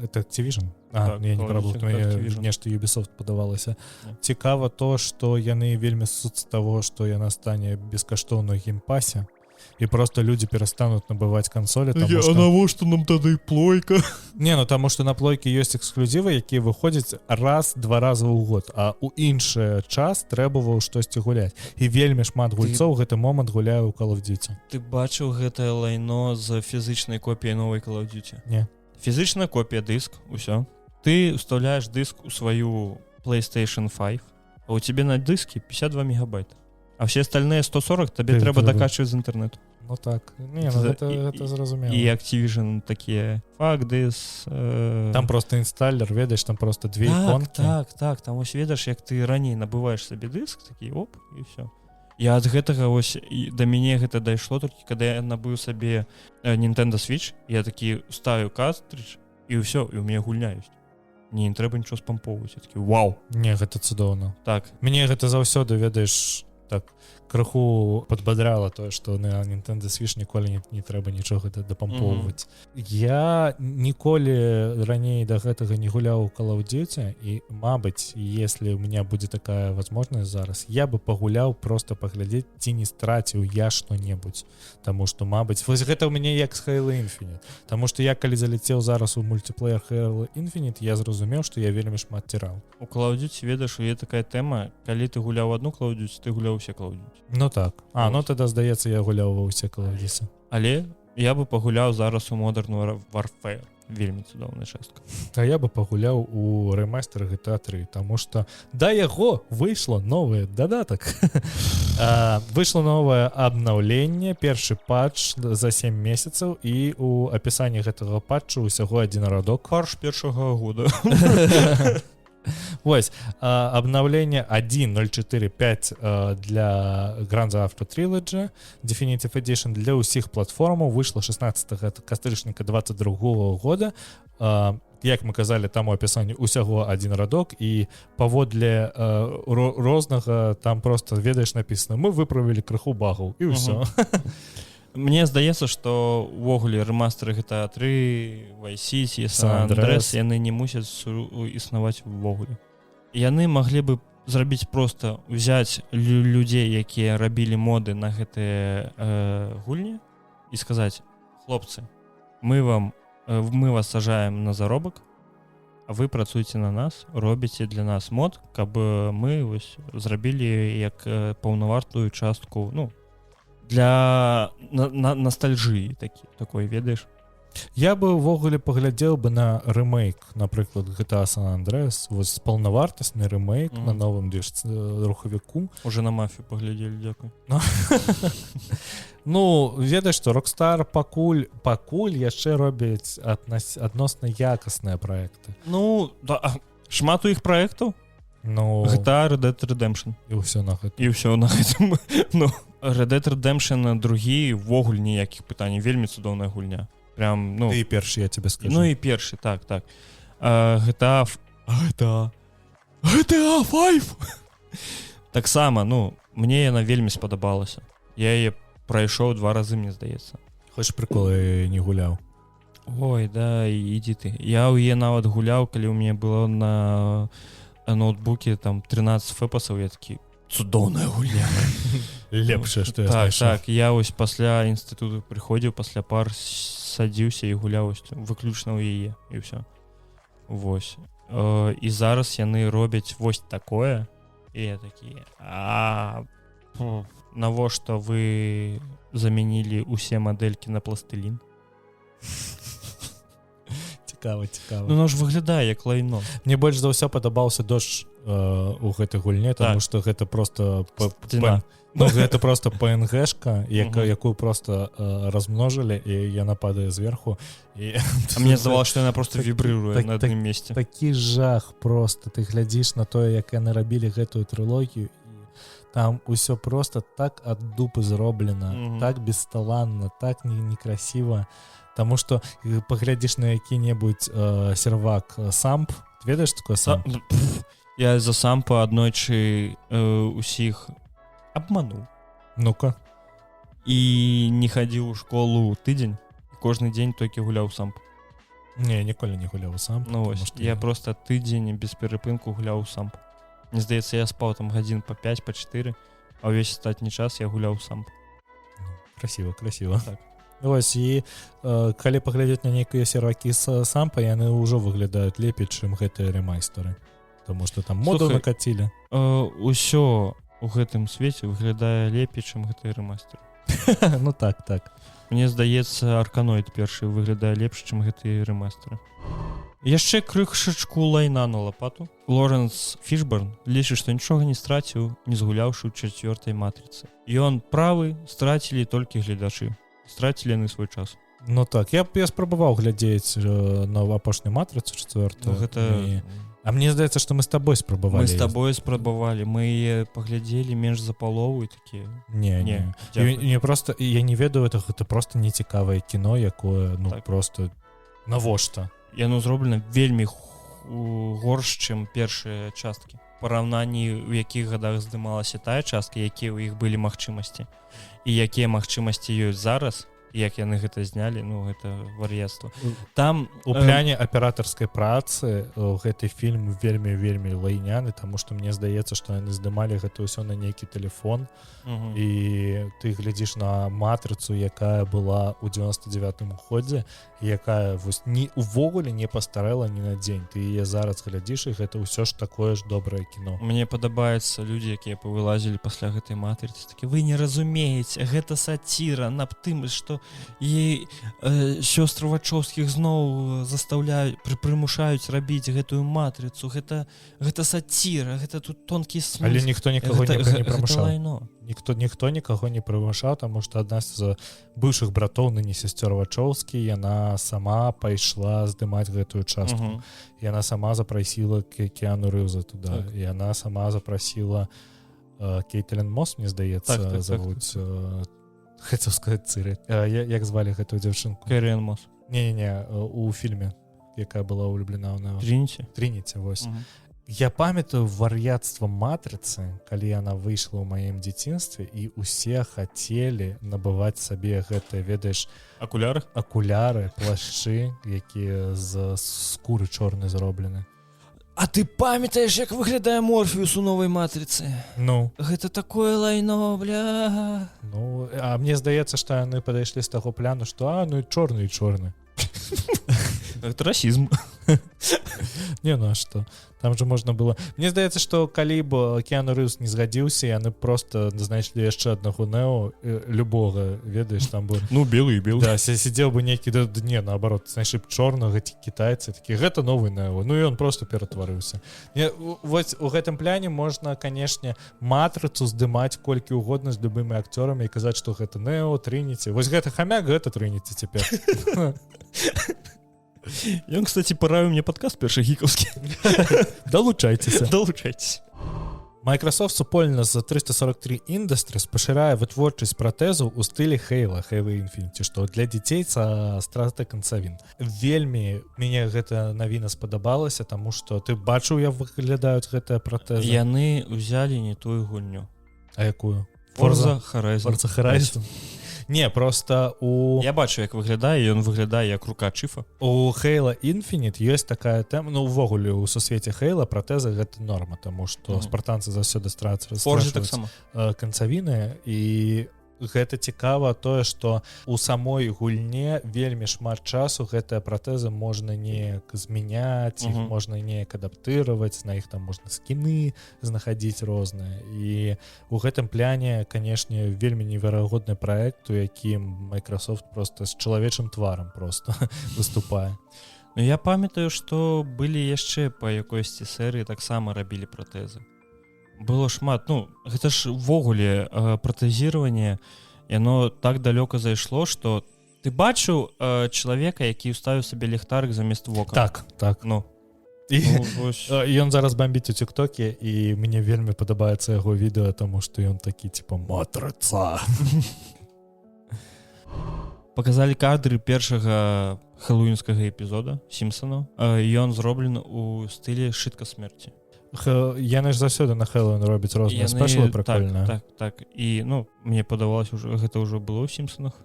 S1: Это Activision? Я не прабыл, нешта Ubisoft падавалася. Цікава то, што яны вельмі суць з таго, што яна стане бескаштоўна ў геймпасе. І просто людзі перастануць набываць кансолі.
S2: А навошта нам тады плойка?
S1: Не, ну таму што на плойкі ёсць эксклюзівы, якія выходзяць раз-два разы ў год, а ў іншы час трэба штосьці гуляць. І вельмі шмат гульцоў гэты момант гуляю ў Call of Duty.
S2: Ты бачыў гэтае лайно з фізычнай копіяй новай Call of Duty?
S1: Не.
S2: Фізычная копія, дыск, усё. Ты ўстаўляеш дыск у сваю PlayStation 5, а у тебе на дыске 52 мегабайта. А все остальные 140 тебе трэба дакачваць з інтэрнету.
S1: Ну так, гэта зразумела.
S2: І Activision такія, fuck this.
S1: Там просто інсталлер, ведаеш, там просто две іконкі.
S2: Так, там ось ведаеш, як ты раней набываеш сабе дыск, такі, оп, і все. Я ад гэтага, ось, да мяне гэта дайшло толькі, калі я набыў сабе Nintendo Switch, я такі ставіў картридж, і ўсё, і ў мяне гульня ёсць. Не трэба нічого спампоўваць, я такі, вау.
S1: Не, гэта цудоўна.
S2: Так.
S1: Мне гэта заўсёды, ведаеш, так крыху падбадрала тое, што на Nintendo Switch ніколі не трэба нічога дапампоўваць. Я ніколі раней да гэтага не гуляў у Call of Duty, і, мабыць, если у меня будзе такая возможность зараз, я бы пагуляў просто паглядзець, ці не страціў я што-небудзь. Таму што, мабыць, вось гэта ў мяне як з Halo Infinite. Таму што я, калі залецеў зараз у мультиплеер Halo Infinite, я зразумеў, што я вельмі шмат ціраў.
S2: У Call of Duty, ведаеш, є такая тэма, калі ты гуляў адну Call of Duty, ты гуляў усе Call of Duty.
S1: Ну так. Ну тогда, здаецца, я гуляў ва ўсе Call of Duty.
S2: Але я бы пагуляў зараз у Modern Warfare. вельмі цудоўная частка.
S1: А я бы пагуляў у ремастер GTA 3, таму што да яго выйшло новы дадатак. Выйшло новае абнаўленне, першы патч за 7 месяцаў, і у апісанні гэтага патчу ўсяго адзін радок.
S2: Парш першага года.
S1: Вось, обновление 1.045 для Grand Theft Auto Trilogy Definitive Edition для ўсіх платформаў выйшла 16 кастрычніка 22 года. Як мы казалі, там у апісанні усяго адзін радок, і паводле рознага там просто, ведаеш, написано: мы выправілі крыху багаў, і ўсё.
S2: Мне здаецца, што ўвогуле рэмастэры GTA 3, Vice City, San Andreas, яны не мусяць існаваць увогуле. Яны маглі бы зрабіць просто, взяць людзей, якія рабілі моды на гэтыя гульні, і сказаць: хлопцы, мы вас сажаем на заробак, а вы працуеце на нас, робіце для нас мод, каб мы вось зрабілі як паўнавартую частку, ну, для ностальжыі такой, ведаеш.
S1: Я бы ўвогуле паглядзеў бы на рэмейк, напрыклад, GTA San Andreas, вось паўнавартасны рэмейк на новым рухавіку.
S2: Уже на мафію паглядзелі, дзякуй.
S1: Ну, ведаеш, што Rockstar пакуль яшчэ робяць адносна якасныя праекты.
S2: Ну, да, шмат у іх праектаў.
S1: Ну,
S2: GTA, Red Dead Redemption.
S1: І ўсё на гэтым.
S2: І ўсё на гэтым. Ну, Red Dead Redemption другі, ввогуле ніякіх пытанняў, вельмі цудоўная гульня. Прям, ну...
S1: Ты і першы, я тебе скажу.
S2: Ну і першы, так. GTA 5! Таксама, ну, мне яна вельмі спадабалася. Я яе прайшоў 2 разы, мне здаецца.
S1: Хочаш прыколы не гуляў?
S2: Ой, да, ідзі ты. Я ў яе нават гуляў, калі ў мяне было на ноутбуке там 13 фэпасаў, я такі: цудоўная гульня.
S1: Лепшае, што я знайшоў.
S2: Так, я вось пасля інстытуту прыходзіў, пасля пар садзіўся і гуляў выключна ў яе, і ўсё. Вось. І зараз яны робяць вось такое, і я такі: навошта вы замянілі усе мадэлькі на пластылін?
S1: Цікава.
S2: Ну, ж выглядае як лайно.
S1: Мне больш за ўсё падабаўся дождж у гэтай гульне, тому што гэта просто гэта просто PNG-шка, якую просто размножылі, і яна падае зверху.
S2: А мне здавалася, што яна просто вібрыруе на адным месцы.
S1: Такі жах просто. Ты глядзіш на тое, як яны рабілі гэтую трылогію, і там усё просто так ад дупы зроблена, так бесталанна, так некрасіва. Таму што паглядзіш на які-небудзь сервак Самп. Ты ведаеш, што такое Самп?
S2: Я за Сампа аднойчы усіх абмануў.
S1: Ну-ка.
S2: І не хадзіў у школу тыдзень, кожны дзень толькі гуляў Самп.
S1: Не, ніколі не гуляў Самп.
S2: Ну вось, я просто тыдзень без перапынку гуляў Самп. Мне здаецца, я спаў там гадзін па 5, па 4, а ўвесь астатні час я гуляў Самп.
S1: Красіва.
S2: Так.
S1: Вось, і калі паглядзець на нейкія сервакі з Сампа, яны ўжо выглядаюць лепей, чым гэтыя ремайстары. Таму што там моду накацілі.
S2: Усё у гэтым свеце выглядае лепей, чым гэтыя ремайстары.
S1: Ну так.
S2: Мне здаецца, Арканоид першы выглядае лепш, чым гэтыя ремайстары. Яшчэ крышачку лайна на лапату. Лоренс Фішберн лічыць, што нічога не страціў, не згуляўшы ў 4-й матрыцы. Ён правы, страцілі толькі гледачы. Страцілі яны свой час.
S1: Ну так, я спрабаваў глядзець на апошнюю матрыцу 4-ю. А мне здаецца, што мы з табой спрабавалі.
S2: Мы з табой спрабавалі, мы яе паглядзелі менш за палову і такі...
S1: Не. Я не ведаю, гэта просто нецікавае кіно, якое, ну, просто навошта.
S2: Яно зроблена вельмі горш, чым першыя часткі. Параўнанні, у якіх гадах здымалася тая частка, якія ў іх былі магчымасці. І якія магчымасці ёсць зараз, як яны гэта знялі, ну, гэта вар'яцтва. Там
S1: у пляне аператарскай працы гэты фільм вельмі лайняны, таму што мне здаецца, што яны здымалі гэта ўсё на нейкі тэлефон, і ты глядзіш на матрыцу, якая была ў 99-м годзе, якая вось увогуле не пастарэла ні на дзень. Ты яе зараз глядзіш, і гэта ўсё ж такое ж добрае кіно.
S2: Мне падабаецца людзі, якія павылазілі пасля гэтай матрыцы, такі: вы не разумееце, гэта саціра над тым, што што і сёстры Вачоўскіх зноў заставляюць, прымушаюць рабіць гэтую матрыцу, гэта саціра, гэта тут тонкі смысл.
S1: Але ніхто нікаго не прымушаў.
S2: Лайно.
S1: Ніхто нікаго не прымушаў, таму што адна з бывшых братоў, ныне сясцёр Вачоўскі, яна сама пайшла здымаць гэтую частку. Яна сама запрасіла Кіану Рыўза туды. Яна сама запрасіла Кейтлін Мос, мне здаецца, завуць. Хацеў сказаць Цыры. Як звалі гэтую дзяўчынку?
S2: Кэррін Мос.
S1: Не, у фільме, якая была ўлюблена ў
S2: Трініці,
S1: вось. Я памятаю вар'яцтва матрыцы, калі яна выйшла ў маім дзяцінстве, і ўсе хацелі набываць сабе гэтыя, ведаеш, акуляры, плашчы, якія з скуры чорнай зроблены.
S2: А ты памятаеш, як выглядае Морфеус у новай матрыцы?
S1: Ну.
S2: Гэта такое лайно, бля.
S1: Ну, а мне здаецца, што яны падайшлі з таго пляну, што ну і чорны.
S2: Это расізм.
S1: Не, ну а што? Там же можна было... Мне здаецца, што калі б Кіану Рыўз не згадзіўся, яны просто знайшлі яшчэ аднаго Нео, любога, ведаеш, там бы...
S2: Ну, белый.
S1: Да, сидзеў бы нейкі... Не, наоборот, знайшлі б чорнага ці кітайцы, такі, гэта новы Нео. Ну, і он просто ператварыўся. Вось у гэтым пляне можна, канешне, матрыцу здымаць колькі угодна з любымі акцёрамі і казаць, што гэта Нео, Трініці. Вось гэта хамяк, гэта Трініці цяпер.
S2: Ён, кстати, параіў мне падкаст першы гікаўскі.
S1: Далучайцеся.
S2: Microsoft
S1: супольна з 343 Industries пашырае вытворчасць пратэзаў у стылі Halo Infinite, што для дзяцей са страты канцавін. Вельмі мяне гэта навіна спадабалася, таму што ты бачыў, як выглядаюць гэтыя пратэзы?
S2: Яны ўзялі не тую гульню.
S1: А якую?
S2: Forza Horizon.
S1: Не, просто
S2: Я бачу, як выглядае, ён выглядае як рука Чыфа.
S1: У Halo Infinite ёсць такая тэма, ну, увогуле, у сусвеце Halo пратэзы гэта норма, таму што спартанцы заўсёды страчваюць канцавіны, і гэта цікава тое, што у самой гульне вельмі шмат часу гэтыя пратэзы можна неяк змяняць, іх можна неяк адаптыраваць, на іх там можна скіны знаходзіць розныя. І у гэтым пляне, канешне, вельмі неверагодны праект, у якім Microsoft просто з чалавечым тварам просто выступае.
S2: Ну, я памятаю, што былі яшчэ па якойсьці серыі таксама рабілі пратэзы. Было шмат, ну, гэта ж ввогуле пратэзіраванне, яно так далёка зайшло, што ты бачыў чалавека, які ўставіў сабе ліхтарык замест вока.
S1: Так.
S2: Ну,
S1: ён зараз бомбіць у тиктоке, і мне вельмі падабаецца яго відэо, таму што ён такі, типа, матрыца.
S2: Паказалі кадры першага хэллоуінскага эпізода Сімпсанаў. Ён зроблены ў стылі шытка смерці.
S1: Яны ж заўсёды на Хэллоуін робяць розныя спешалы прикольныя.
S2: Так. І, ну, мне падавалася, гэта ўжо было ў Сімпсанах.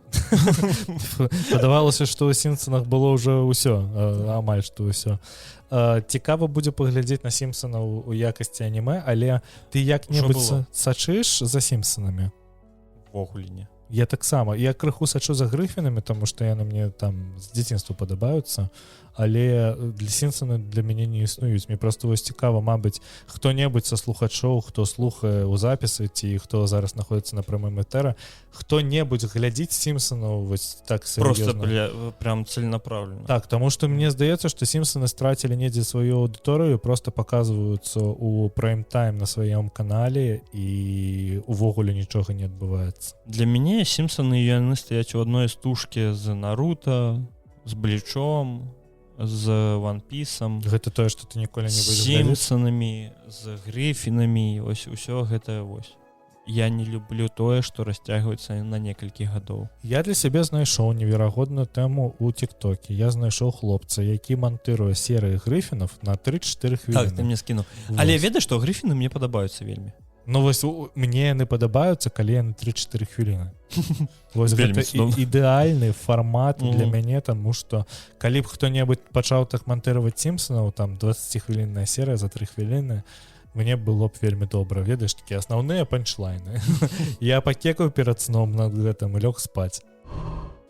S1: Падавалася, што ў Сімпсанах было ўжо ўсё, амаль што ўсё. Цікава будзе паглядзець на Сімпсанаў у якасці анімэ, але ты як-небудзь сачыш за Сімпсанамі?
S2: Ввогуле не.
S1: Я таксама. Я крыху сачу за Грыфінамі, таму што яны мне там з дзяцінства падабаюцца, але для Сімпсаны для мяне не існуюць. Мне просто вось цікава, мабыць, хто-небудзь са слухачоў, хто слухае ў запісы, ці хто зараз знаходзіцца на прамым этэры, хто-небудзь глядзіць Сімпсанаў вось так серьёзна.
S2: Просто прям целенаправленно.
S1: Так, таму што мне здаецца, што Сімпсаны страцілі недзе сваю аўдыторыю, просто паказваюцца ў прайм-тайм на сваём канале, і увогуле нічога не адбываецца.
S2: Для мяне Сімпсаны яны стаяць у адной стужкі з Наруто, з Блічом, з One Piece'ам.
S1: Гэта тое, што ты ніколі не будзеш
S2: глядзець. З Сімпсанамі, з Грыфінамі, ось усё гэта вось. Я не люблю тое, што расцягваецца на некалькі гадоў.
S1: Я для сябе знайшоў неверагодную тэму ў тиктоке. Я знайшоў хлопца, які монтыруе серыі Грыфінаў на 3-4 хвіліны.
S2: Так, ты мне скінуў. Але ведаеш, што Грыфіны мне падабаюцца вельмі.
S1: Ну вось мне яны падабаюцца, калі яны 3-4 хвіліны. Вось гэта ідэальны фармат для мяне, таму што калі б хто-небудзь пачаў так монтыраваць Сімпсанаў, там 20-хвілінная серыя за 3 хвіліны, мне было б вельмі добра, ведаеш, такія асноўныя панчлайны. Я пакекаў перад сном над гэтым і лёг спаць.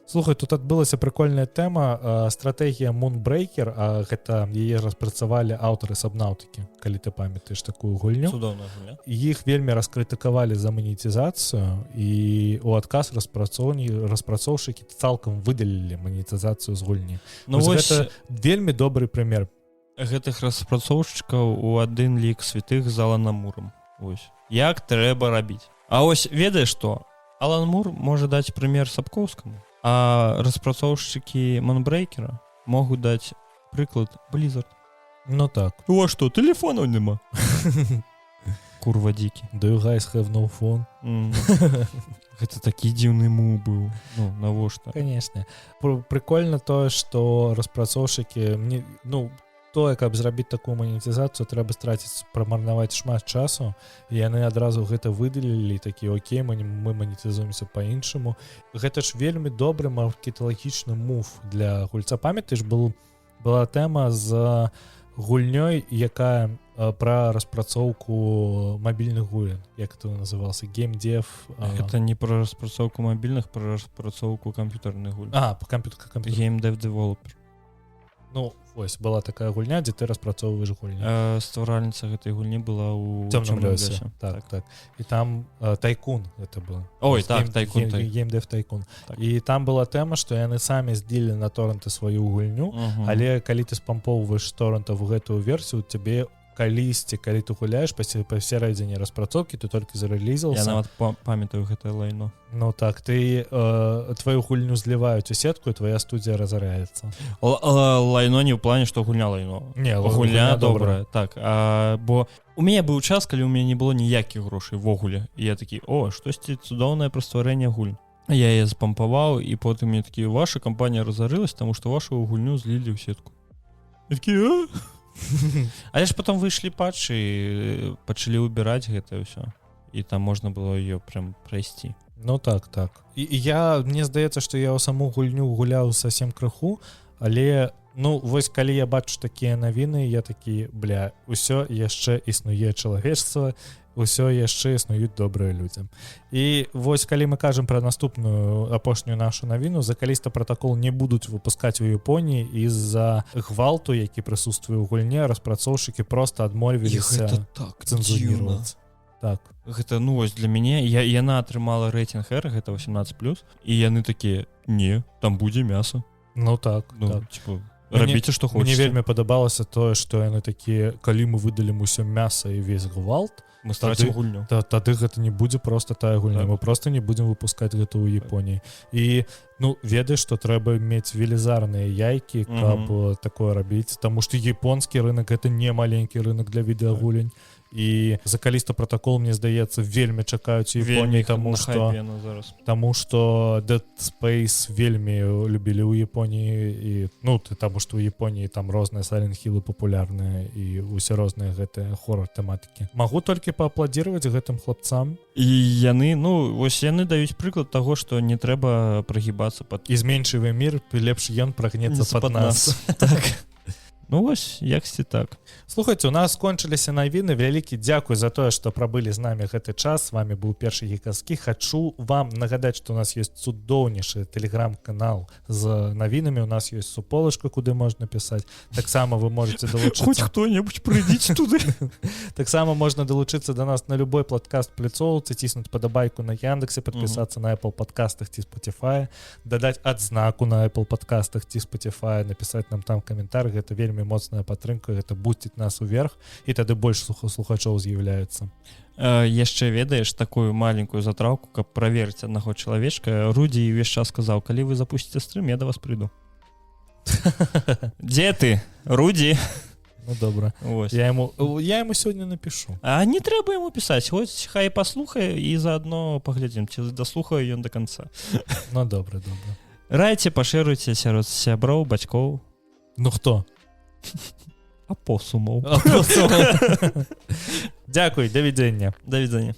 S1: Слухай, тут адбылася прикольная тэма, стратэгія Moonbreaker, а гэта яе распрацавалі аўтары Сабнаўтыкі, калі ты памятаеш такую гульню.
S2: Цудоўная гульня.
S1: Іх вельмі раскрытыкавалі за манетызацыю, і у адказ распрацоўшчыкі цалкам выдалілі манетызацыю з гульні.
S2: Ну, вось
S1: гэта вельмі добры прымер.
S2: Гэтых распрацоўшчыкаў у адзін лік святых з Аланам Мурам. Вось. Як трэба рабіць. А вось ведаеш што? Алан Мур можа даць прымер Сапкоўскаму. А распрацоўшчыкі Moonbreaker могуць даць прыклад Blizzard.
S1: Ну так.
S2: Ну а што, тэлефонаў няма? Курва дзікі.
S1: Do you guys have no phone?
S2: Гэта такі дзіўны муў быў. Ну, навошта?
S1: Конечно. Прикольна тое, што распрацоўшчыкі, тое, каб зрабіць такую манетызацыю, трэба страціць, прамарнаваць шмат часу, і яны адразу гэта выдалілі, такі, окей, мы манетызуемся па-іншаму. Гэта ж вельмі добры маркеталагічны мув для гульца. Памятаеш, была тэма з гульнёй, якая пра распрацоўку мабільных гульняў, як это назывался, геймдев.
S2: Гэта не пра распрацоўку мабільных, пра распрацоўку камп'ютарных гульняў.
S1: Па камп'ютар.
S2: Геймдев девелопер.
S1: Ну, вось, была такая гульня, дзе ты распрацоўваеш гульню.
S2: Стваральніца гэтай гульні была ў
S1: Цёмным лёсе. Так. І там Тайкун гэта быў.
S2: Ой, так, Тайкун.
S1: Геймдев Тайкун.
S2: Так.
S1: І там была тэма, што яны самі здзілі на торренты сваю гульню, але калі ты спампоўваеш з торрентаў гэтую версію, тебе калісьці, калі ты гуляеш па сярэдзіне распрацоўкі, ты толькі зарэлізаўся.
S2: Я нават памятаю гэтае лайно.
S1: Ну так, ты твою гульню зліваюць у сетку, і твоя студія разаряецца.
S2: Лайно не ў плане, што гульня лайно.
S1: Не,
S2: гульня добрая. Так, бо у мяне быў час, калі ў мяне не было ніякіх грошай ввогуле. І я такі, штосьці цудоўнае пра стварэнне гульні. Я яе запампаваў, і потым мне такі, ваша кампанія разарылась, таму што вашу гульню злілі ў сетку. Я такі, Але ж потом выйшлі патчы, пачалі ўбіраць гэта ўсё. І там можна было ее прям прайсці.
S1: Ну так. І мне здаецца, што я ў саму гульню гуляў совсем крыху, але вось калі я бачу такія навіны, я такі, усё яшчэ існуе чалавецтва, усё яшчэ існуюць добрыя людзі. І вось калі мы кажам пра наступную апошнюю нашу навіну, за Callisto Protocol не будуць выпускаць у Японіі з-за гвалту, які прысутствуе ў гульне, распрацоўшчыкі проста адмовіліся цэнзурироваць. Так.
S2: Гэта, вось для мяне, яна атрымала рэйтинг R, гэта 18+, і яны такія, не, там будзе мяса.
S1: Ну так.
S2: Рабіце, што хочаце.
S1: Мне вельмі падабалася тое, што яны такія, калі мы выдалім усё мяса і весь гвалт,
S2: мы страцім гульню.
S1: Тады гэта не будзе проста тая гульня. Мы проста не будзем выпускаць гэта ў Японіі. І, ведаеш, што трэба мець велізарныя яйкі, каб такое рабіць, таму што японскі рынок гэта не маленькі рынок для відэагулень. І за Callisto Protocol, мне здаецца, вельмі чакаюць у Японіі, таму што Dead Space вельмі любілі ў Японіі, таму што ў Японіі там розныя Silent Hill'ы папулярныя і ўсе розныя гэтыя хоррор-тэматыкі. Магу толькі паапладзіраваць гэтым хлопцам.
S2: І яны, вось яны даюць прыклад таго, што не трэба прагібацца пад...
S1: І зменшывай мір, лепш ён прагнецца пад нас.
S2: Так. Вось, яксьці так.
S1: Слухайце, у нас скончыліся навіны. Вялікі дзякуй за тое, што прабылі з намі гэты час. З вами быў першы гікаскі. Хачу вам нагадаць, што у нас ёсць цудоўнейшы тэлеграм-канал з навінамі. У нас ёсць суполачка, куды можна пісаць. Таксама вы можете далучыцца...
S2: Хоць хто-небудзь прыйдзіць туды.
S1: Таксама можна далучыцца да нас на любой платкаст-пляцоўцы, ціснуць падабайку на Яндексе, падпісацца на Apple подкастах ці Spotify, дадаць адзнаку на Apple подкастах ці Spotify, напісаць нам там каментар. Гэта вельмі моцная падтрымка, гэта бусціць нас уверх, і тады больш слухачоў з'яўляецца.
S2: Яшчэ ведаеш такую маленькую затраўку, каб праверыць аднаго чалавечка. Рудзі ўвесь час сказаў, калі вы запусціце стрым, я да вас прыйду. Дзе ты, Рудзі?
S1: Ну добра. Я яму сёння напишу.
S2: А не трэба яму пісаць, хоць хай паслухае і заадно паглядзім, ці даслухаю ён до конца.
S1: Ну добра.
S2: Райце, пашыруйце сярод сяброў, бацькоў.
S1: Ну хто?
S2: Апосумаў.
S1: Дзякуй, да відзення.
S2: Да відзення.